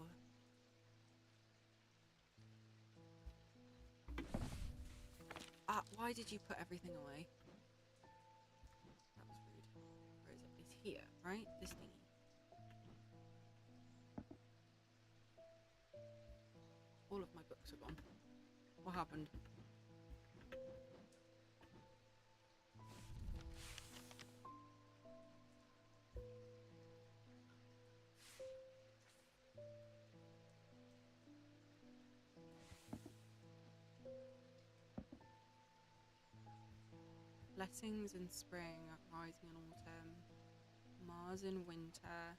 Why did you put everything away? That was rude. Where is it? It's here, right? This thingy. All of my books are gone. What happened? Blessings in spring, rising in autumn, Mars in winter.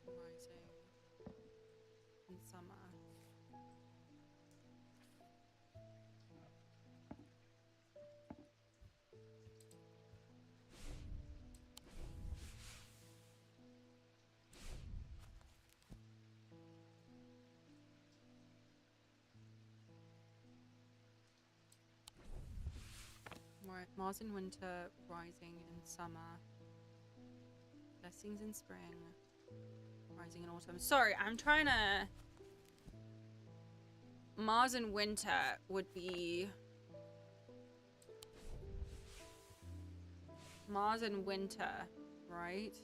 Rising in summer. Right, Mars in winter, rising in summer. Blessings in spring, rising in autumn. Sorry, I'm trying to... Mars in winter would be... Mars in winter, right?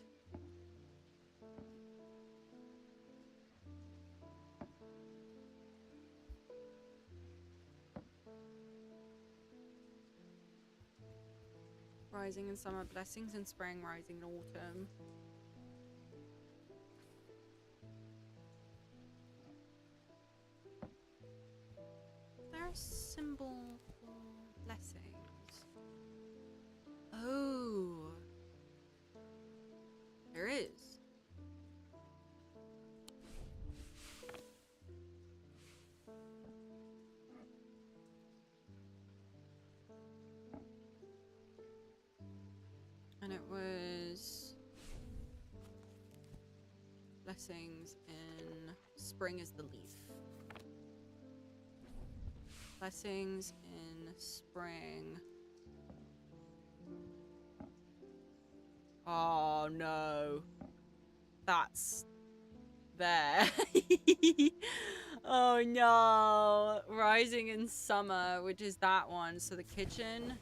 Rising in summer, blessings in spring, rising in autumn. Is there a symbol for blessings? Oh. There is. And it was blessings in spring is the leaf. Blessings in spring. Oh no. That's there. Oh no. Rising in summer, which is that one. So the kitchen.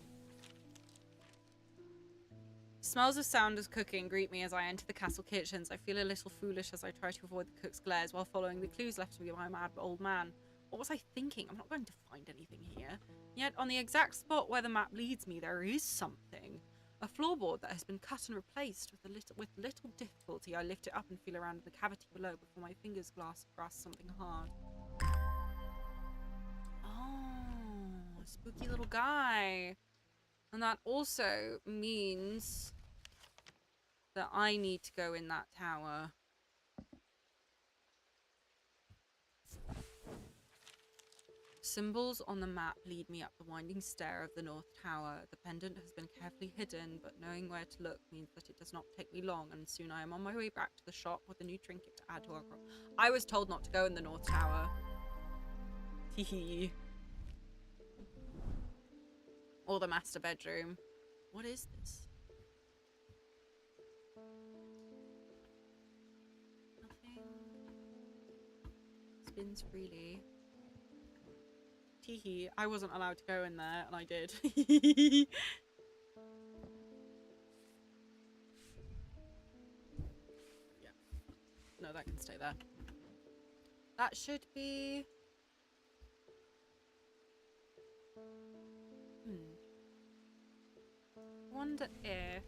Smells of sound as cooking greet me as I enter the castle kitchens. I feel a little foolish as I try to avoid the cook's glares while following the clues left to me by a mad old man. What was I thinking? I'm not going to find anything here. Yet, on the exact spot where the map leads me, there is something. A floorboard that has been cut and replaced. With little difficulty, I lift it up and feel around in the cavity below before my fingers grasp something hard. Oh, a spooky little guy. And that also means that I need to go in that tower. Symbols on the map lead me up the winding stair of the North Tower. The pendant has been carefully hidden, but knowing where to look means that it does not take me long, and soon I am on my way back to the shop with a new trinket to add to our crop. I was told not to go in the North Tower. Hehe. Or the master bedroom. What is this? Nothing. Spins freely. Teehee. I wasn't allowed to go in there, and I did. Yeah. No, that can stay there. That should be... Wonder if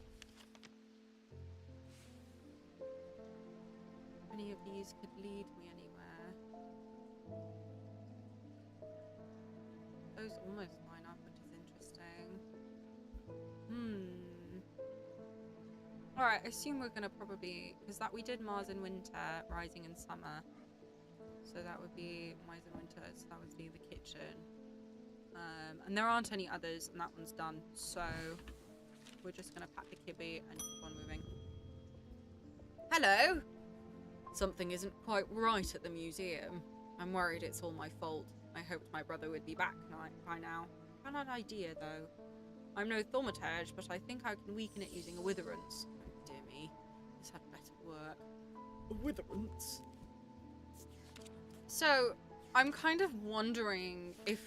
any of these could lead me anywhere. Those almost line up, which is interesting. Alright, I assume we're gonna probably... Because that we did Mars in winter, Rising in summer. So that would be Mars in winter, so that would be the kitchen. And there aren't any others, and that one's done. So we're just gonna pat the kibby and keep on moving. Hello! Something isn't quite right at the museum. I'm worried it's all my fault. I hoped my brother would be back by now. An odd idea, though. I'm no thaumaturge, but I think I can weaken it using a witherance. Oh, dear me. This had better work. A witherance? So, I'm kind of wondering if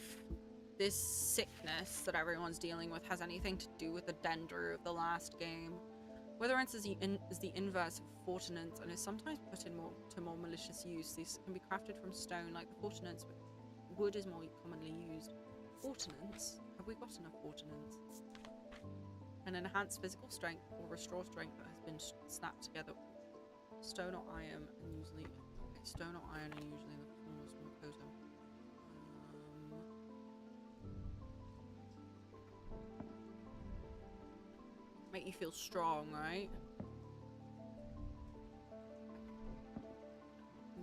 this sickness that everyone's dealing with has anything to do with the Dendro of the last game. Witherance is the inverse of Fortinance and is sometimes put in to more malicious use. These can be crafted from stone like the Fortinance, but wood is more commonly used. Fortinance? Have we got enough Fortinance? An enhanced physical strength or restore strength that has been snapped together. Stone or iron, and usually... Okay, stone or iron, and usually in the form of a small totem. Make you feel strong, right?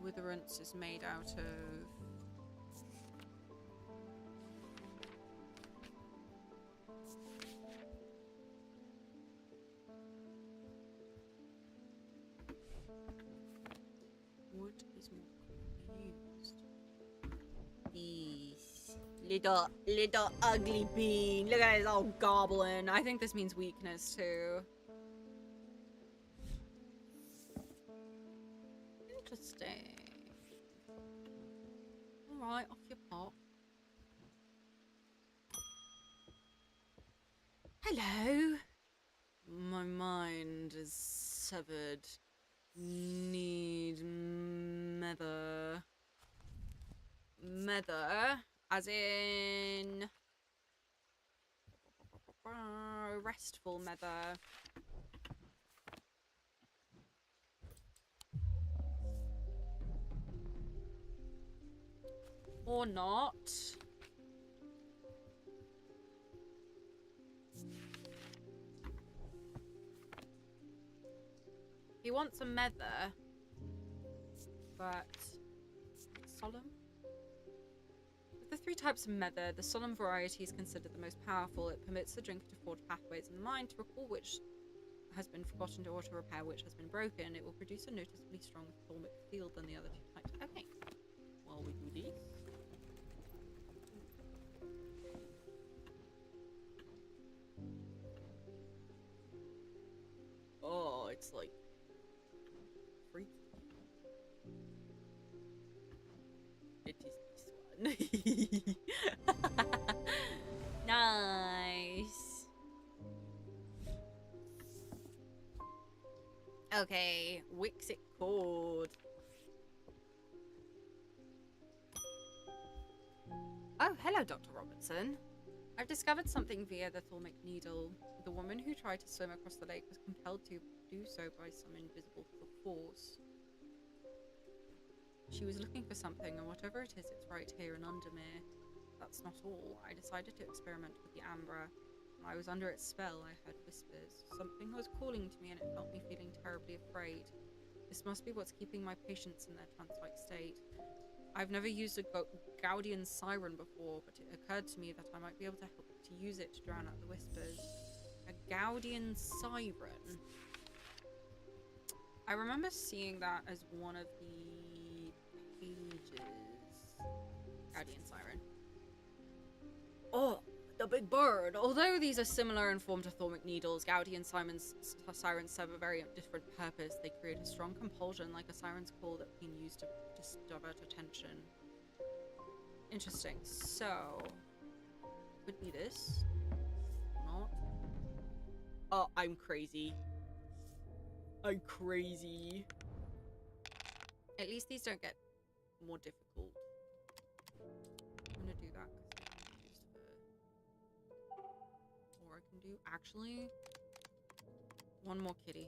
Witherance is made out of... Wood is more commonly used. These little ugly bean. Look at his old goblin. I think this means weakness too. Interesting. Alright, off your pot. Hello. My mind is severed. Need nether. Nether, as in restful nether. Or not. He wants a nether, but solemn? Of the three types of nether, the solemn variety is considered the most powerful. It permits the drinker to forge pathways in the mind to recall which has been forgotten or to repair which has been broken. It will produce a noticeably stronger thalmic field than the other two types. Okay. Well, we do this. Oh, it's like freaky. It is this one. Nice. Okay, Wixit cord. Oh, hello, Dr. Robertson. I've discovered something via the thalamic needle. The woman who tried to swim across the lake was compelled to do so by some invisible force. She was looking for something, and whatever it is, it's right here in Undermere. That's not all. I decided to experiment with the Ambra. When I was under its spell, I heard whispers. Something was calling to me, and it felt me feeling terribly afraid. This must be what's keeping my patients in their trance-like state. I've never used a Gaudian siren before, but it occurred to me that I might be able to help to use it to drown out the whispers. A Gaudian siren. I remember seeing that as one of the pages. Gaudian siren. Oh, the big bird. Although these are similar in form to thalamic needles, Gaudian sirens serve a very different purpose. They create a strong compulsion, like a siren's call, that can use to divert attention. Interesting. So, could be this. Not. Oh, I'm crazy. I'm crazy. At least these don't get more difficult. I'm gonna do that because I can use the... Or I can do... Actually... One more kitty.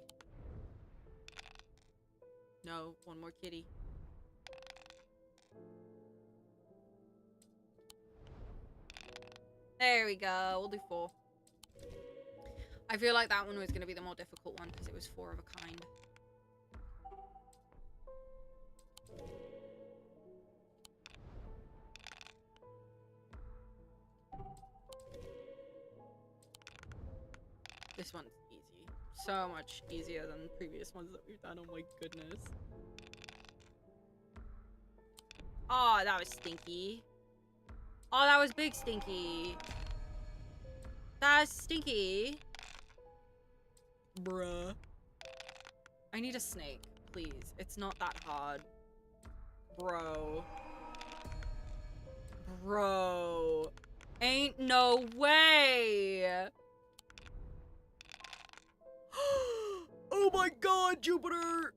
No, one more kitty. There we go. We'll do 4. I feel like that one was going to be the more difficult one because it was 4 of a kind. This one's easy. So much easier than the previous ones that we've done. Oh my goodness. Oh, that was stinky. Oh, that was big stinky. That's stinky. Bruh. I need a snake, please. It's not that hard. Bro. Bro. Ain't no way. Oh my god, Jupiter.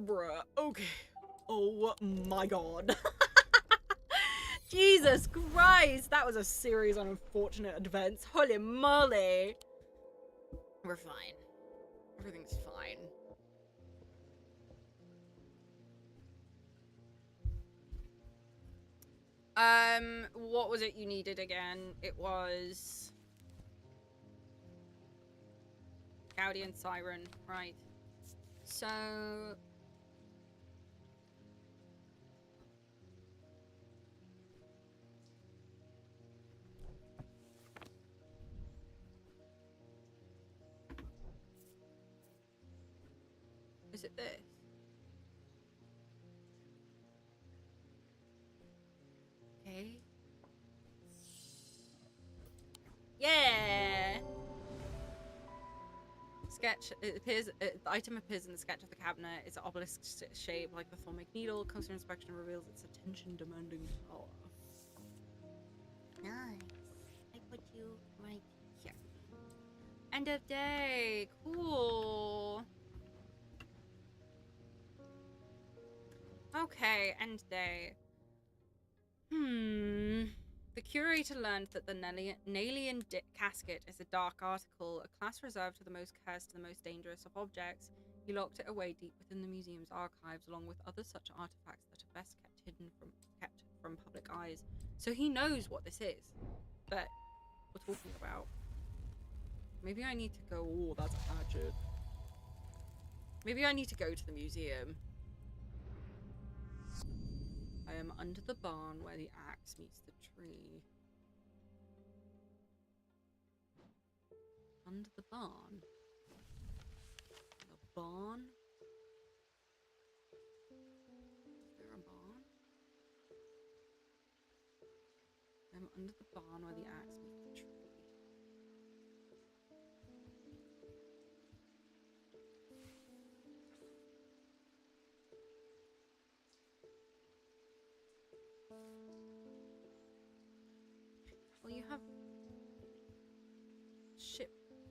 Bruh. Okay. Oh my god. Jesus Christ. That was a series of unfortunate events. Holy moly. We're fine. Everything's fine. What was it you needed again? It was... Gaudian Siren, right. So... Is it this? Okay. Yeah! Sketch. It appears. The item appears in the sketch of the cabinet. It's an obelisk shape like the thalamic needle. Closer inspection reveals its attention-demanding power. Nice. I put you right here. End of day. Cool. Okay, end day. The curator learned that the Nalian casket is a dark article, a class reserved to the most cursed and the most dangerous of objects. He locked it away deep within the museum's archives, along with other such artifacts that are best kept from public eyes. So he knows what this is that we're talking about. Maybe I need to go. Oh, that's a hatchet. Maybe I need to go to the museum. I am under the barn where the axe meets the tree. Under the barn? The barn? Is there a barn? I'm under the barn where the axe meets the tree. Well, you have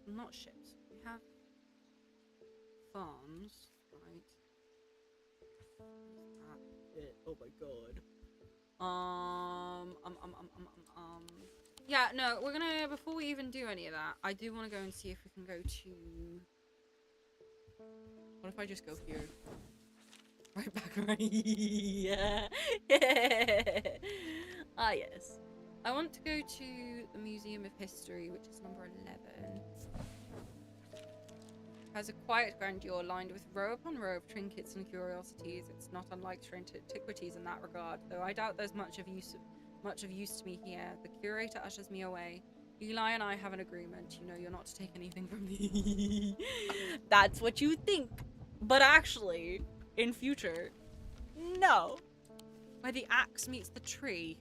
not ships. You have farms, right? Oh my god. Yeah, no, we're gonna, before we even do any of that, I do want to go and see if we can go to... What if I just go here? Right back, right? Yeah. Ah, yes. I want to go to the Museum of History, which is number 11. Has a quiet grandeur lined with row upon row of trinkets and curiosities. It's not unlike antiquities in that regard, though I doubt there's much of use to me here. The curator ushers me away. Eli and I have an agreement. You know, you're not to take anything from me. That's what you think. But actually, in future, no. Where the axe meets the tree.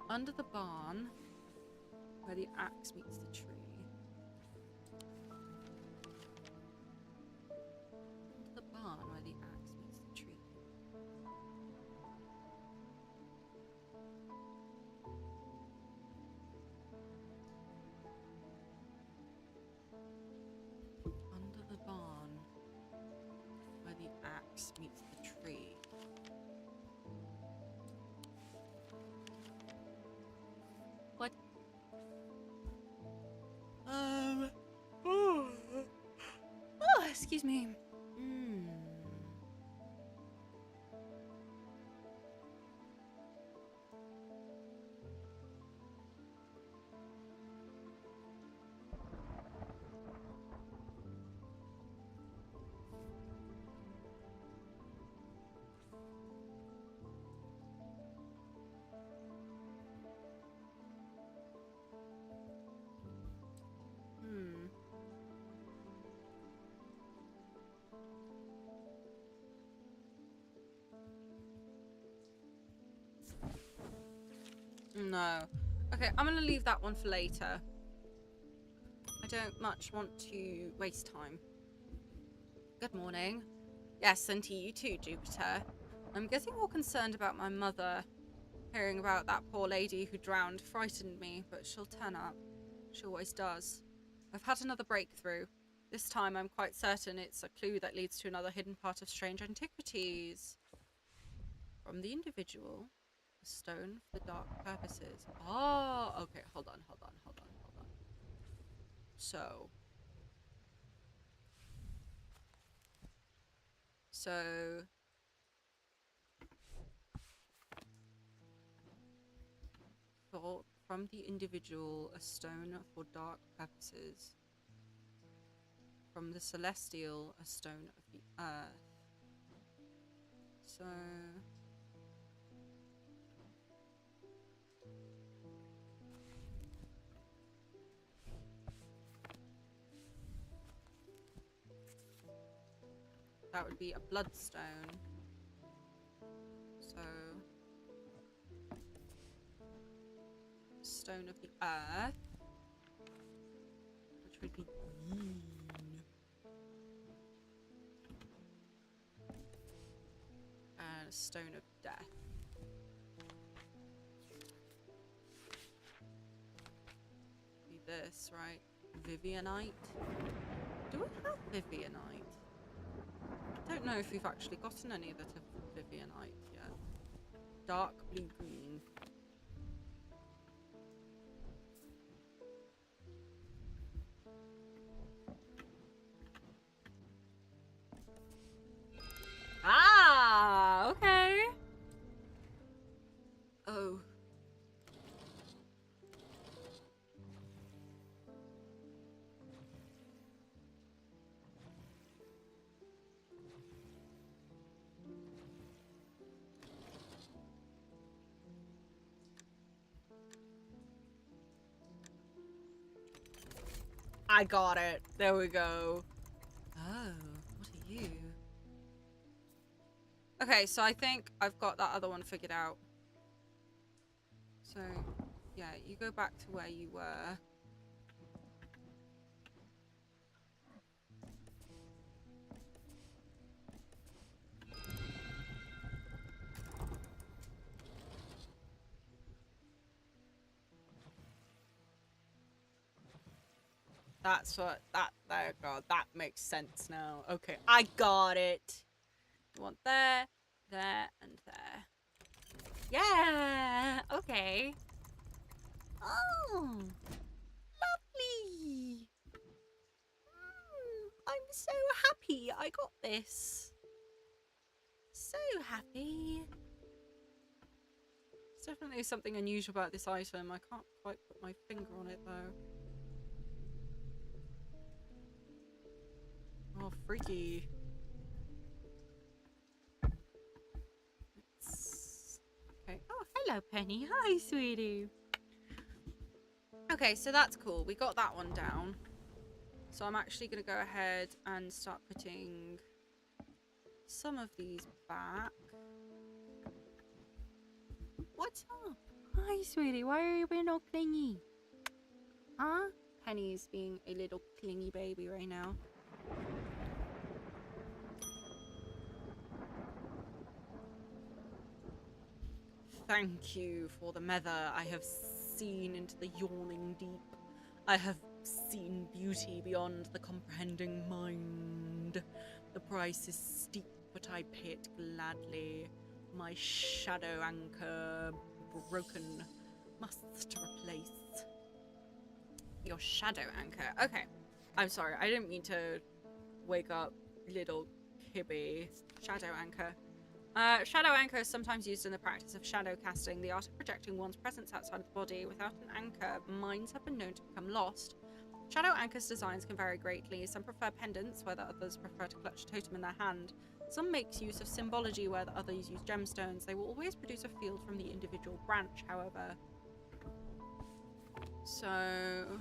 Under the barn, where the axe meets the tree. The barn where the axe meets the tree. Under the barn where the axe meets the tree. What? Oh, excuse me. No. Okay, I'm gonna leave that one for later. I don't much want to waste time. Good morning. Yes, and to you too, Jupiter. I'm getting more concerned about my mother. Hearing about that poor lady who drowned frightened me, but she'll turn up. She always does. I've had another breakthrough. This time I'm quite certain it's a clue that leads to another hidden part of strange antiquities. From the individual, a stone for the dark purposes. Oh, okay, hold on. So, from the individual, a stone for dark purposes. From the celestial, a stone of the earth. So... that would be a bloodstone. So... stone of the earth. Which would be green. And a stone of death. Be this, right? Vivianite. Do we have Vivianite? I don't know if we've actually gotten any that have Vivianite yet. Dark blue green. Ah, okay. Oh. I got it. There we go. Oh, what are you? Okay, so I think I've got that other one figured out. So, yeah, you go back to where you were. That's what, There you go. That makes sense now. Okay, I got it. You want there, there, and there. Yeah. Okay. Oh, lovely. I'm so happy I got this. So happy. There's definitely something unusual about this item. I can't quite put my finger on it though. Oh, freaky. Okay. Oh, hello, Penny. Hi, sweetie. Okay, so that's cool. We got that one down. So I'm actually going to go ahead and start putting some of these back. What's up? Hi, sweetie. Why are you being all clingy? Huh? Penny's being a little clingy baby right now. Thank you for the mether. I have seen into the yawning deep. I have seen beauty beyond the comprehending mind. The price is steep, but I pay it gladly. My shadow anchor broken must replace. Your shadow anchor. Okay. I'm sorry. I didn't mean to wake up little Kibby. Shadow anchor. Shadow anchor is sometimes used in the practice of shadow casting, the art of projecting one's presence outside of the body. Without an anchor, minds have been known to become lost. Shadow anchors' designs can vary greatly. Some prefer pendants, where the others prefer to clutch a totem in their hand. Some make use of symbology, where the others use gemstones. They will always produce a field from the individual branch, however. So...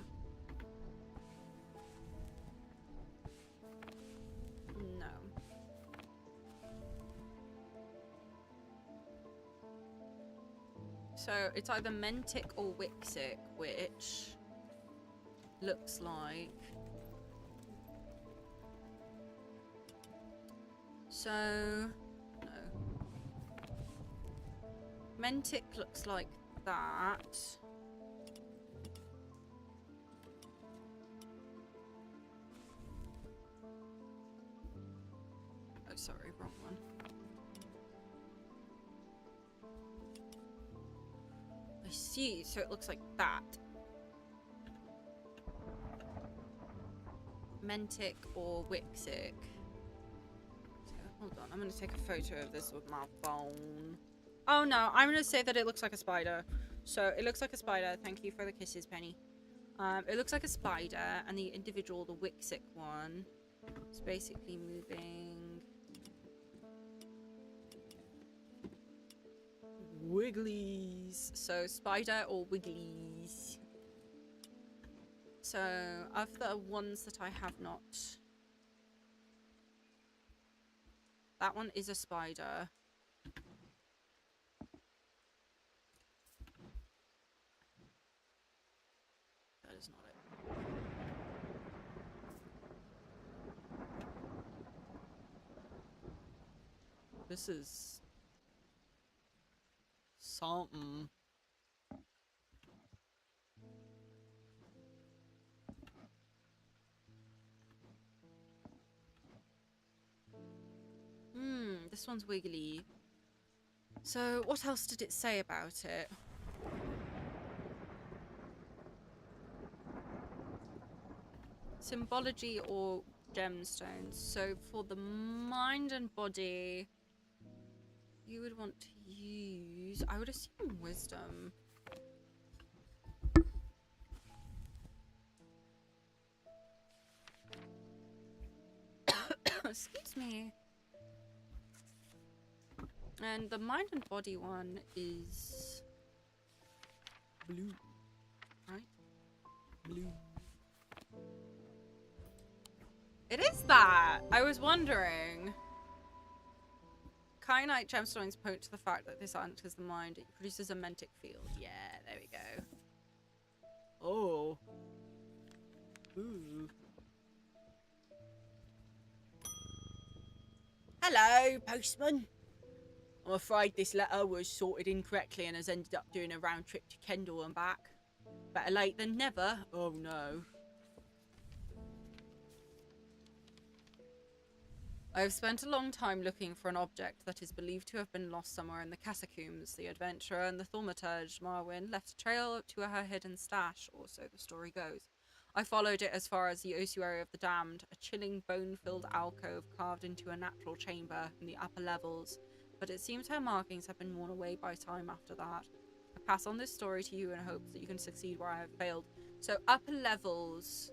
no. So it's either Mentic or Wixic, which looks like... So... no. Mentic looks like that. Oh, sorry, wrong one. I see, so it looks like that. Mentic or Wixic. So, hold on, I'm going to take a photo of this with my phone. Oh no, I'm going to say that it looks like a spider. So, it looks like a spider. Thank you for the kisses, Penny. It looks like a spider, and the individual, the Wixic one, is basically moving... Wigglies. So spider or wigglies. So of the ones that I have not, that one is a spider. That is not it. This is something. This one's wiggly. So what else did it say about it? Symbology or gemstones. So for the mind and body, you would want to use, I would assume wisdom. Excuse me. And the mind and body one is blue, right? Blue. It is that! I was wondering. Kyanite gemstones point to the fact that this enters the mind. It produces a mentic field. Yeah, there we go. Oh. Ooh. Hello, postman. I'm afraid this letter was sorted incorrectly and has ended up doing a round trip to Kendall and back. Better late than never. Oh no. I have spent a long time looking for an object that is believed to have been lost somewhere in the catacombs. The adventurer and the thaumaturge Marwyn left a trail to her hidden stash, or so the story goes. I followed it as far as the ossuary of the damned, a chilling bone-filled alcove carved into a natural chamber in the upper levels, but it seems her markings have been worn away by time after that. I pass on this story to you in hopes that you can succeed where I have failed. So upper levels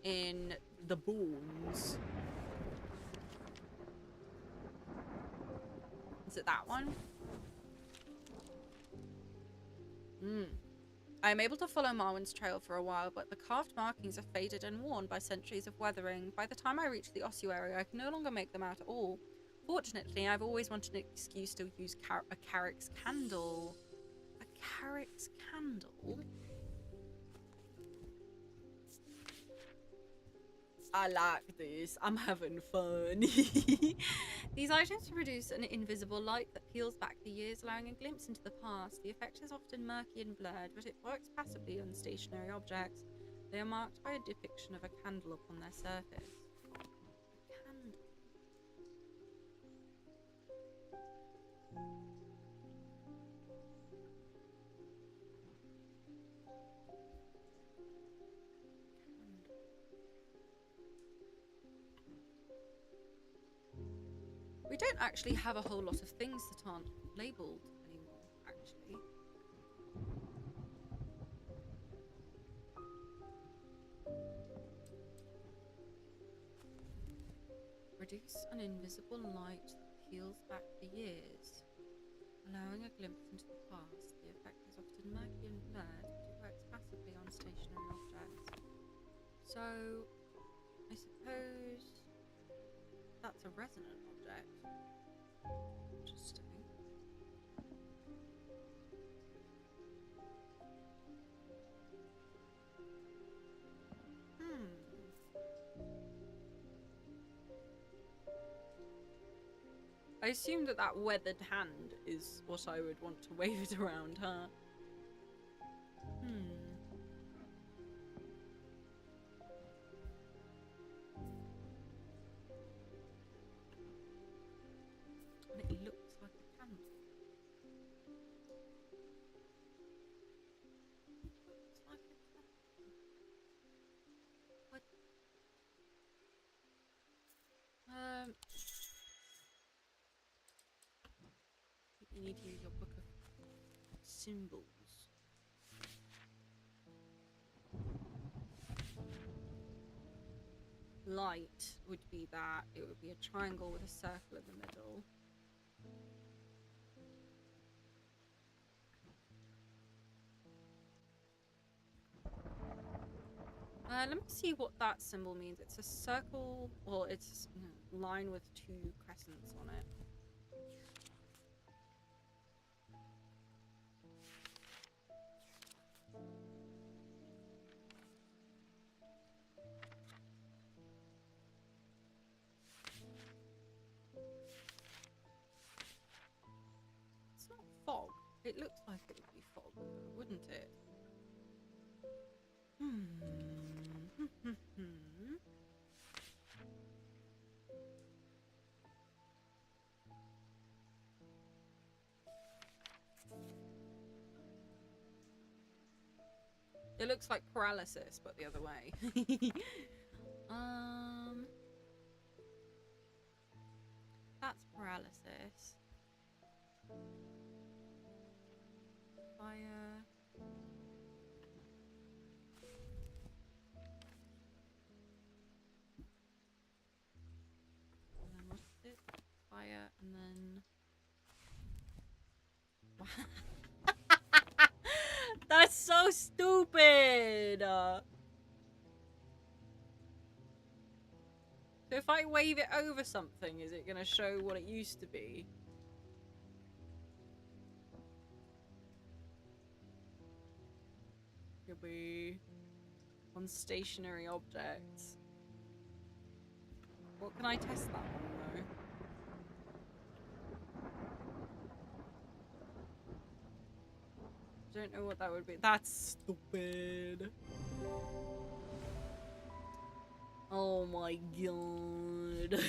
in the bones. Is it that one? I am able to follow Marwyn's trail for a while, but the carved markings are faded and worn by centuries of weathering. By the time I reach the ossuary, I can no longer make them out at all. Fortunately, I've always wanted an excuse to use a Carrick's candle. A Carrick's candle? I like this. I'm having fun. These items produce an invisible light that peels back the years, allowing a glimpse into the past. The effect is often murky and blurred, but it works passively on stationary objects. They are marked by a depiction of a candle upon their surface. A candle. We don't actually have a whole lot of things that aren't labelled anymore, actually. Produce an invisible light that peels back the years, allowing a glimpse into the past. The effect is often murky and blurred, but it works passively on stationary objects. So, I suppose that's a resonant object. Interesting. I assume that that weathered hand is what I would want to wave it around, huh? And it looks like a candle. Looks like a candle. What? You need to use your book of symbols. Light would be that. It would be a triangle with a circle in the middle. Let me see what that symbol means. It's a circle, well, it's a line with two crescents on it. It's not fog. It looks like it would be fog, wouldn't it? It looks like paralysis, but the other way. That's paralysis. Fire. And then what is it? Fire, and then... That's so stupid! So if I wave it over something, is it going to show what it used to be? Could be on stationary objects. What can I test that on, though? Don't know what that would be. That's stupid. Oh my god.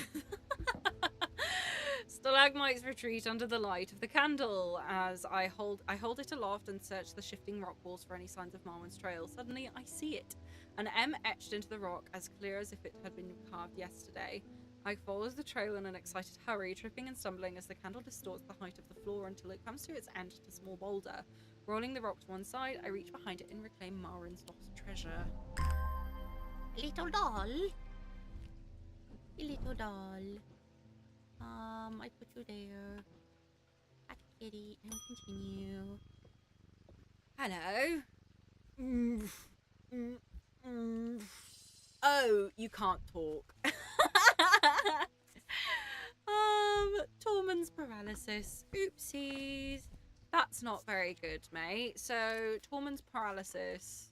Stalagmites retreat under the light of the candle as I hold it aloft and search the shifting rock walls for any signs of Marwan's trail. Suddenly, I see it. An M etched into the rock, as clear as if it had been carved yesterday. I follow the trail in an excited hurry, tripping and stumbling as the candle distorts the height of the floor until it comes to its end at a small boulder. Rolling the rock to one side, I reach behind it and reclaim Marwan's lost treasure. Little doll. Little doll. I put you there. At kitty and continue. Hello. Oh, you can't talk. Tormund's paralysis. Oopsies. That's not very good, mate. So, Tormund's paralysis.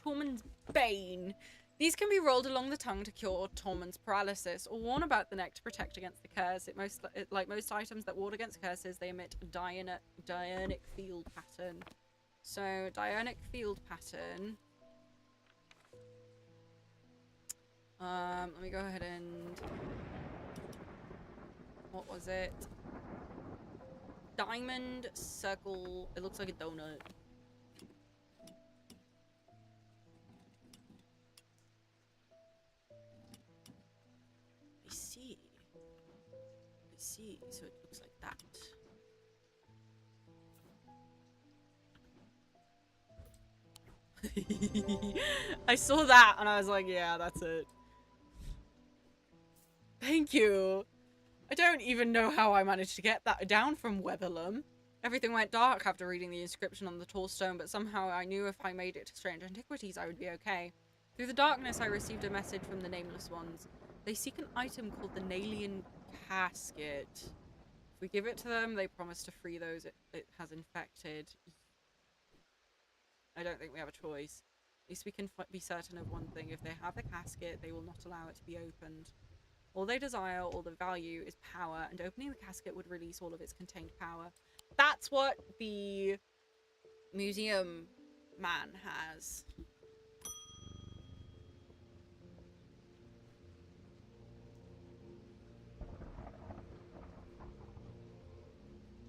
Tormund's Bane. These can be rolled along the tongue to cure Tormund's paralysis, or worn about the neck to protect against the curse. Like most items that ward against curses, they emit a diurnic field pattern. So, diurnic field pattern. Let me go ahead and... What was it? Diamond, circle... It looks like a donut. I see. So it looks like that. I saw that and I was like, yeah, that's it. Thank you. I don't even know how I managed to get that down from Weatherlam. Everything went dark after reading the inscription on the tall stone, but somehow I knew if I made it to strange antiquities, I would be okay. Through the darkness, I received a message from the Nameless Ones. They seek an item called the Nalian Casket. If we give it to them, they promise to free those it has infected. I don't think we have a choice. At least we can be certain of one thing. If they have the casket, they will not allow it to be opened. All they desire, all the value, is power, and opening the casket would release all of its contained power. That's what the museum man has.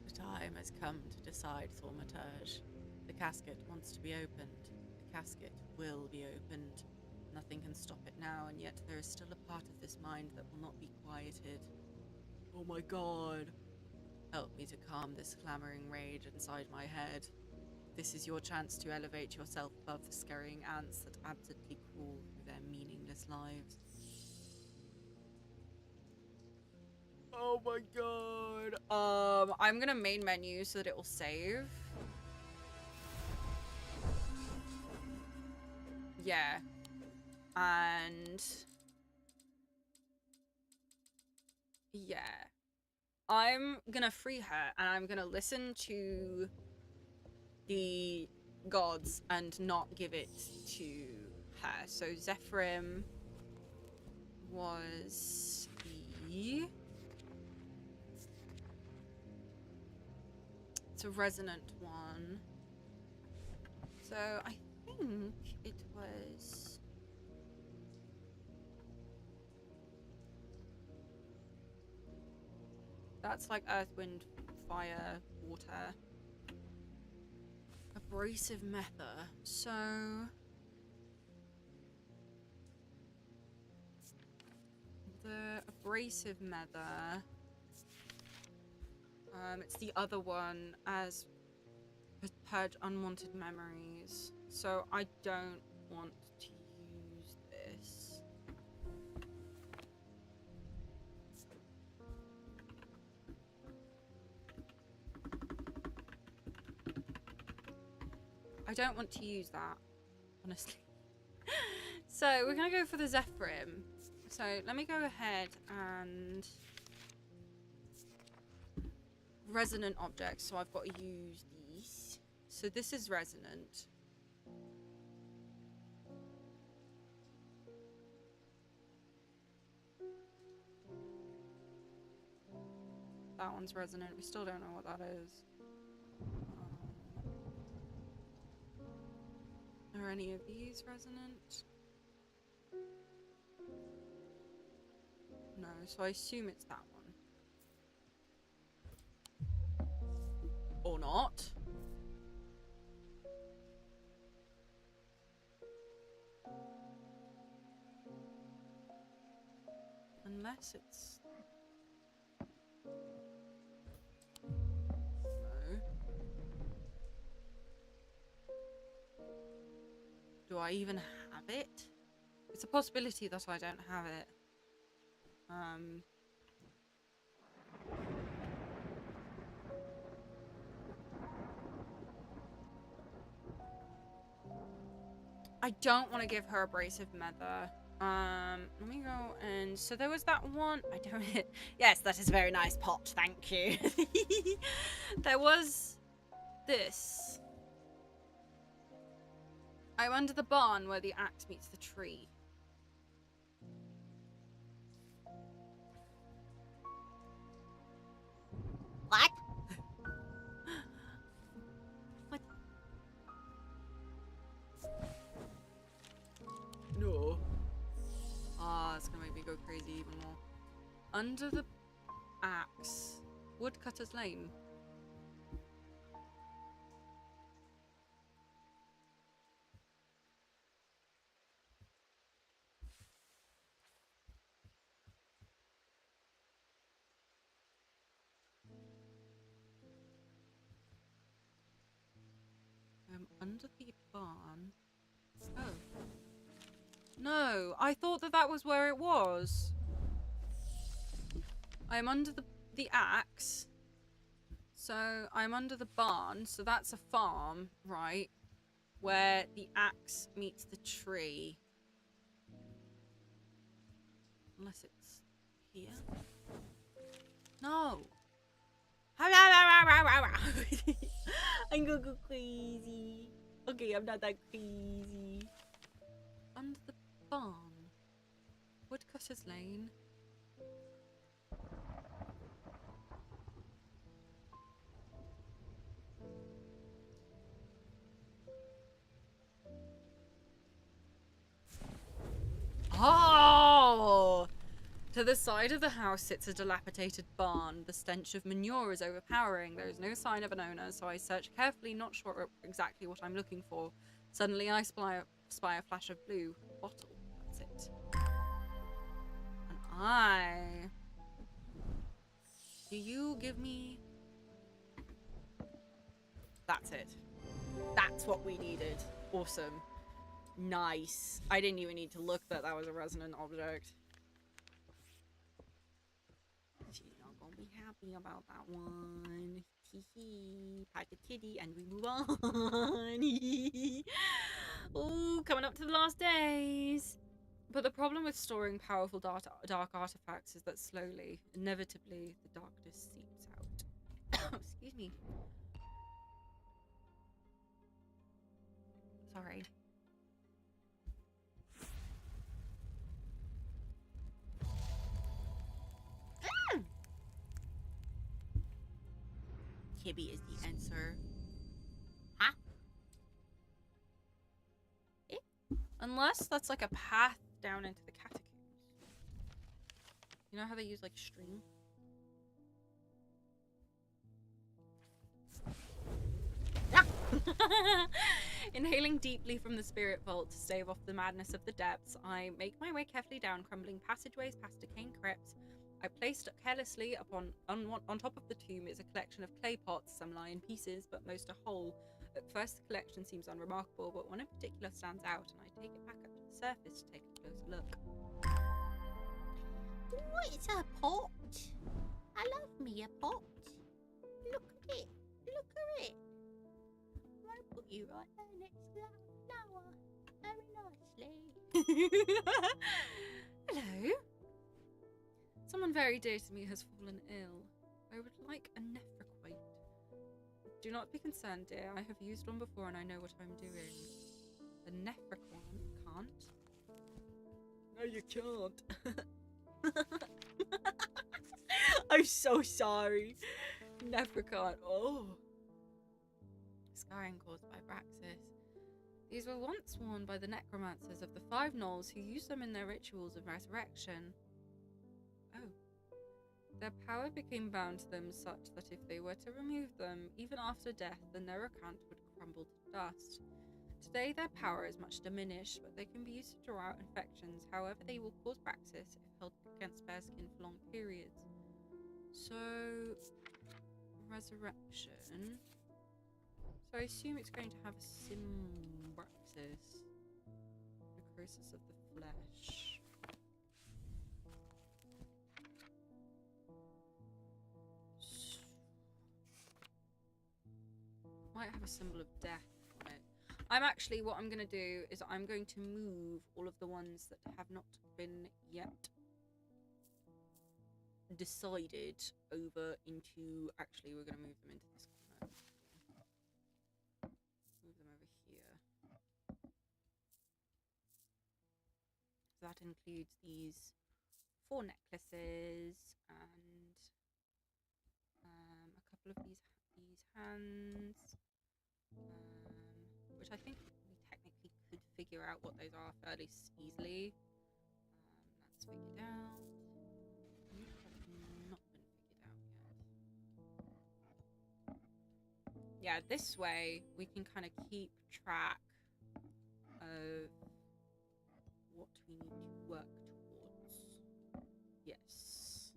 The time has come to decide, Thaumaturge. The casket wants to be opened. The casket will be opened. Nothing can stop it now, and yet there is still a part of this mind that will not be quieted. Oh my god. Help me to calm this clamoring rage inside my head. This is your chance to elevate yourself above the scurrying ants that absently crawl through their meaningless lives. Oh my god. I'm gonna main menu so that it will save. Yeah. And... yeah. I'm gonna free her, and I'm gonna listen to the gods and not give it to her. So Zephyrim was the... it's a resonant one. So I think it was... that's like earth, wind, fire, water. Abrasive Mether. So... the Abrasive Mether... it's the other one as Purge Unwanted Memories. So I don't want to use this. I don't want to use that, honestly. So we're gonna go for the Zephyrim. So let me go ahead and resonant objects. So I've got to use these. So this is resonant. That one's resonant. We still don't know what that is. Are any of these resonant? No, so I assume it's that one. Or not. Unless it's... No. Do I even have it? It's a possibility that I don't have it. I don't want to give her abrasive leather. Let me go and... So there was that one... I don't... Yes, that is a very nice pot, thank you. There was... this. I'm under the barn where the axe meets the tree. What? What? No. Ah, it's gonna make me go crazy even more. Under the axe. Woodcutter's Lane. I'm under the barn. Oh. No, I thought that that was where it was. I'm under the axe. So I'm under the barn. So that's a farm, right? Where the axe meets the tree. Unless it's here. No. I'm gonna go crazy. Okay, I'm not that crazy. Under the barn. Woodcutter's Lane. Oh! To the side of the house sits a dilapidated barn. The stench of manure is overpowering. There is no sign of an owner, so I search carefully, not sure exactly what I'm looking for. Suddenly I spy a flash of blue. A bottle. That's it. An eye. Do you give me... That's it. That's what we needed. Awesome. Nice. I didn't even need to look that that was a resonant object. She's not gonna be happy about that one. Hee hee. Pat the kitty and we move on. Ooh, coming up to the last days. But the problem with storing powerful dark artifacts is that slowly, inevitably, the darkness seeps out. Excuse me. Sorry. Kibby is the answer. Huh? Eh? Unless that's like a path down into the catacombs. You know how they use like string? Inhaling deeply from the spirit vault to stave off the madness of the depths, I make my way carefully down crumbling passageways past decaying crypts. I placed carelessly on top of the tomb is a collection of clay pots. Some lie in pieces, but most are whole. At first, the collection seems unremarkable, but one in particular stands out, and I take it back up to the surface to take a closer look. Oh, it's a pot. I love me a pot. Look at it. Look at it. I'm gonna put you right there next to that flower. Very nicely. Hello. Someone very dear to me has fallen ill. I would like a nephroquate. Do not be concerned, dear. I have used one before and I know what I'm doing. The nephroquate can't. No, you can't. I'm so sorry. Nephroquate. Oh. Scarring caused by Braxis. These were once worn by the necromancers of the Five Knolls who used them in their rituals of resurrection. Oh. Their power became bound to them such that if they were to remove them, even after death, then their account would crumble to dust. Today their power is much diminished, but they can be used to draw out infections. However, they will cause praxis if held against bare skin for long periods. So, resurrection. So I assume it's going to have a symbraxis. Necrosis of the flesh. Might have a symbol of death on it. What I'm going to do is I'm going to move all of the ones that have not been yet decided over into, actually we're going to move them into this corner. Move them over here. So that includes these 4 necklaces and a couple of these hands, which I think we technically could figure out what those are fairly easily. That's figured out. These have not been figured out yet. Yeah, this way we can kind of keep track of what we need to work towards. Yes.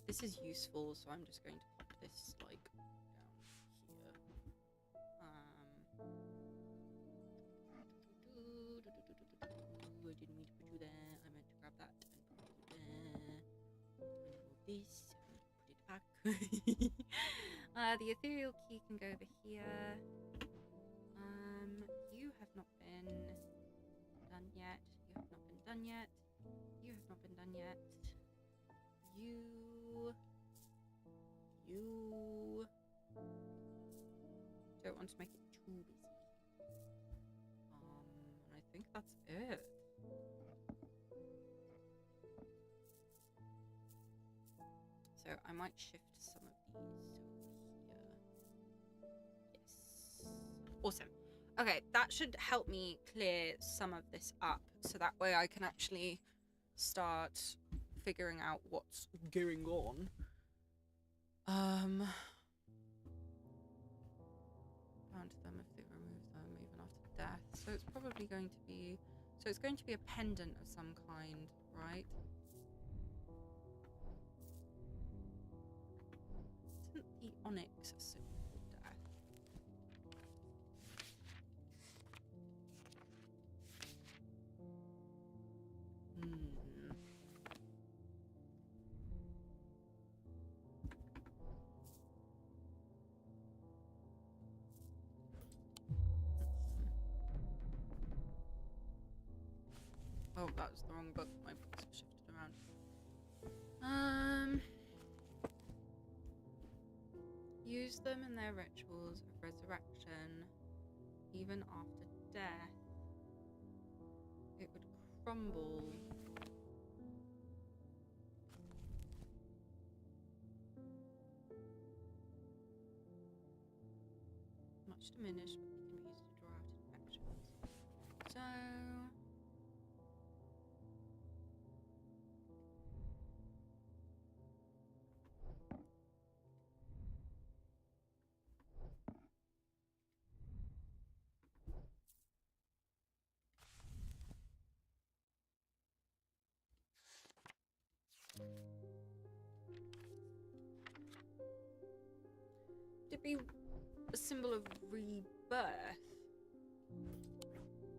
This is useful, so I'm just going to pop this like down here. I didn't mean to put you there. I meant to grab that and put you there. And move this and put it back. The ethereal key can go over here. You have not been done yet. You have not been done yet. You have not been done yet. You don't want to make it too busy. I think that's it. So I might shift some of these over here. Yes. Awesome. Okay, that should help me clear some of this up, so that way I can actually start figuring out what's going on. Bound to them if they remove them even after death. So it's probably going to be, it's going to be a pendant of some kind, right? Isn't the onyx a symbol of death? Oh, that was the wrong book. My books have shifted around. Use them in their rituals of resurrection. Even after death, it would crumble. Much diminished, but can be used to draw out infections. So to be a symbol of rebirth.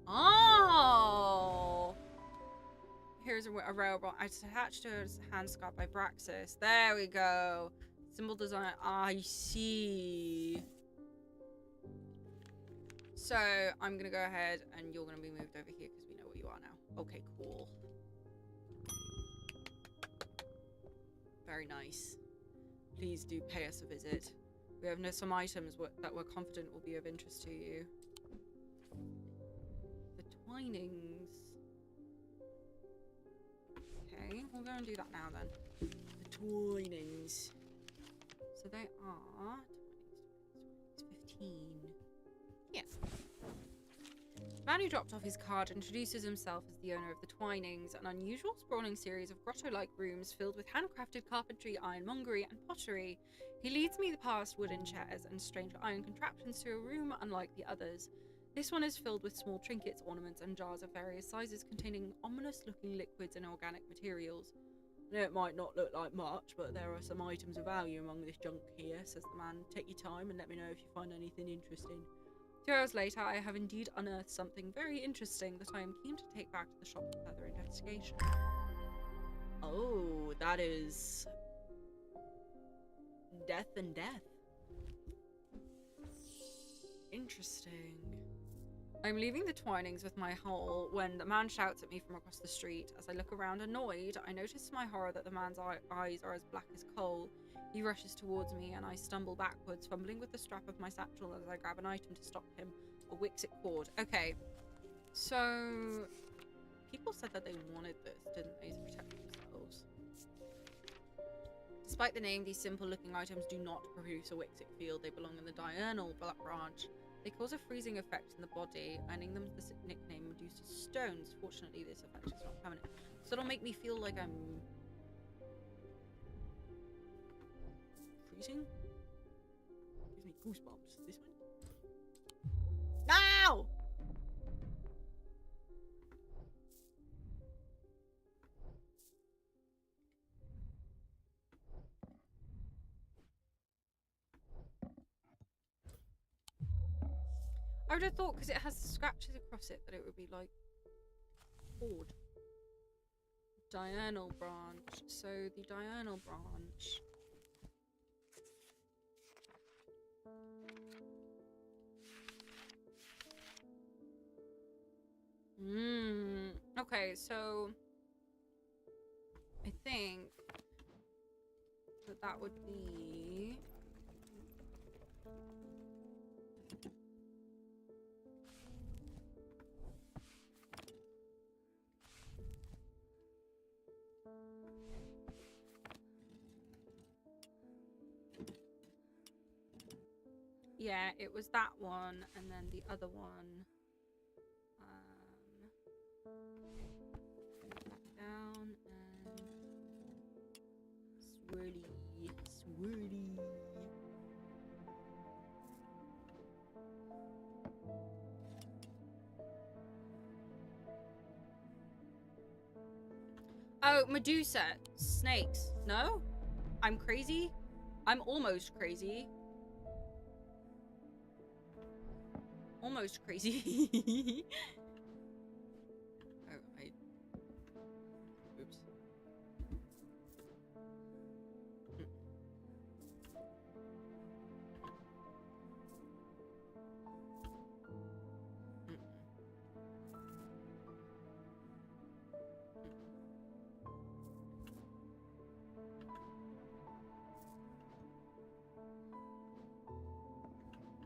Oh! Here's a robot attached to his hand scarred by Braxis. There we go. Symbol design. I see. So I'm gonna go ahead and you're gonna be moved over here because we know where you are now. Okay, cool. Very nice. Please do pay us a visit. We have some items that we're confident will be of interest to you. The twinings. Okay, we'll go and do that now then. The twinings. So they are 15 14. Yeah. The man who dropped off his card introduces himself as the owner of the Twinings, an unusual sprawling series of grotto-like rooms filled with handcrafted carpentry, ironmongery, and pottery. He leads me past wooden chairs and strange iron contraptions to a room unlike the others. This one is filled with small trinkets, ornaments, and jars of various sizes containing ominous-looking liquids and organic materials. It might not look like much, but there are some items of value among this junk here, says the man. Take your time and let me know if you find anything interesting. 2 hours later, I have indeed unearthed something very interesting that I am keen to take back to the shop for further investigation. Oh, that is... death and death. Interesting. I'm leaving the Twinings with my haul when the man shouts at me from across the street. As I look around annoyed, I notice to my horror that the man's eyes are as black as coal. He rushes towards me and I stumble backwards, fumbling with the strap of my satchel as I grab an item to stop him. A Wixit cord. Okay, so people said that they wanted this, didn't they, to protect themselves? Despite the name, these simple-looking items do not produce a Wixit field. They belong in the diurnal branch. They cause a freezing effect in the body, earning them the nickname Medusa Stones. Fortunately, this effect is not permanent. So it'll make me feel like I'm... freezing? Gives me goosebumps. This one? Now! I would have thought, because it has scratches across it, that it would be like cord. Diurnal branch. So the diurnal branch. Okay, so I think that would be... Yeah, it was that one, and then the other one. Down and swirly, swirly. Oh, Medusa. Snakes. No? I'm crazy? I'm almost crazy. Almost crazy. Oh, oops.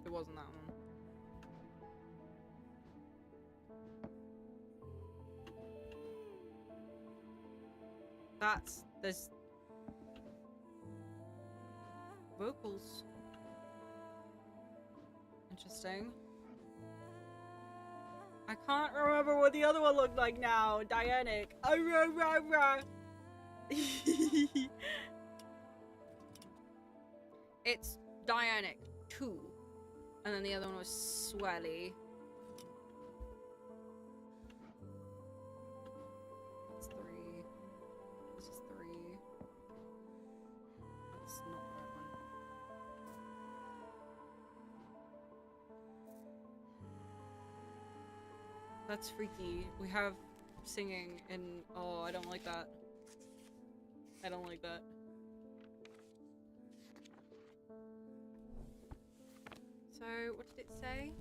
It wasn't that one. There's vocals. Interesting. I can't remember what the other one looked like now. Dianic. Oh, rah, rah, rah. It's Dianic 2. And then the other one was Swelly. That's 3. This is 3. That's not the right one. That's freaky. We have singing in... Oh, I don't like that. I don't like that. So, what did it say?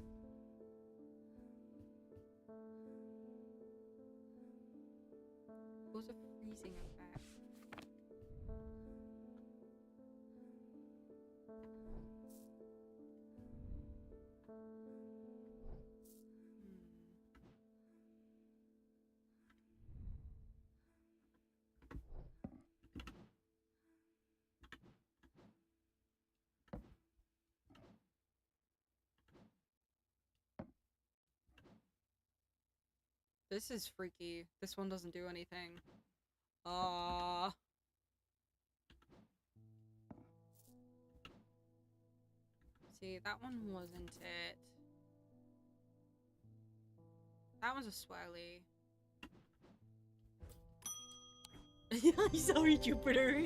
Cause a freezing effect. This is freaky. This one doesn't do anything. See, that one wasn't it. That one's a swelly. Sorry, Jupiter.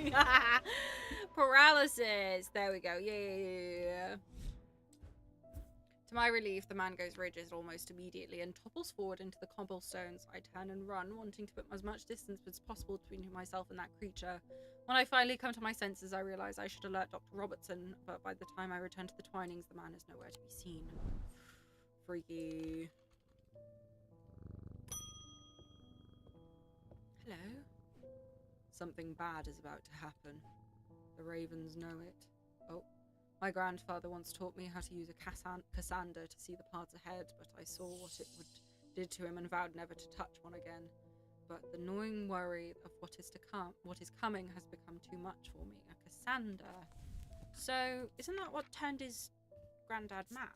Paralysis. There we go. Yeah. To my relief, the man goes rigid almost immediately and topples forward into the cobblestones. I turn and run, wanting to put as much distance as possible between myself and that creature. When I finally come to my senses, I realize I should alert Dr. Robertson, but by the time I return to the Twinings, the man is nowhere to be seen. Freaky. Hello? Something bad is about to happen. The ravens know it. Oh. My grandfather once taught me how to use a Cassander to see the paths ahead, but I saw what it did to him and vowed never to touch one again. But the gnawing worry of what is coming has become too much for me. A Cassander. So, isn't that what turned his granddad mad?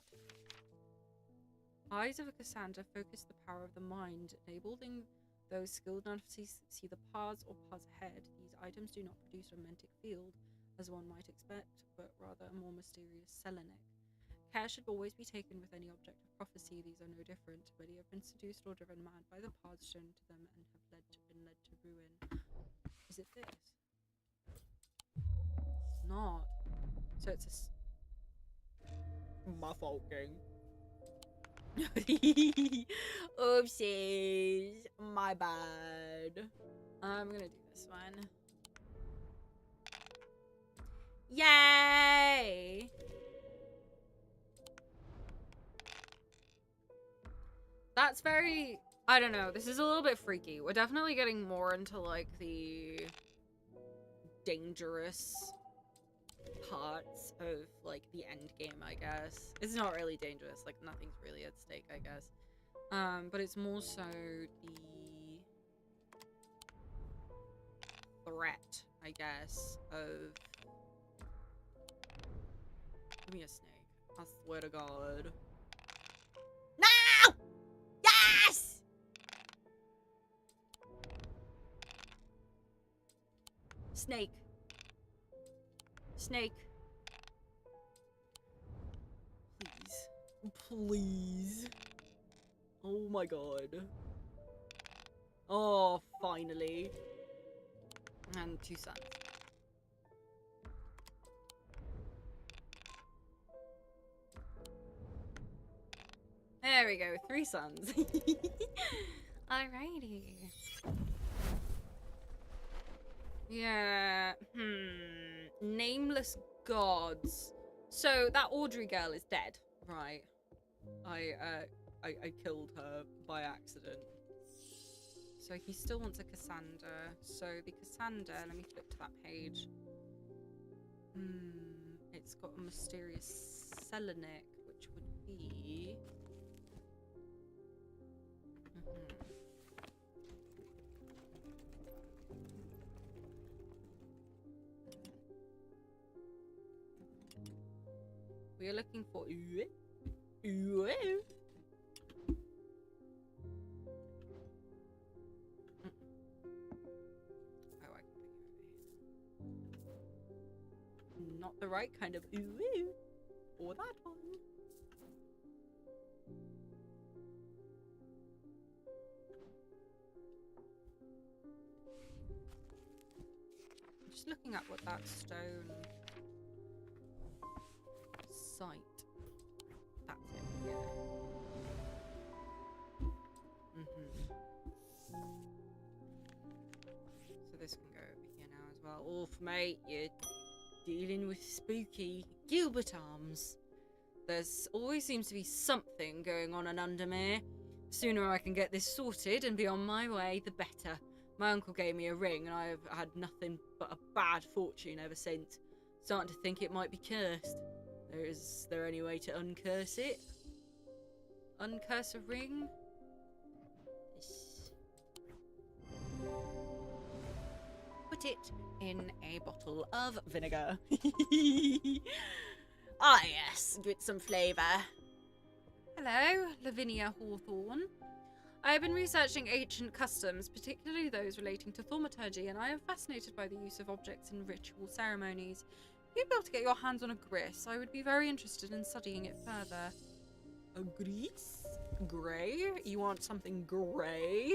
Eyes of a Cassander focus the power of the mind, enabling those skilled enough to see the paths or paths ahead. These items do not produce a mentic field, as one might expect, but rather a more mysterious selenic. Care should always be taken with any object of prophecy. These are no different. Many have been seduced or driven mad by the paths shown to them and have been led to ruin. Is it this? It's not. So it's My fault, gang. Oopsies. My bad. I'm gonna do this one. Yay! That's very... I don't know. This is a little bit freaky. We're definitely getting more into, like, the dangerous parts of, like, the end game, I guess. It's not really dangerous. Like, nothing's really at stake, I guess. But it's more so the threat, I guess, of... Give me a snake. I swear to God. No! Yes! Snake. Snake. Please. Please. Oh my God. Oh, finally. And 2 sons. There we go, 3 sons. Alrighty. Yeah. Nameless gods. So that Audrey girl is dead, right? I killed her by accident. So he still wants a Cassander. So the Cassander, let me flip to that page. It's got a mysterious Selenic, which would be... We are looking for... Oh, I can put you over here. Not the right kind of or that one. I'm just looking at what that stone site. That's it, yeah. So this can go over here now as well. Oof, mate, you're dealing with spooky Gilbert arms. There's always seems to be something going on in Undermere. The sooner I can get this sorted and be on my way, the better. My uncle gave me a ring and I have had nothing but a bad fortune ever since. Starting to think it might be cursed. Is there any way to uncurse it? Uncurse a ring? Put it in a bottle of vinegar. Ah yes, give it some flavour. Hello, Lavinia Hawthorne. I have been researching ancient customs, particularly those relating to thaumaturgy, and I am fascinated by the use of objects in ritual ceremonies. If you'd be able to get your hands on a gris, I would be very interested in studying it further. A grease? Grey? You want something grey?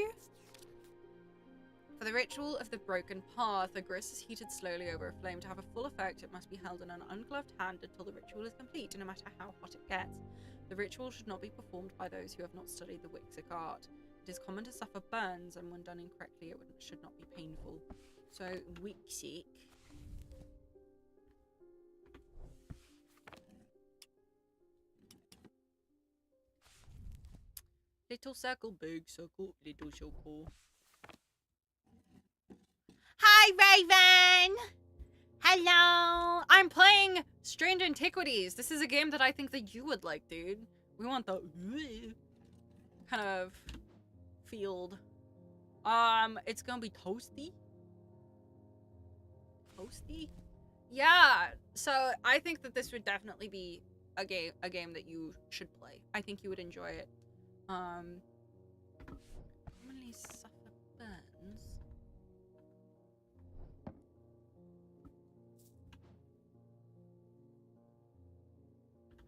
For the ritual of the broken path, a gris is heated slowly over a flame. To have a full effect, it must be held in an ungloved hand until the ritual is complete, no matter how hot it gets. The ritual should not be performed by those who have not studied the Wixic art. It is common to suffer burns, and when done incorrectly, it should not be painful. So, Wixic. Little circle, big circle, little circle. Hi, Raven! Hello! I'm playing Strange Antiquities. This is a game that I think that you would like, dude. We want the kind of field. It's gonna be toasty. Toasty? Yeah. So I think that this would definitely be a game that you should play. I think you would enjoy it. Commonly suffer burns.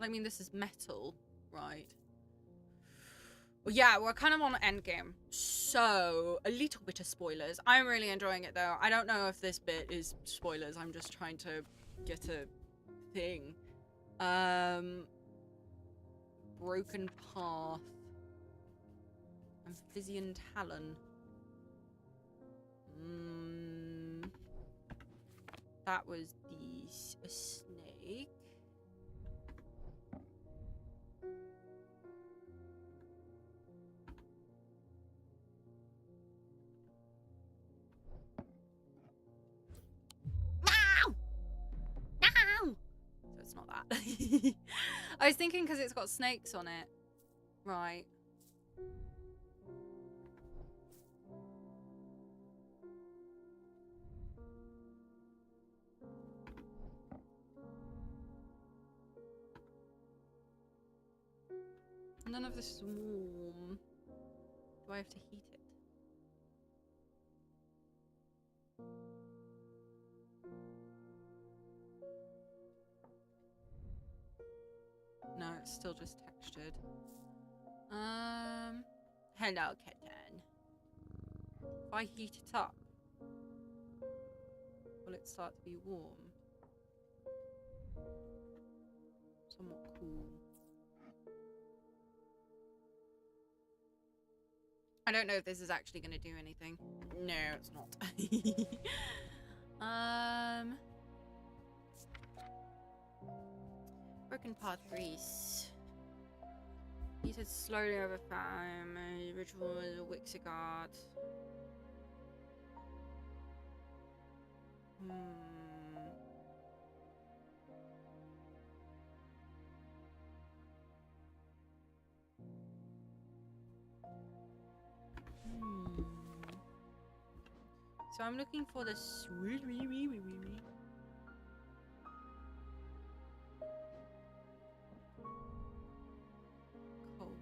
I mean, this is metal, right? Well, yeah, we're kind of on endgame. So, a little bit of spoilers. I'm really enjoying it, though. I don't know if this bit is spoilers. I'm just trying to get a thing. Broken Path. Amphibian Talon. That was a snake. No! No! So it's not that. I was thinking because it's got snakes on it. Right. None of this is warm. Do I have to heat it? No, it's still just textured. Hello, kitten. If I heat it up, will it start to be warm? Somewhat cool. I don't know if this is actually going to do anything. No, it's not. Broken Path Grease. Heated slowly over time. Ritual Wixic art. So I'm looking for the sweet. Cold.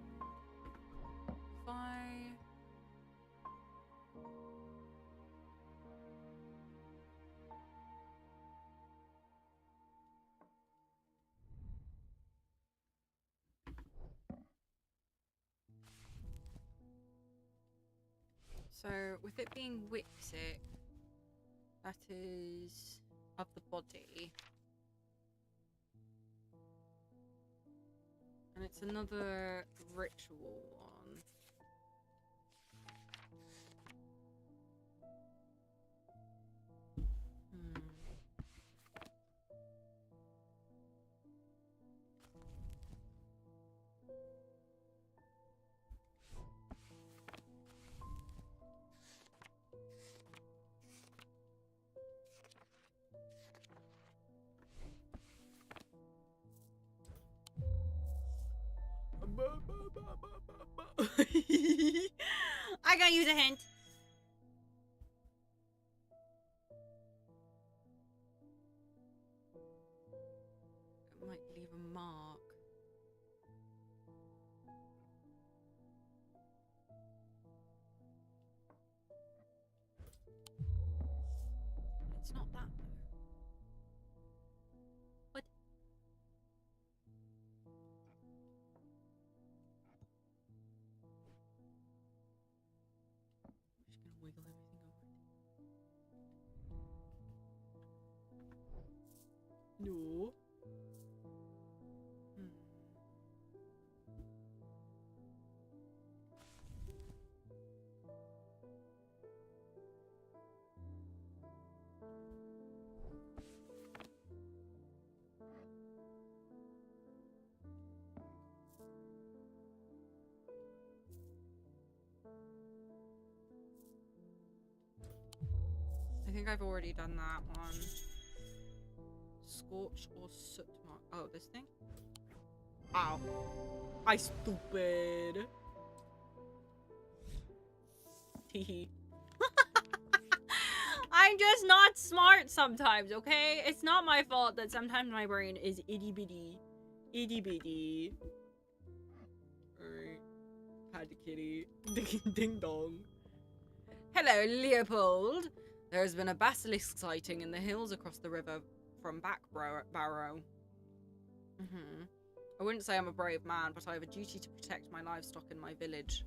Fire. So with it being Wixic, that is of the body. And it's another ritual one. I gotta use a hint. It might leave a mark. It's not that though. What? I'm just gonna wiggle everything over. No. Hmm. I think I've already done that one. Scorch or soot mark. Oh, this thing? Ow. I stupid. Teehee. I'm just not smart sometimes, okay? It's not my fault that sometimes my brain is itty bitty. Itty bitty. Alright. Had the kitty. Ding dong. Hello, Leopold. There has been a basilisk sighting in the hills across the river from Barrow. I wouldn't say I'm a brave man, but I have a duty to protect my livestock in my village.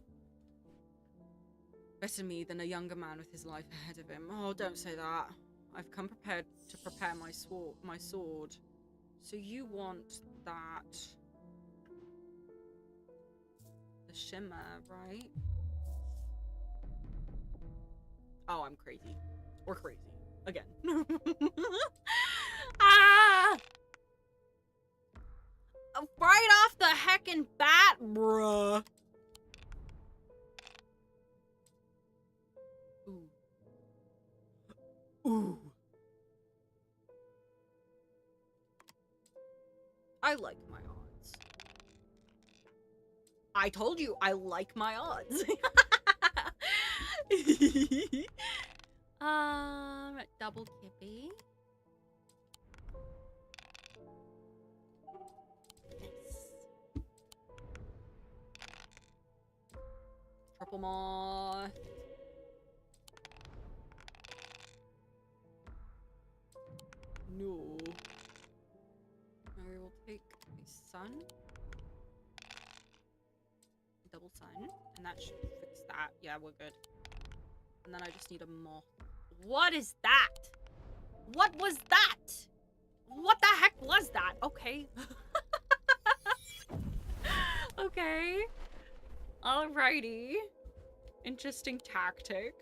Better me than a younger man with his life ahead of him. Oh, don't say that. I've come prepared to prepare my sword. So you want that... the shimmer, right? Oh, I'm crazy. Or crazy. Again. Ah! Right off the heckin' bat, bruh. Ooh. Ooh. I like my odds. I told you I like my odds. Double kippy. Yes. Triple moth. No. Now we will take a sun. Double sun. And that should fix that. Yeah, we're good. And then I just need a moth. What is that? What was that? What the heck was that? Okay. Okay. Alrighty. Interesting tactic.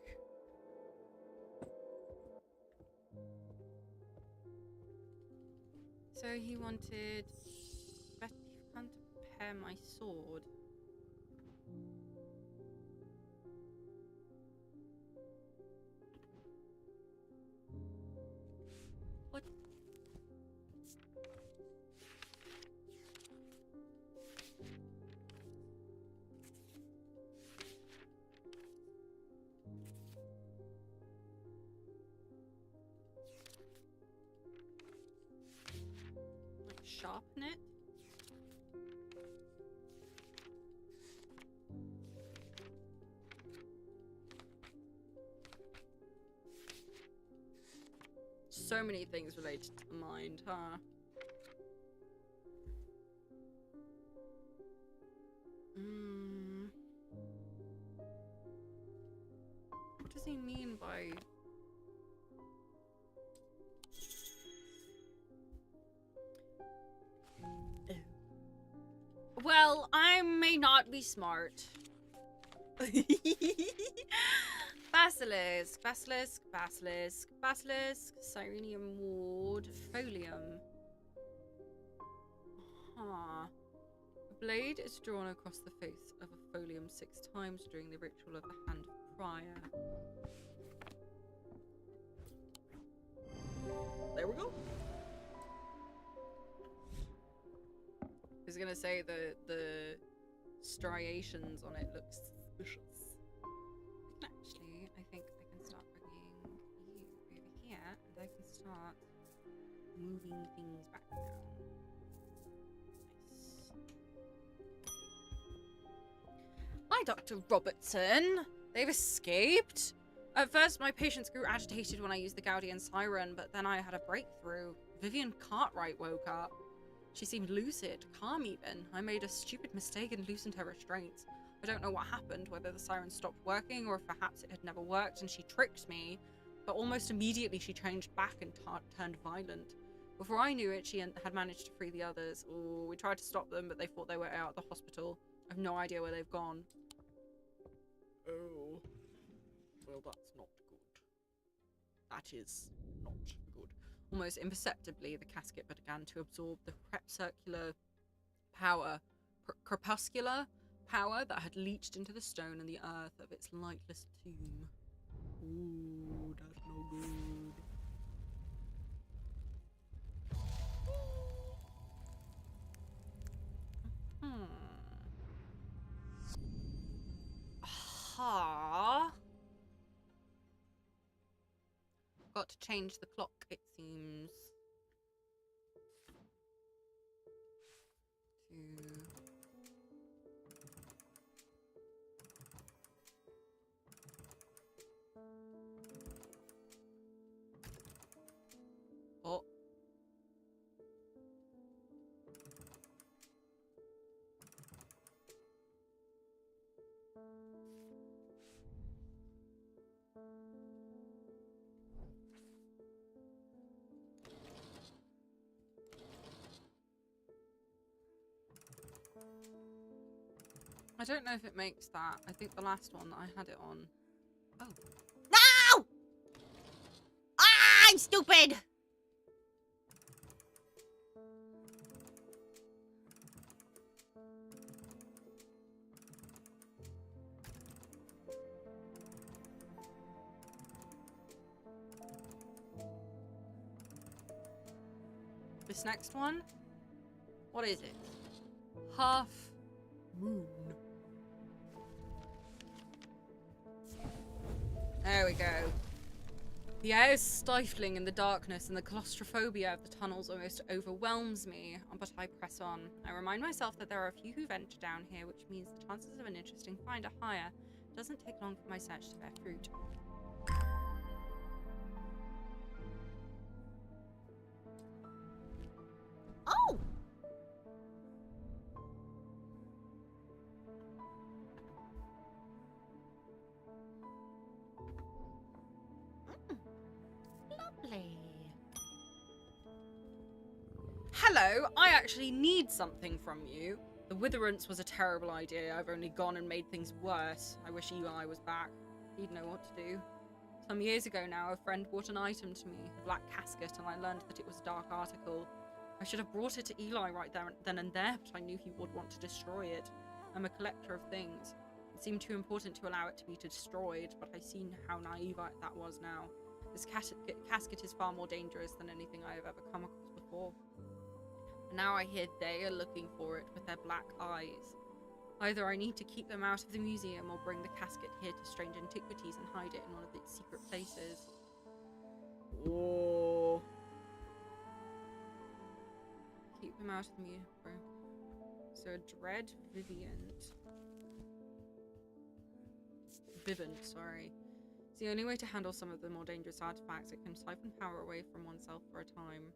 So he wanted better to prepare my sword. What? Like sharpen it. So many things related to the mind, huh? What does he mean by... Well, I may not be smart. Basilisk, basilisk, basilisk, basilisk, Cyrenium ward, folium. Huh. A blade is drawn across the face of a folium 6 times during the ritual of the Hand of Prior. There we go. I was gonna say the striations on it look suspicious. Actually, I think I can start bringing you over here, and I can start moving things back down. Nice. Hi, Dr. Robertson. They've escaped. At first, my patients grew agitated when I used the Gaudian siren, but then I had a breakthrough. Vivian Cartwright woke up. She seemed lucid, calm even. I made a stupid mistake and loosened her restraints. I don't know what happened, whether the siren stopped working or if perhaps it had never worked and she tricked me, but almost immediately she changed back and turned violent. Before I knew it, she had managed to free the others. Ooh, we tried to stop them, but they thought they were out at the hospital. I have no idea where they've gone. Oh. Well, that's not good. That is not good. Almost imperceptibly, the casket began to absorb the crepuscular power that had leached into the stone and the earth of its lightless tomb. Ooh, that's no good. Ha. Got to change the clock, it seems. Oh. I don't know if it makes that. I think the last one that I had it on. Oh. No! Ah, I'm stupid! This next one? What is it? Half moon. There we go. The air is stifling in the darkness and the claustrophobia of the tunnels almost overwhelms me, but I press on. I remind myself that there are a few who venture down here, which means the chances of an interesting find are higher. It doesn't take long for my search to bear fruit. Oh! Lovely. Hello, I actually need something from you. The witherance was a terrible idea. I've only gone and made things worse. I wish Eli was back. He'd know what to do. Some years ago now, a friend brought an item to me, a black casket, and I learned that it was a dark article. I should have brought it to Eli right there, then and there, but I knew he would want to destroy it. I'm a collector of things. It seemed too important to allow it to be destroyed, but I see how naive that was now. This casket is far more dangerous than anything I have ever come across before. And now I hear they are looking for it with their black eyes. Either I need to keep them out of the museum or bring the casket here to Strange Antiquities and hide it in one of its secret places. Oh. Keep them out of the museum. So Dread Vivant, sorry. It's the only way to handle some of the more dangerous artifacts. It can siphon power away from oneself for a time.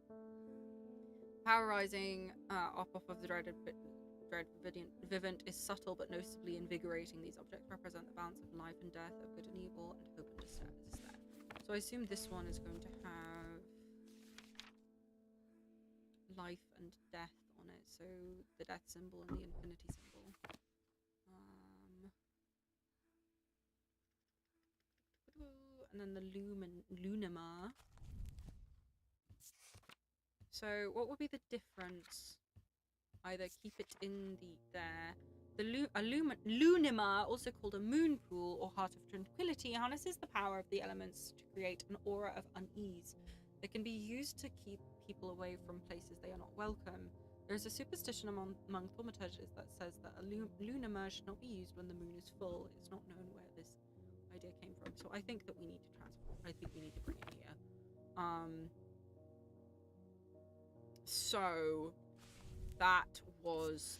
Power rising off of the Dread Vivant is subtle but noticeably invigorating. These objects represent the balance of life and death, of good and evil, and hope and despair. So I assume this one is going to have life and death on it. So the death symbol and the infinity symbol. And then the Lunima. So what would be the difference? Either keep it in there. Lunima, also called a moon pool or heart of tranquility, harnesses the power of the elements to create an aura of unease. They can be used to keep people away from places they are not welcome. There is a superstition among thaumaturges that says that a Lunima should not be used when the moon is full. It's not known where this idea came from. So I think that we need to transform. I think we need to bring it here. So that was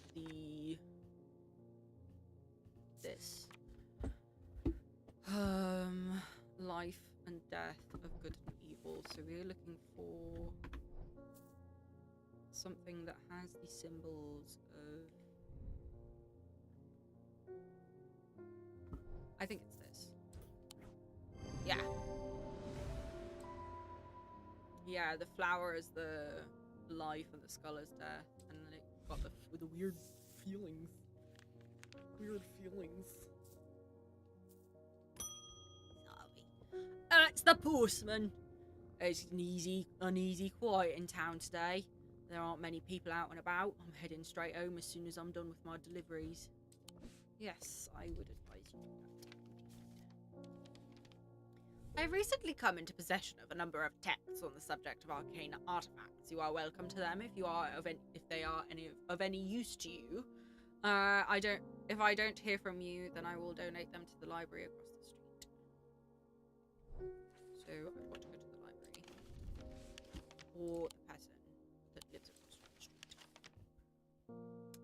this. life and death of good and evil. So we're looking for something that has the symbols of... I think it's this. Yeah. Yeah, the flower is the life and the skull is death. And then it got With the weird feelings. Weird feelings. It's the postman. It's an uneasy quiet in town today. There aren't many people out and about. I'm heading straight home as soon as I'm done with my deliveries. Yes, I would advise you do that. I've recently come into possession of a number of texts on the subject of arcane artifacts. You are welcome to them if they are of any use to you. If I don't hear from you, then I will donate them to the library across the street. So I've got to go to the library. Or the person that lives across the street.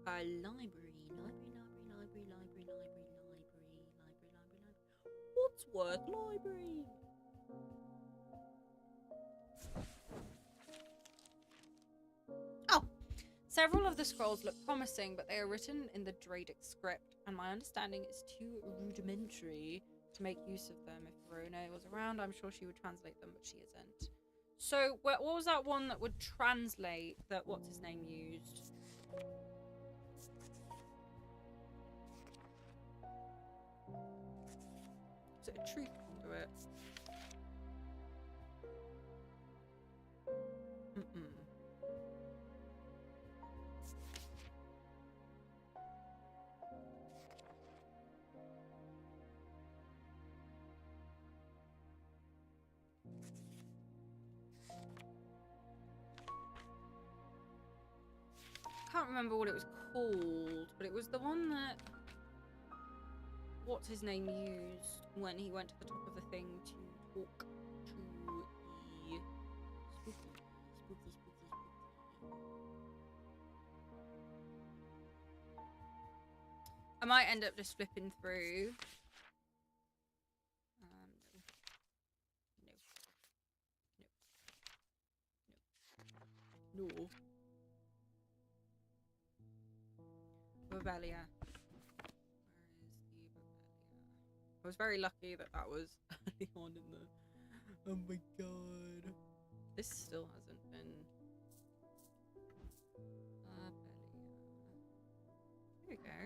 Library. What's library? Oh! Several of the scrolls look promising, but they are written in the Dradic script, and my understanding is too rudimentary to make use of them. If Verona was around, I'm sure she would translate them, but she isn't. So, what was that one that would translate that what's-his-name used? Is it a truth conduit? I can't remember what it was called, but it was the one that what's-his-name used when he went to the top of the thing to talk to the spooky. I might end up just flipping through. No. Babelia. Where is the Babelia? I was very lucky that was early on in the... Oh my god. This still hasn't been... Babelia. There we go.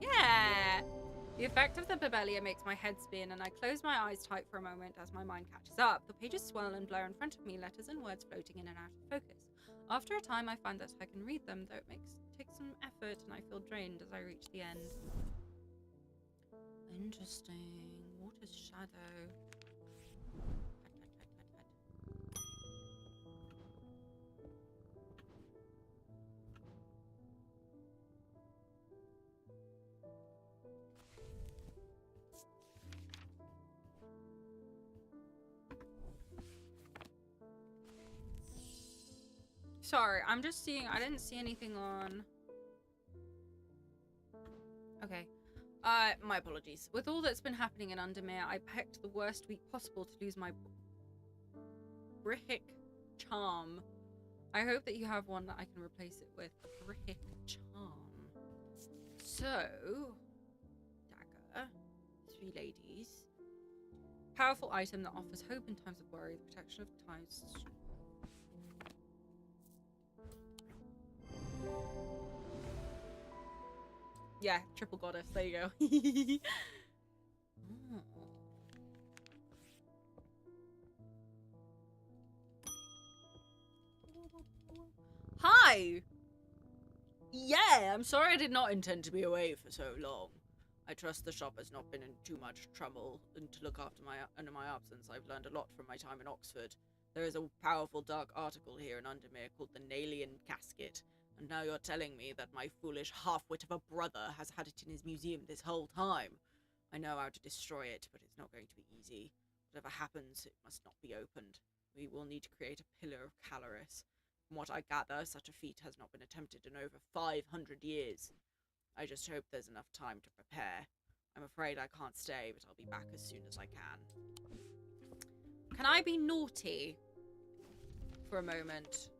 Yeah! The effect of the Babelia makes my head spin, and I close my eyes tight for a moment as my mind catches up. The pages swirl and blur in front of me, letters and words floating in and out of focus. After a time, I find that I can read them, though it takes some effort, and I feel drained as I reach the end. Interesting. What is shadow? Sorry, I'm just seeing... I didn't see anything on... Okay. My apologies. With all that's been happening in Undermere, I picked the worst week possible to lose my Brihhic charm. I hope that you have one that I can replace it with. A Brihhic charm. So... Dagger. 3 ladies. Powerful item that offers hope in times of worry. The protection of times... Yeah, triple goddess. There you go. Oh. Hi! Yeah, I'm sorry I did not intend to be away for so long. I trust the shop has not been in too much trouble, and to look after under my absence, I've learned a lot from my time in Oxford. There is a powerful dark article here in Undermere called the Nalian Casket. And now you're telling me that my foolish half-wit of a brother has had it in his museum this whole time. I know how to destroy it, but it's not going to be easy. Whatever happens, it must not be opened. We will need to create a pillar of Caloris. From what I gather, such a feat has not been attempted in over 500 years. I just hope there's enough time to prepare. I'm afraid I can't stay, but I'll be back as soon as I can. Can I be naughty for a moment?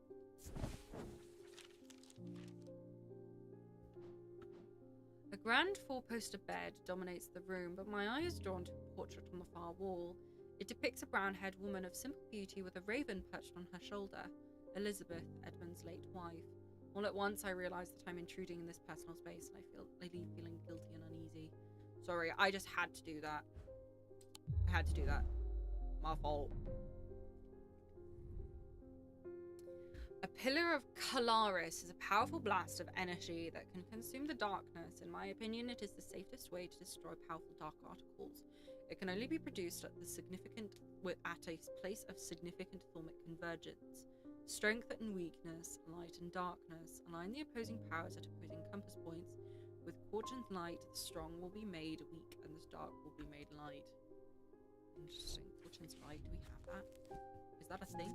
A grand four-poster bed dominates the room, but my eye is drawn to a portrait on the far wall. It depicts a brown-haired woman of simple beauty with a raven perched on her shoulder, Elizabeth, Edmund's late wife. All at once, I realise that I'm intruding in this personal space, and I leave feeling guilty and uneasy. Sorry, I just had to do that. I had to do that. My fault. A pillar of Calaris is a powerful blast of energy that can consume the darkness. In my opinion, it is the safest way to destroy powerful dark articles. It can only be produced at a place of significant formic convergence. Strength and weakness, light and darkness, align the opposing powers at opposing compass points. With Quartz light, the strong will be made weak and the dark will be made light. Interesting. Quartz light, do we have that? Is that a thing?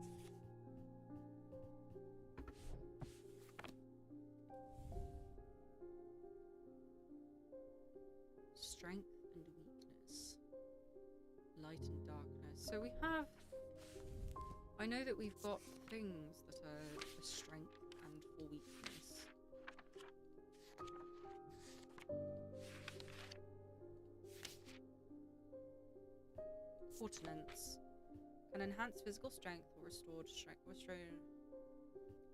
Strength and weakness. Light and darkness. So we have... I know that we've got things that are for strength and for weakness. Ordnance. Can enhance physical strength or restored strength.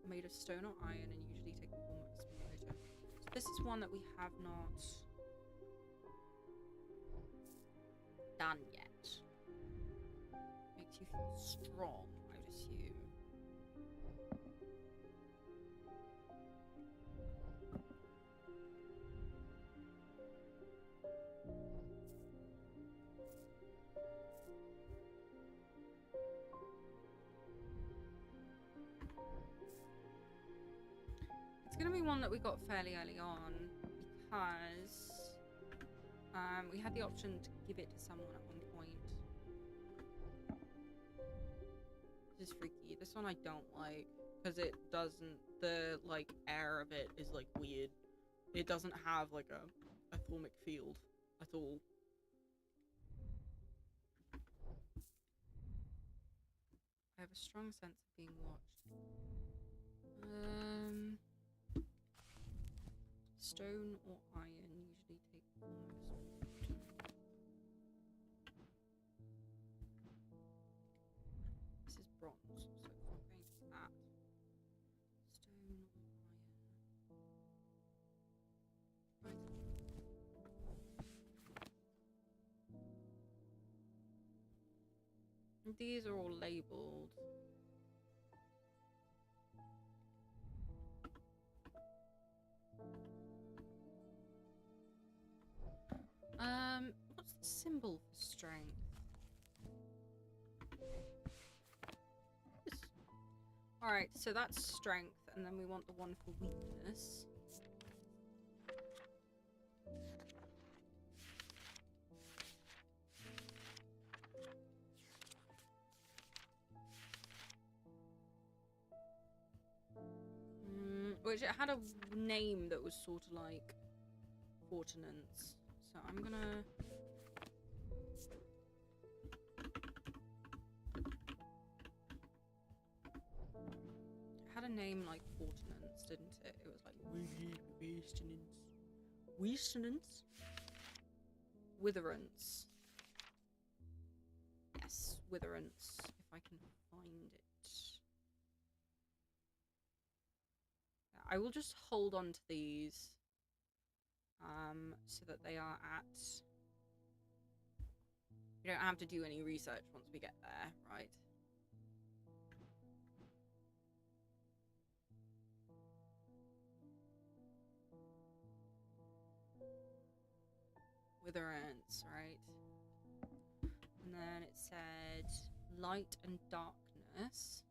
Made of stone or iron and usually take the form of a small motor. So this is one that we have not done yet. Makes you feel strong, I'd assume. It's gonna be one that we got fairly early on because we had the option to give it to someone at one point. This is freaky. This one I don't like because it doesn't, the like air of it is like weird. It doesn't have like a thormic field at all. I have a strong sense of being watched. Stone or iron usually take the form of a small motor. This is bronze, so it's not going to be that. Stone or iron. Right. These are all labelled. What's the symbol for strength? Alright, so that's strength, and then we want the one for weakness. Which it had a name that was sort of like ordnance. So I'm gonna... It had a name like ordnance, didn't it? It was like Weastonance? Witherance. Yes, Witherance, if I can find it. Yeah, I will just hold on to these. So that they are at... We don't have to do any research once we get there, right? Witherance, right? And then it said light and darkness.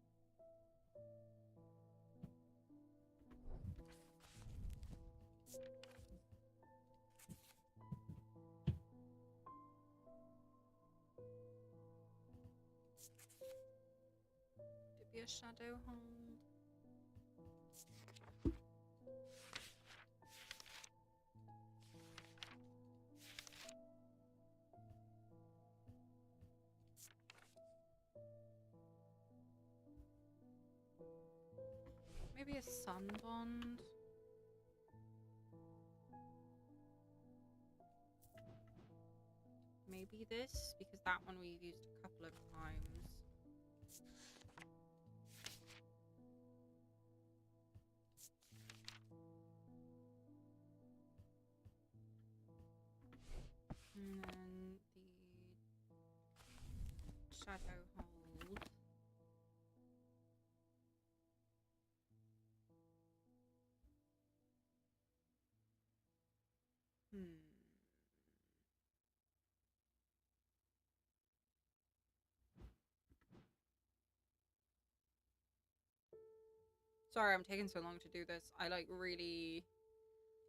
Be a shadow hold. Maybe a sun bond. Maybe this, because that one we've used a couple of times. And then the shadow hold. Sorry, I'm taking so long to do this. I like really...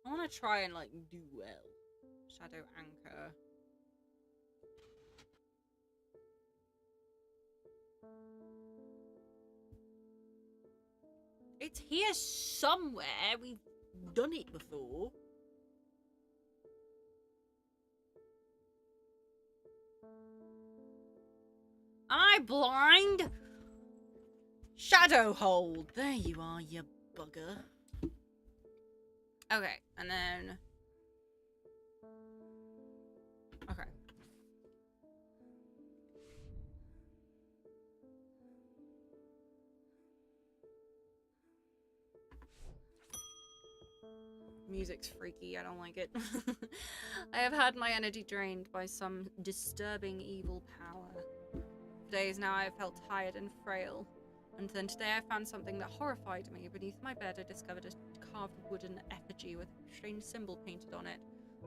I want to try and like do well. Shadow anchor. It's here somewhere. We've done it before. Am I blind? Shadow hold. There you are, you bugger. Okay, and then... Okay. Music's freaky, I don't like it. I have had my energy drained by some disturbing evil power. For days now I have felt tired and frail. And then today I found something that horrified me. Beneath my bed I discovered a carved wooden effigy with a strange symbol painted on it.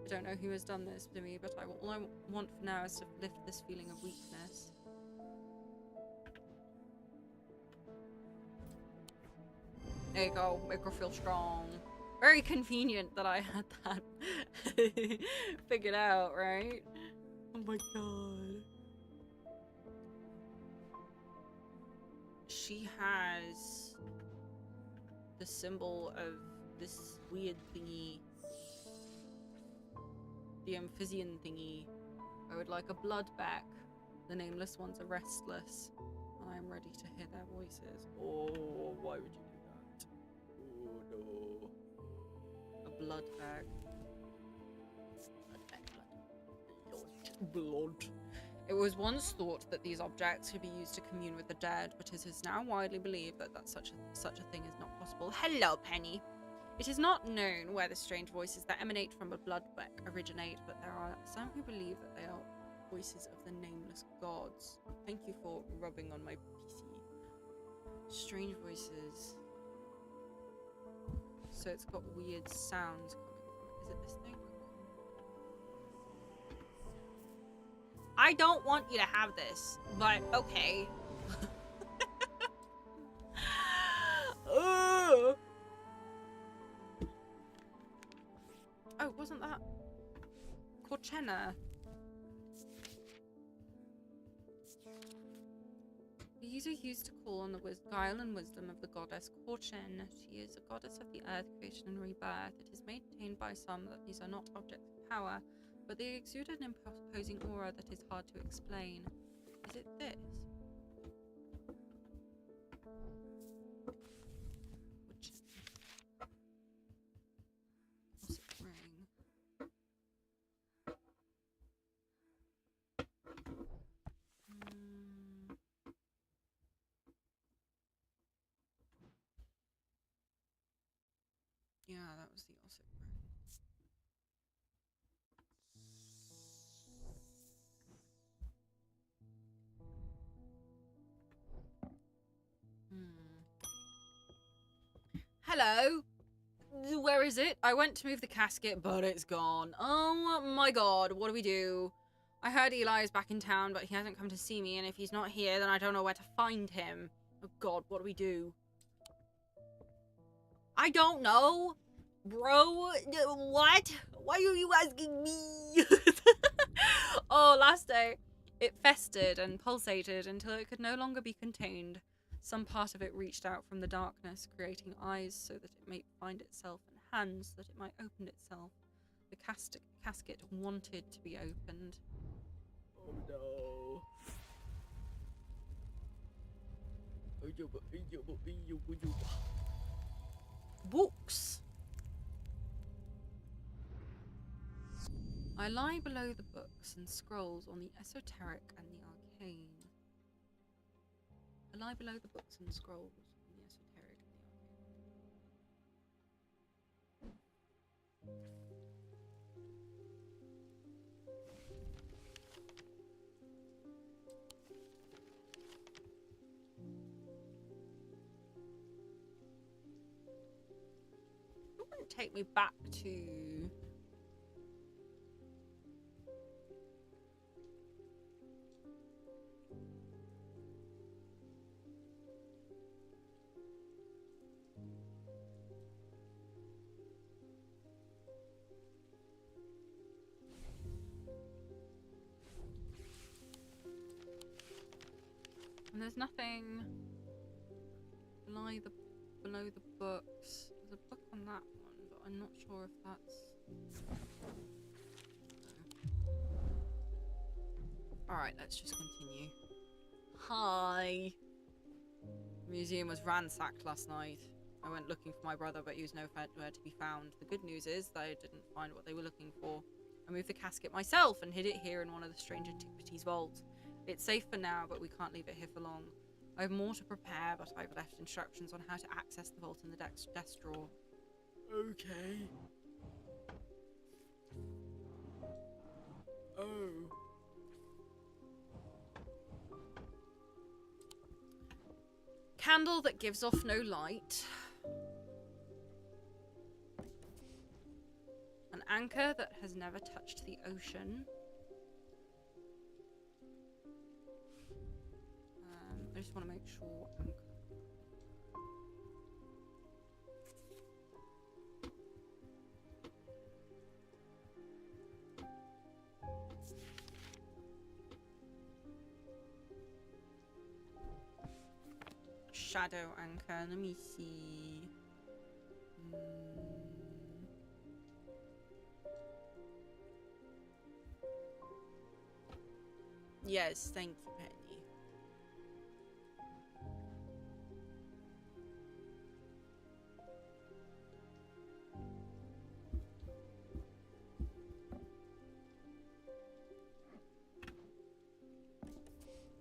I don't know who has done this to me, but all I want for now is to lift this feeling of weakness. There you go, make her feel strong. Very convenient that I had that figured out, right? Oh my god. She has the symbol of this weird thingy. The amphibian thingy. I would like a blood back. The nameless ones are restless. And I am ready to hear their voices. Oh, why would you do that? Oh no. A blood bag. Blood. It was once thought that these objects could be used to commune with the dead, but it is now widely believed that such a thing is not possible. Hello, Penny. It is not known where the strange voices that emanate from a blood bag originate, but there are some who believe that they are voices of the nameless gods. Thank you for rubbing on my PC. Strange voices. So it's got weird sounds coming from it. Is it this thing? I don't want you to have this, but okay. Oh, wasn't that Corchena? The user used to call on the guile and wisdom of the goddess Corchen. She is a goddess of the earth, creation and rebirth. It is maintained by some that these are not objects of power, but they exude an imposing aura that is hard to explain. Is it this? What's it ring? Yeah, that was the Ossip ring. Hello? Where is it? I went to move the casket, but it's gone. Oh my god, what do we do? I heard Eli is back in town, but he hasn't come to see me, and if he's not here, then I don't know where to find him. Oh god, what do we do? I don't know. Bro, what? Why are you asking me? Oh, last day, it festered and pulsated until it could no longer be contained. Some part of it reached out from the darkness, creating eyes so that it might find itself and hands that it might open itself. The casket wanted to be opened. Oh no. Books. I lie below the books and scrolls on the esoteric and the arcane. I lie below the books and scrolls on the esoteric and the arcane. It wouldn't take me back to... And there's nothing below the books. There's a book on that one, but I'm not sure if that's... Alright, let's just continue. Hi! The museum was ransacked last night. I went looking for my brother, but he was nowhere to be found. The good news is that I didn't find what they were looking for. I moved the casket myself and hid it here in one of the strange antiquities vaults. It's safe for now, but we can't leave it here for long. I have more to prepare, but I've left instructions on how to access the vault in the desk drawer. Okay. Oh. Candle that gives off no light. An anchor that has never touched the ocean. I just want to make sure anchor. Shadow anchor. Let me see. Yes, thank you, Penny.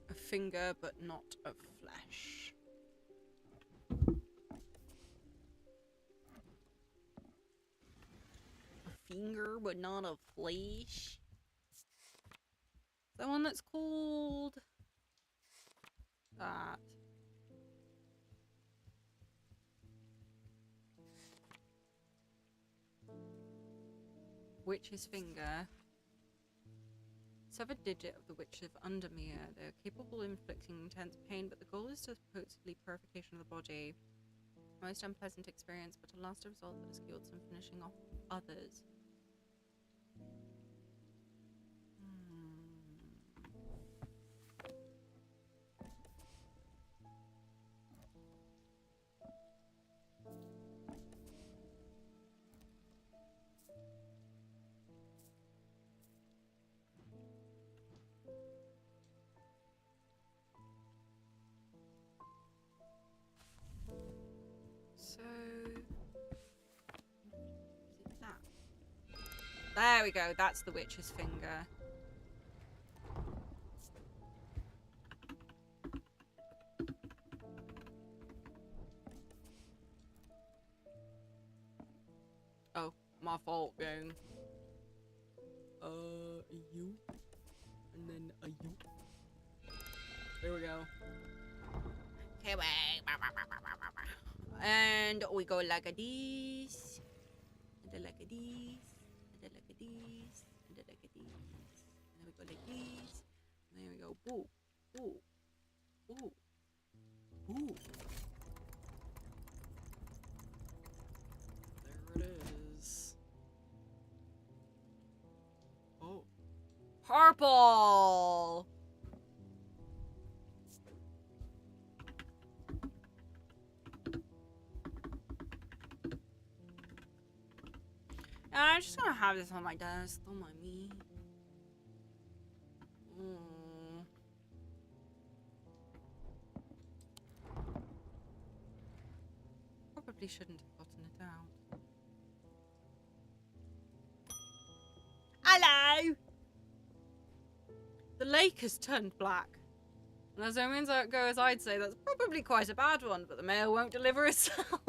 A finger, but not of flesh. A finger, but not of flesh. The one that's called that. Witch's finger. Severed digit of the Witch of Undermere. They are capable of inflicting intense pain, but the goal is supposedly purification of the body. A most unpleasant experience, but a last result that has killed some finishing off others. So, is it that? There we go, that's the witch's finger. Oh, my fault, gang. You. And then a you. There we go. Okay, wait. And we go like a this, and then like a this, and then like a this, and then like a this. And then we go like this, and then we go boo, boo, boo, boo. There it is. Oh. Purple! I'm just gonna have this on my desk, don't mind me. probably shouldn't have gotten it out. Hello! The lake has turned black. And as omens go, as I'd say, that's probably quite a bad one, but the mail won't deliver itself.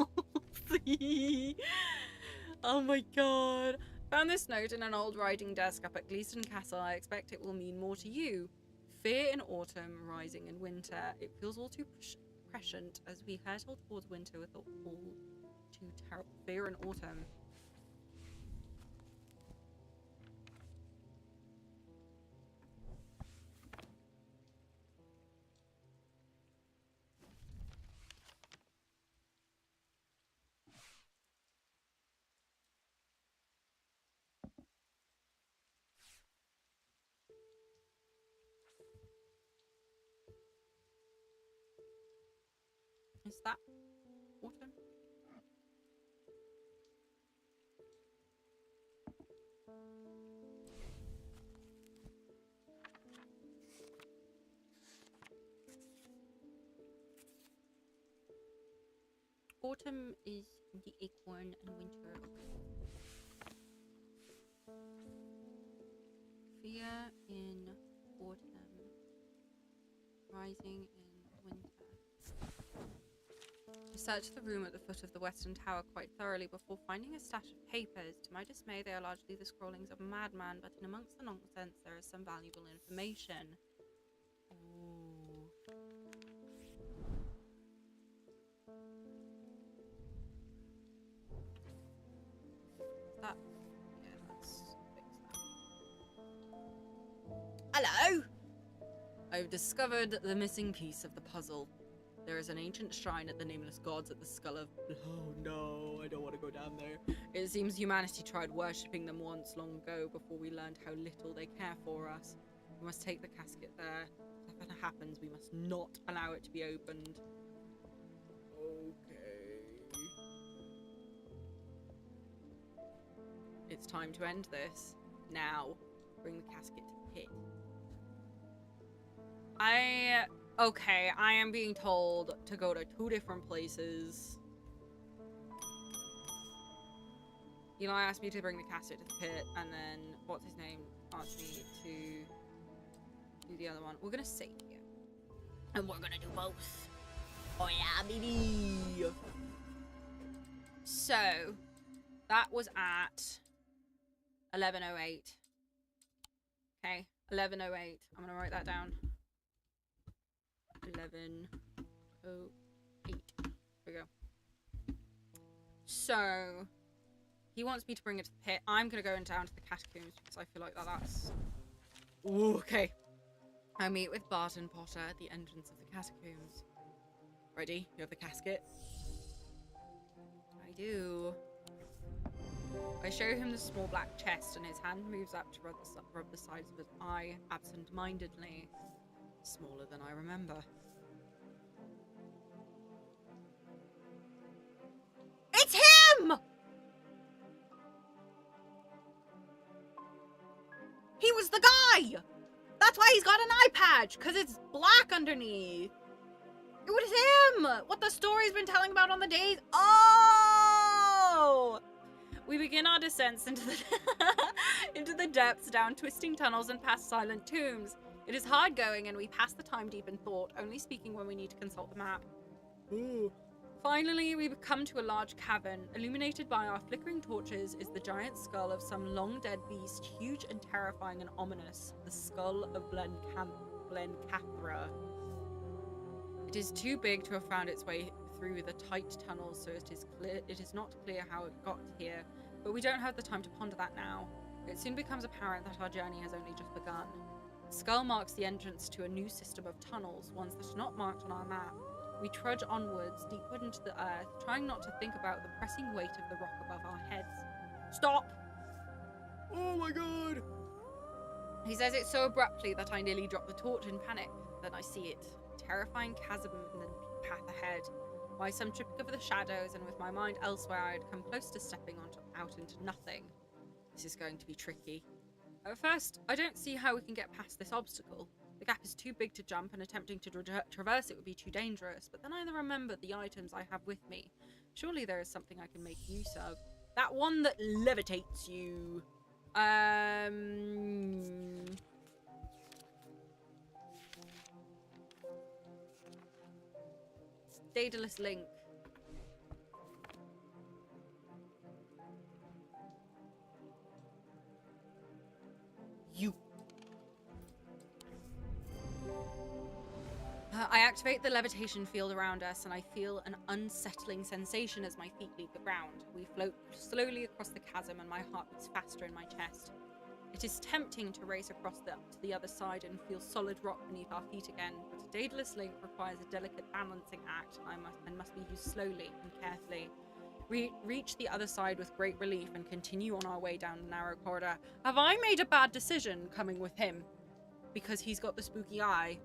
Oh my god. Found this note in an old writing desk up at Gleeston Castle. I expect it will mean more to you. Fear in autumn, rising in winter. It feels all too prescient as we hurtle towards winter with all too terrible. Fear in autumn. Is that autumn? Autumn is the acorn and winter. Fear in autumn, rising in winter. I searched the room at the foot of the western tower quite thoroughly before finding a stash of papers. To my dismay, they are largely the scrawlings of a madman, but in amongst the nonsense there is some valuable information. Ooh. That... yeah, let's fix that. Hello? I've discovered the missing piece of the puzzle. There is an ancient shrine at the nameless gods at the skull of... Oh no, I don't want to go down there. It seems humanity tried worshipping them once long ago before we learned how little they care for us. We must take the casket there. If anything happens, we must not allow it to be opened. Okay. It's time to end this. Now, bring the casket to the pit. Okay, I am being told to go to 2 different places. Eli asked me to bring the casket to the pit, and then, what's his name, asked me to do the other one. We're gonna save here. And we're gonna do both. Oh yeah, baby! So, that was at 11:08. Okay, 11:08. I'm gonna write that down. 11:08. There we go. So, he wants me to bring it to the pit. I'm gonna go down to the catacombs because I feel like that's... Ooh, okay. I meet with Barton Potter at the entrance of the catacombs. Ready? You have the casket? I do. I show him the small black chest and his hand moves up to rub the sides of his eye absent-mindedly. Smaller than I remember. It's him! He was the guy! That's why he's got an eye patch, because it's black underneath. It was him! What the story's been telling about on the days. Oh! We begin our descents into the into the depths, down twisting tunnels and past silent tombs. It is hard going, and we pass the time deep in thought, only speaking when we need to consult the map. Ooh. Finally, we come to a large cavern. Illuminated by our flickering torches is the giant skull of some long-dead beast, huge and terrifying and ominous. The skull of Glencathra. It is too big to have found its way through the tight tunnels, so it is not clear how it got here, but we don't have the time to ponder that now. It soon becomes apparent that our journey has only just begun. The skull marks the entrance to a new system of tunnels, ones that are not marked on our map. We trudge onwards, deepward into the earth, trying not to think about the pressing weight of the rock above our heads. Stop! Oh my god! He says it so abruptly that I nearly drop the torch in panic. Then I see it. A terrifying chasm in the path ahead. By some trick of the shadows, and with my mind elsewhere, I had come close to stepping out into nothing. This is going to be tricky. At first, I don't see how we can get past this obstacle. The gap is too big to jump, and attempting to traverse it would be too dangerous, but then I remembered the items I have with me. Surely there is something I can make use of. That one that levitates you. Daedalus link. You. I activate the levitation field around us, and I feel an unsettling sensation as my feet leave the ground. We float slowly across the chasm, and my heart beats faster in my chest. It is tempting to race across to the other side and feel solid rock beneath our feet again, but a Daedalus link requires a delicate balancing act and must be used slowly and carefully. We reach the other side with great relief and continue on our way down the narrow corridor. Have I made a bad decision coming with him? Because he's got the spooky eye.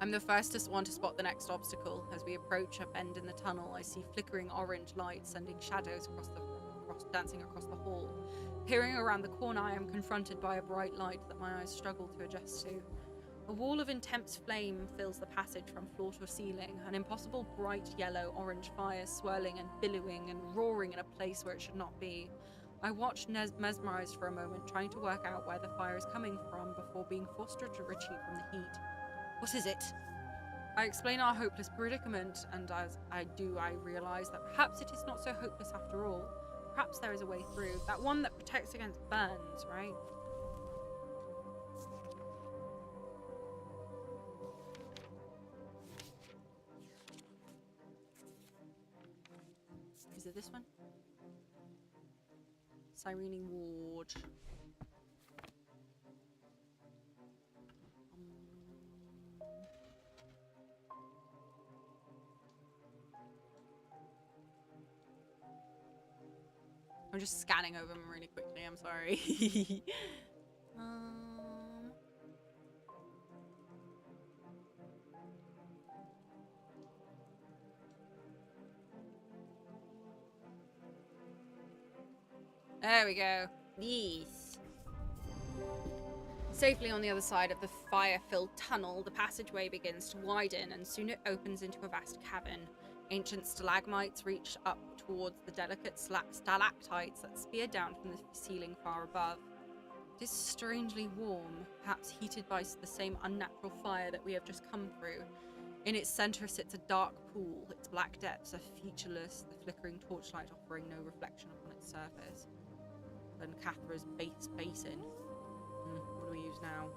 I'm the first one to spot the next obstacle. As we approach a bend in the tunnel, I see flickering orange light sending shadows dancing across the hall. Peering around the corner, I am confronted by a bright light that my eyes struggle to adjust to. A wall of intense flame fills the passage from floor to ceiling, an impossible bright yellow-orange fire swirling and billowing and roaring in a place where it should not be. I watch mesmerized for a moment, trying to work out where the fire is coming from before being forced to retreat from the heat. What is it? I explain our hopeless predicament, and as I do, I realize that perhaps it is not so hopeless after all. Perhaps there is a way through. That one that protects against burns, right? Is it this one? Cyrene Ward. I'm just scanning over them really quickly, I'm sorry. There we go. Yes. Safely on the other side of the fire-filled tunnel, the passageway begins to widen, and soon it opens into a vast cavern. Ancient stalagmites reach up towards the delicate stalactites that spear down from the ceiling far above. It is strangely warm, perhaps heated by the same unnatural fire that we have just come through. In its center sits a dark pool. Its black depths are featureless, the flickering torchlight offering no reflection upon its surface. And Cathra's basin. What do we use now?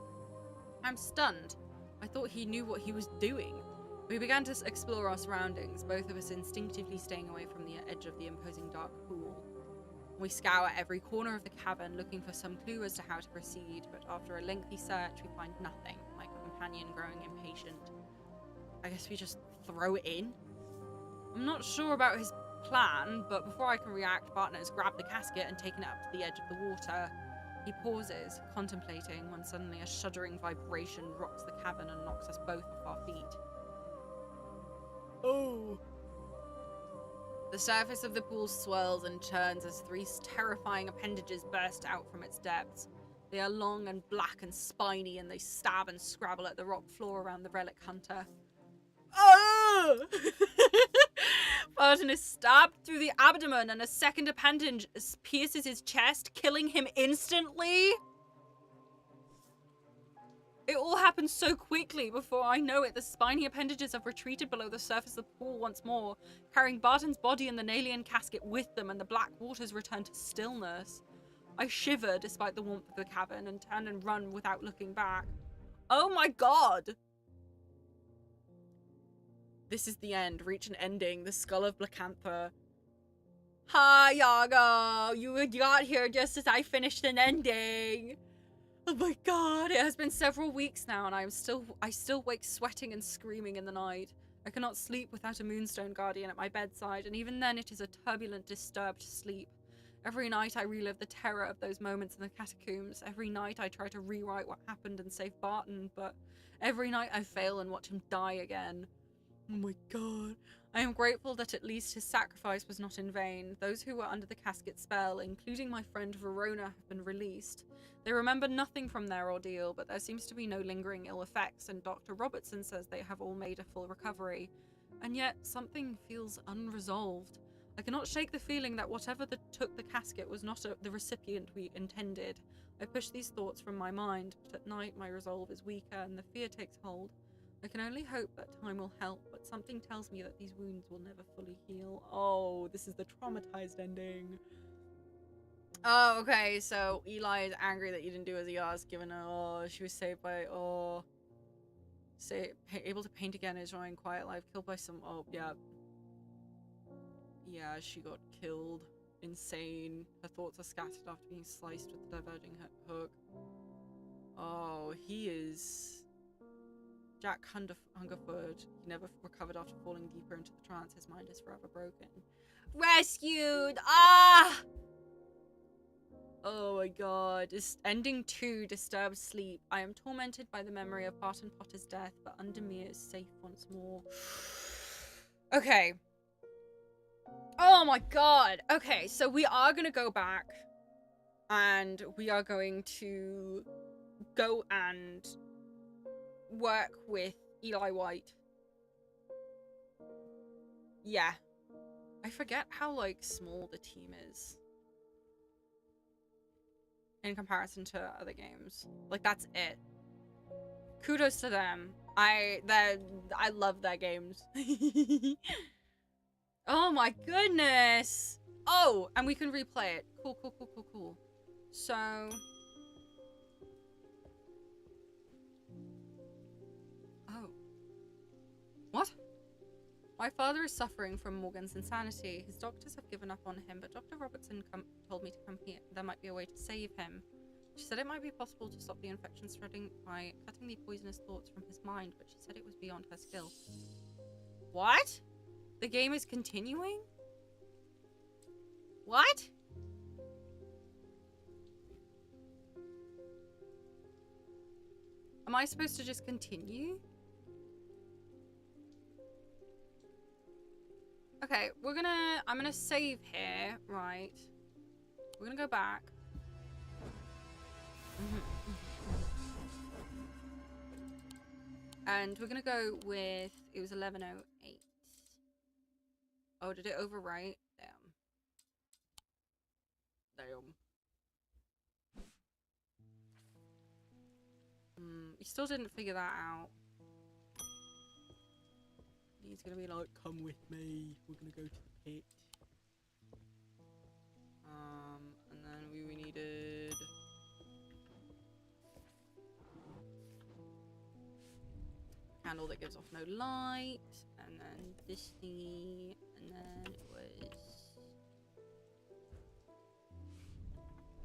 I'm stunned. I thought he knew what he was doing. We began to explore our surroundings, both of us instinctively staying away from the edge of the imposing dark pool. We scour every corner of the cavern, looking for some clue as to how to proceed, but after a lengthy search, we find nothing, my companion growing impatient. I guess we just throw it in? I'm not sure about his plan, but before I can react, Barton has grabbed the casket and taken it up to the edge of the water. He pauses, contemplating, when suddenly a shuddering vibration rocks the cavern and knocks us both off our feet. Oh! The surface of the pool swirls and churns as three terrifying appendages burst out from its depths. They are long and black and spiny, and they stab and scrabble at the rock floor around the relic hunter. Oh! Barton is stabbed through the abdomen, and a second appendage pierces his chest, killing him instantly. It all happens so quickly. Before I know it, the spiny appendages have retreated below the surface of the pool once more, carrying Barton's body and the Nalian casket with them, and the black waters return to stillness. I shiver despite the warmth of the cavern and turn and run without looking back. Oh my god! This is the end. Reach an ending. The skull of Blacantha. Hi, Yago! You got here just as I finished an ending. Oh my god, it has been several weeks now, and I still wake sweating and screaming in the night. I cannot sleep without a Moonstone Guardian at my bedside, and even then it is a turbulent, disturbed sleep. Every night I relive the terror of those moments in the catacombs. Every night I try to rewrite what happened and save Barton, but every night I fail and watch him die again. Oh my god. I am grateful that at least his sacrifice was not in vain. Those who were under the casket spell, including my friend Verona, have been released. They remember nothing from their ordeal, but there seems to be no lingering ill effects, and Dr. Robertson says they have all made a full recovery. and yet something feels unresolved. I cannot shake the feeling that whatever took the casket was not the recipient we intended. I push these thoughts from my mind, but at night my resolve is weaker and the fear takes hold. I can only hope that time will help, but something tells me that these wounds will never fully heal. Oh, this is the traumatized ending. Oh, okay, so Eli is angry that you didn't do as he asked, given she was saved by, able to paint again, enjoying quiet life, killed by some, yeah. Yeah, she got killed. Insane. Her thoughts are scattered after being sliced with the diverging hook. Oh, he is... Jack Hungerford. He never recovered after falling deeper into the trance. His mind is forever broken. Rescued! Ah! Oh my god. Ending 2, disturbed sleep. I am tormented by the memory of Barton Potter's death, but Undermere is safe once more. Okay. Oh my god. Okay, so we are gonna go back. And we are going to go and work with Eli White. Yeah. I forget how, like, small the team is in comparison to other games. Like, that's it. Kudos to them. I love their games. Oh my goodness. Oh, and we can replay it. Cool, cool, cool, cool, cool. So... Oh. What? My father is suffering from Morgan's insanity. His doctors have given up on him, but Dr. Robertson told me to come here. There might be a way to save him. She said it might be possible to stop the infection spreading by cutting the poisonous thoughts from his mind, but she said it was beyond her skill. What? The game is continuing? What? Am I supposed to just continue? Okay, I'm gonna save here, right? We're gonna go back. And we're gonna go with, it was 11:08. Oh, did it overwrite? Damn. You still didn't figure that out. He's gonna be like, come with me, we're gonna go to the pit. And then we needed... candle that gives off no light, and then this thingy, and then it was...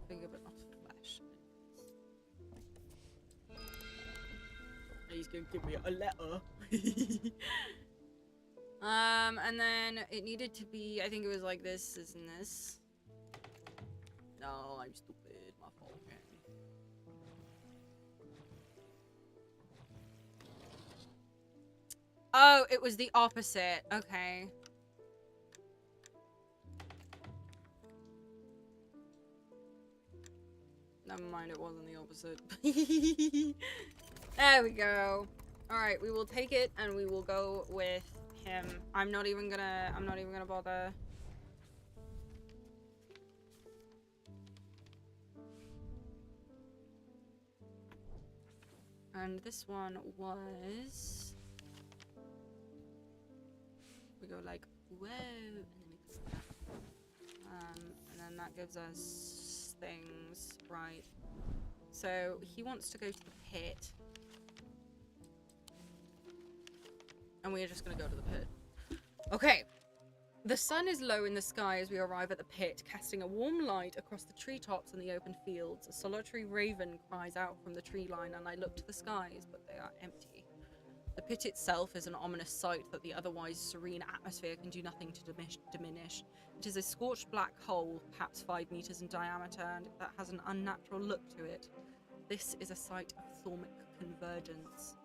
finger but not flesh. He's gonna give me a letter. And then it needed to be, I think it was like this, isn't this? No, I'm stupid, my fault. Oh, it was the opposite. Okay. Never mind, it wasn't the opposite. There we go. Alright, we will take it and we will go with him. I'm not even gonna bother. And this one was... we go like, whoa, and then we click that. And then that gives us things, right? So he wants to go to the pit. And we are just gonna go to the pit. Okay. The sun is low in the sky as we arrive at the pit, casting a warm light across the treetops and the open fields. A solitary raven cries out from the tree line, and I look to the skies, but they are empty. The pit itself is an ominous sight that the otherwise serene atmosphere can do nothing to diminish. It is a scorched black hole, perhaps 5 meters in diameter, and that has an unnatural look to it. This is a site of thormic convergence.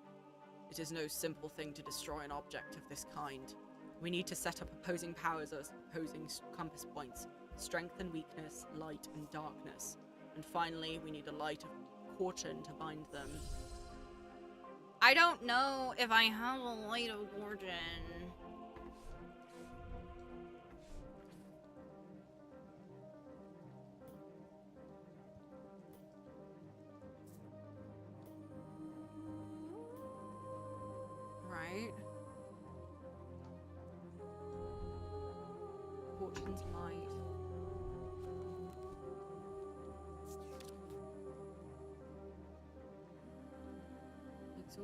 It is no simple thing to destroy an object of this kind. We need to set up opposing powers as opposing compass points, strength and weakness, light and darkness. And finally, we need a light of caution to bind them. I don't know if I have a light of origin. So...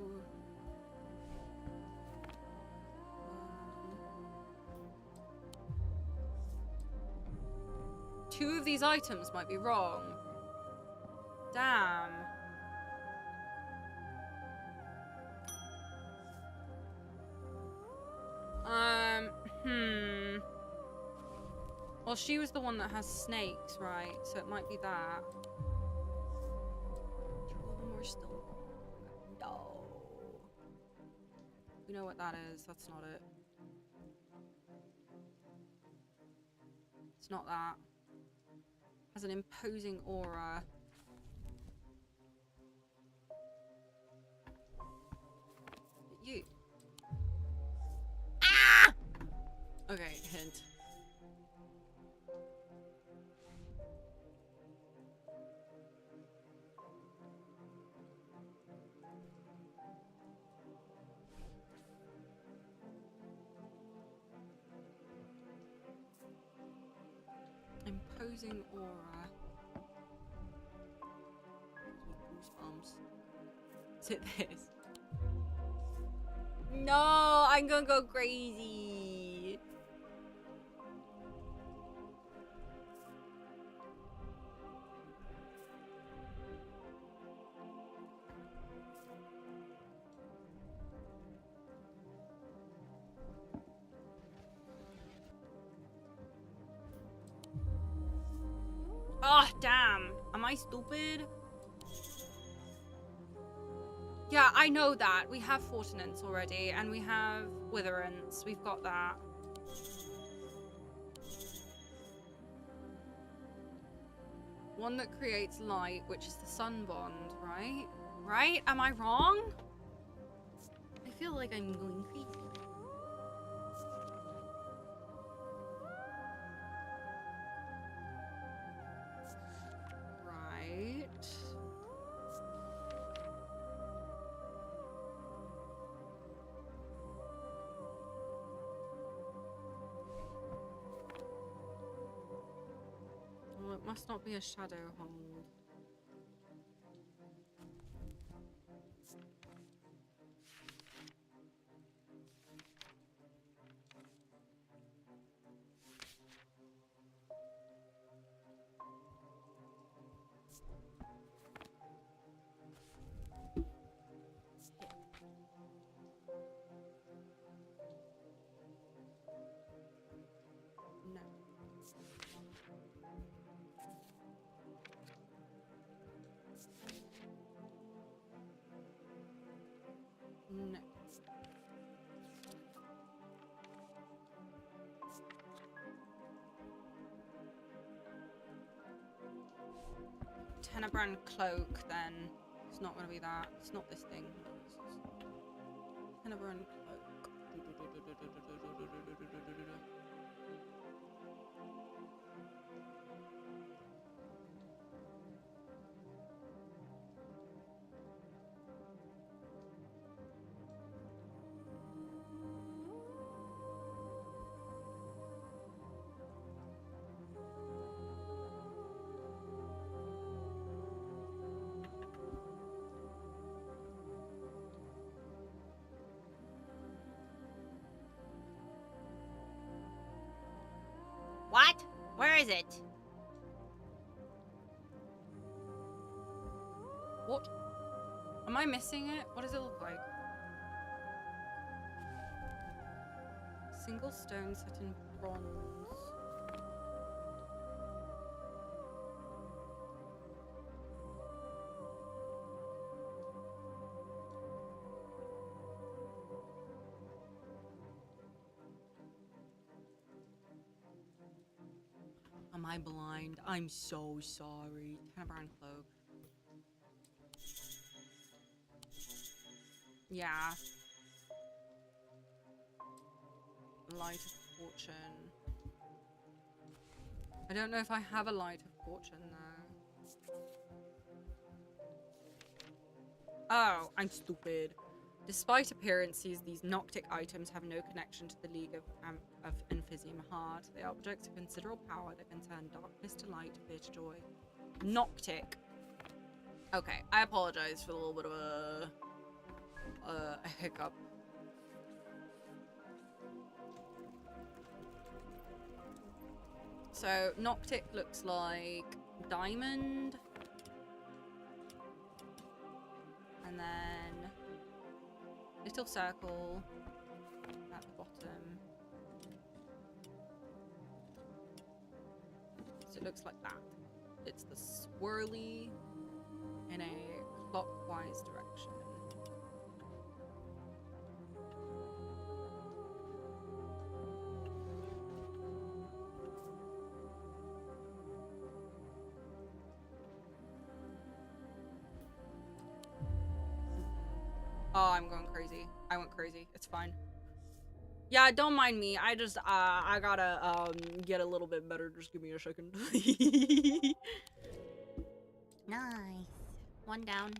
two of these items might be wrong. Damn. Well, she was the one that has snakes, right? So it might be that. Two of them were still wrong. No. We know what that is. That's not it. It's not that. Has an imposing aura. You. Ah! Okay, hint. Imposing aura. Goosebumps. Is it this? No, I'm gonna go crazy. Oh, damn. Am I stupid? Yeah, I know that. We have Fortinance already, and we have Witherance. We've got that. One that creates light, which is the Sun Bond, right? Right? Am I wrong? I feel like I'm going crazy. Right. Well, it must not be a shadow hold. No. No. Tenebrand cloak, then. It's not gonna be that. It's not this thing. Tenebrand cloak. What? Where is it? What? Am I missing it? What does it look like? Single stone set in bronze. Am I blind? I'm so sorry. Tenebrand cloak. Yeah. Light of fortune. I don't know if I have a light of fortune though. Oh, I'm stupid. Despite appearances, these Noctic items have no connection to the League of Emphyseum Heart. They are objects of considerable power that can turn darkness to light, fear to joy. Noctic. Okay, I apologize for a little bit of a a hiccup. So Noctic looks like diamond, and then little circle at the bottom. So it looks like that. It's the swirly in a clockwise direction. Oh, I'm going crazy. I went crazy. It's fine. Yeah, don't mind me. I just, I gotta, get a little bit better. Just give me a second. Nice. One down.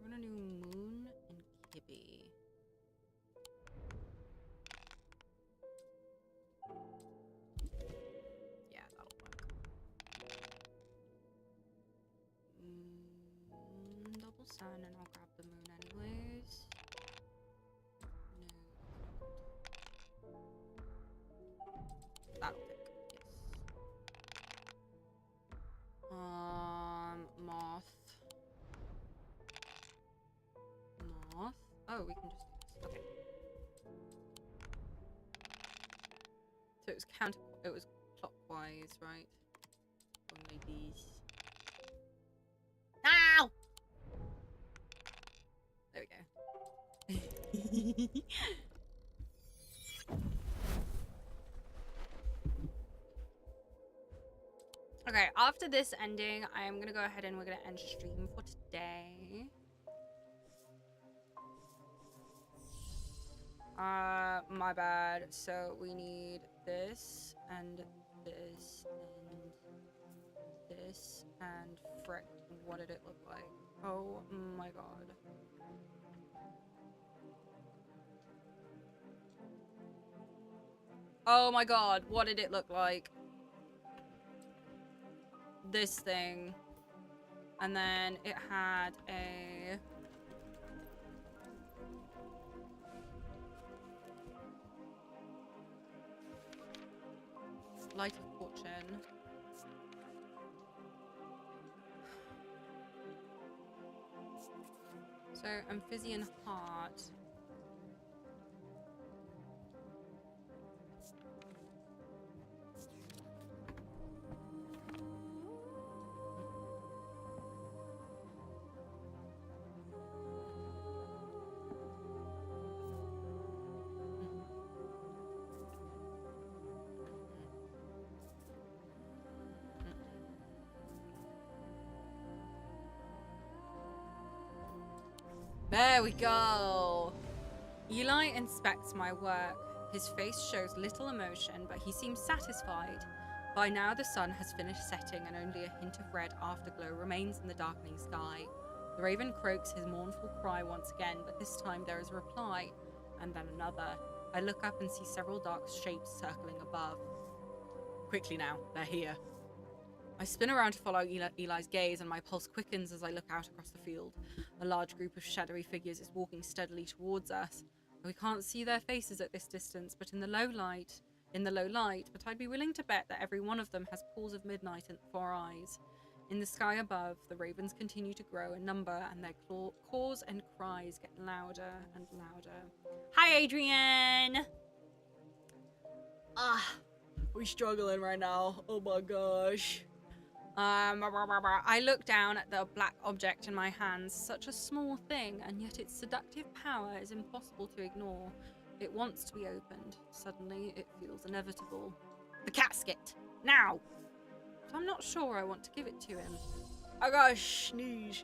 We're gonna do Moon and Kibby. Yeah, that'll work. Double sun, and I'll grab the moon anyways. No. That'll pick. Yes. Moth. Moth. Oh, we can just do this. Okay. So it was it was clockwise, right? Only these. Ow! There we go. Okay, after this ending, I am gonna go ahead and we're gonna end stream for today. My bad. So we need this and this and this and frick, what did it look like? Oh my god. Oh my god, what did it look like? This thing. And then it had a... Light of Fortune. So, Amphibian Heart. There we go. Eli inspects my work. His face shows little emotion, but he seems satisfied. By now the sun has finished setting and only a hint of red afterglow remains in the darkening sky. The raven croaks his mournful cry once again, but this time there is a reply, and then another. I look up and see several dark shapes circling above. Quickly now, they're here. I spin around to follow Eli's gaze, and my pulse quickens as I look out across the field. A large group of shadowy figures is walking steadily towards us. We can't see their faces at this distance, but in the low light, but I'd be willing to bet that every one of them has pools of midnight and 4 eyes. In the sky above, the ravens continue to grow in number, and their caws and cries get louder and louder. Hi, Adrian! We're struggling right now. Oh my gosh. I look down at the black object in my hands. Such a small thing, and yet its seductive power is impossible to ignore. It wants to be opened. Suddenly, it feels inevitable. The casket! Now! But I'm not sure I want to give it to him. I gotta sneeze.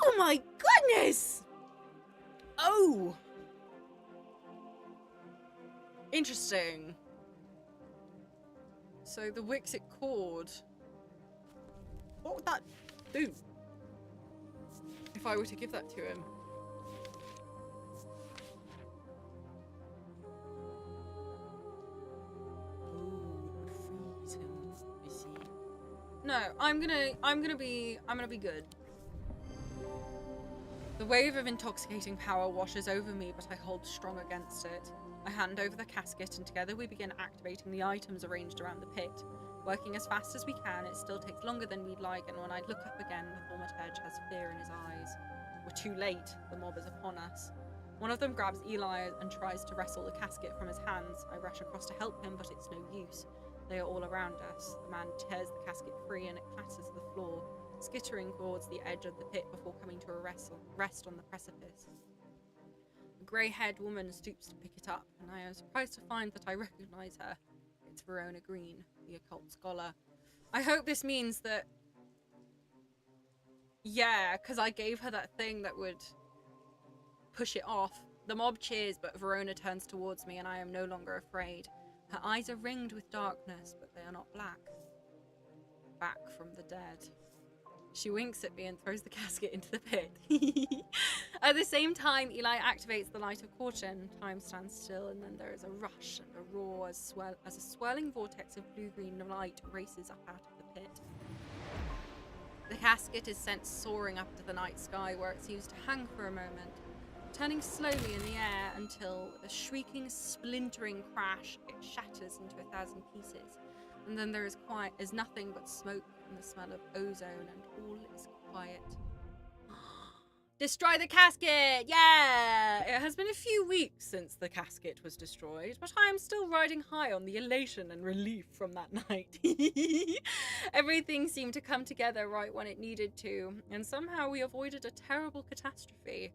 Oh my goodness! Oh! Interesting. So the Wixit cord. What would that do? If I were to give that to him? Oh, it would freeze him. No, I'm gonna be good. The wave of intoxicating power washes over me, but I hold strong against it. I hand over the casket, and together we begin activating the items arranged around the pit. Working as fast as we can, it still takes longer than we'd like, and when I look up again, the thaumaturge has fear in his eyes. We're too late. The mob is upon us. One of them grabs Eli and tries to wrestle the casket from his hands. I rush across to help him, but it's no use. They are all around us. The man tears the casket free and it clatters to the floor, skittering towards the edge of the pit before coming to a rest on the precipice. A grey-haired woman stoops to pick it up, and I am surprised to find that I recognise her. It's Verona Green, the occult scholar. I hope this means that... Yeah, because I gave her that thing that would push it off. The mob cheers, but Verona turns towards me, and I am no longer afraid. Her eyes are ringed with darkness, but they are not black. Back from the dead. She winks at me and throws the casket into the pit. At the same time, Eli activates the light of caution. Time stands still, and then there is a rush and a roar as a swirling vortex of blue-green light races up out of the pit. The casket is sent soaring up to the night sky, where it seems to hang for a moment, turning slowly in the air until, with a shrieking, splintering crash, it shatters into 1,000 pieces. And then there is nothing but smoke and the smell of ozone, and all is quiet. Destroy the casket! Yeah! It has been a few weeks since the casket was destroyed, but I am still riding high on the elation and relief from that night. Everything seemed to come together right when it needed to, and somehow we avoided a terrible catastrophe.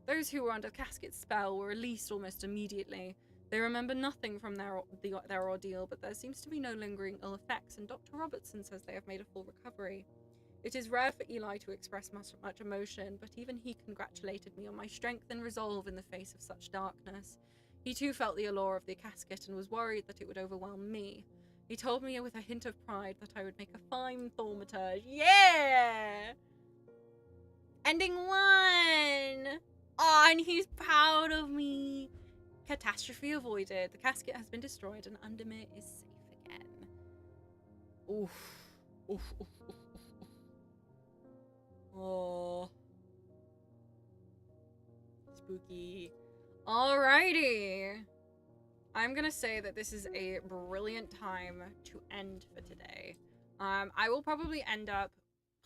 Those who were under the casket's spell were released almost immediately. They remember nothing from their ordeal, but there seems to be no lingering ill effects, and Dr. Robertson says they have made a full recovery. It is rare for Eli to express much emotion, but even he congratulated me on my strength and resolve in the face of such darkness. He too felt the allure of the casket and was worried that it would overwhelm me. He told me with a hint of pride that I would make a fine thaumaturge. Yeah! Ending 1! Oh, and he's proud of me. Catastrophe avoided. The casket has been destroyed and Undermere is safe again. Oof. Oof, oof, oof, oof, oof. Oh. Spooky. Alrighty. I'm gonna say that this is a brilliant time to end for today. I will probably end up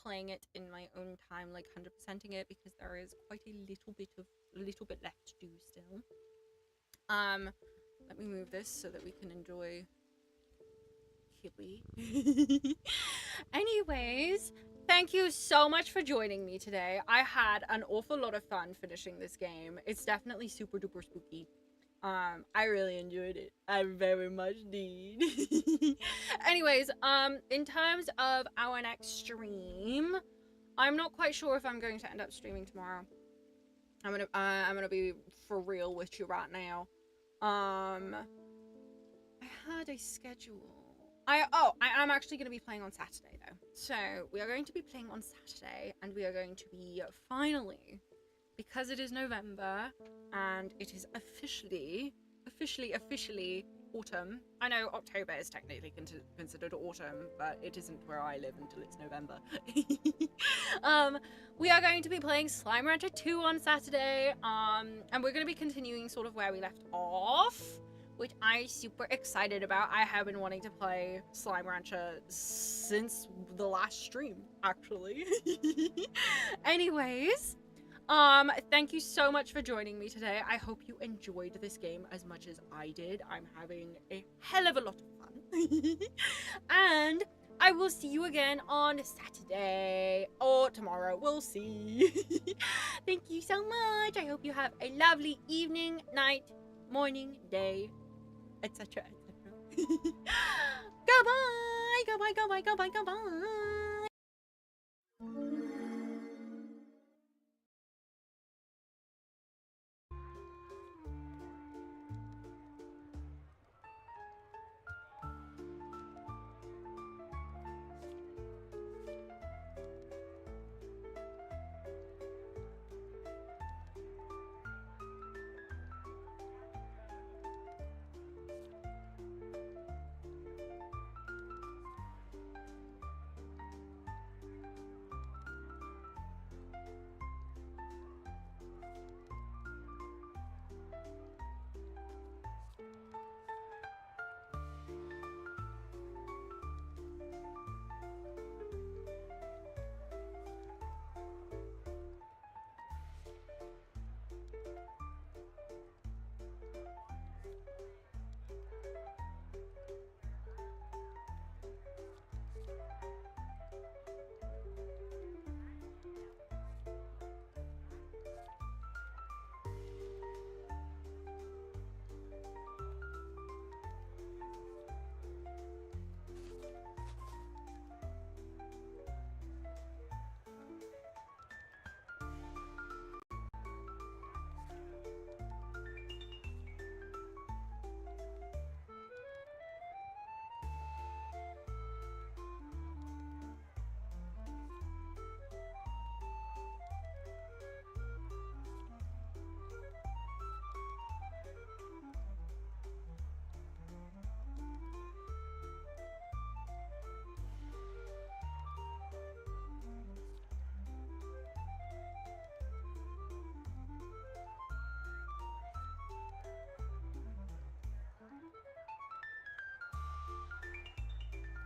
playing it in my own time, like 100%ing it, because there is quite a little bit left to do still. Let me move this so that we can enjoy Kibby. Anyways, thank you so much for joining me today. I had an awful lot of fun finishing this game. It's definitely super duper spooky. I really enjoyed it. I very much did. Anyways, in terms of our next stream, I'm not quite sure if I'm going to end up streaming tomorrow. I'm gonna be for real with you right now. I had a schedule. I am actually going to be playing on Saturday though. So we are going to be playing on Saturday, and we are going to be finally, because it is November and it is officially autumn. I know October is technically considered autumn, but it isn't where I live until it's November. We are going to be playing Slime Rancher 2 on Saturday, and we're going to be continuing sort of where we left off, which I'm super excited about. I have been wanting to play Slime Rancher since the last stream, actually. Anyways, thank you so much for joining me today. I hope you enjoyed this game as much as I did. I'm having a hell of a lot of fun. And I will see you again on Saturday or tomorrow. We'll see. Thank you so much. I hope you have a lovely evening, night, morning, day, etc. Goodbye. Goodbye. Goodbye. Goodbye. Goodbye.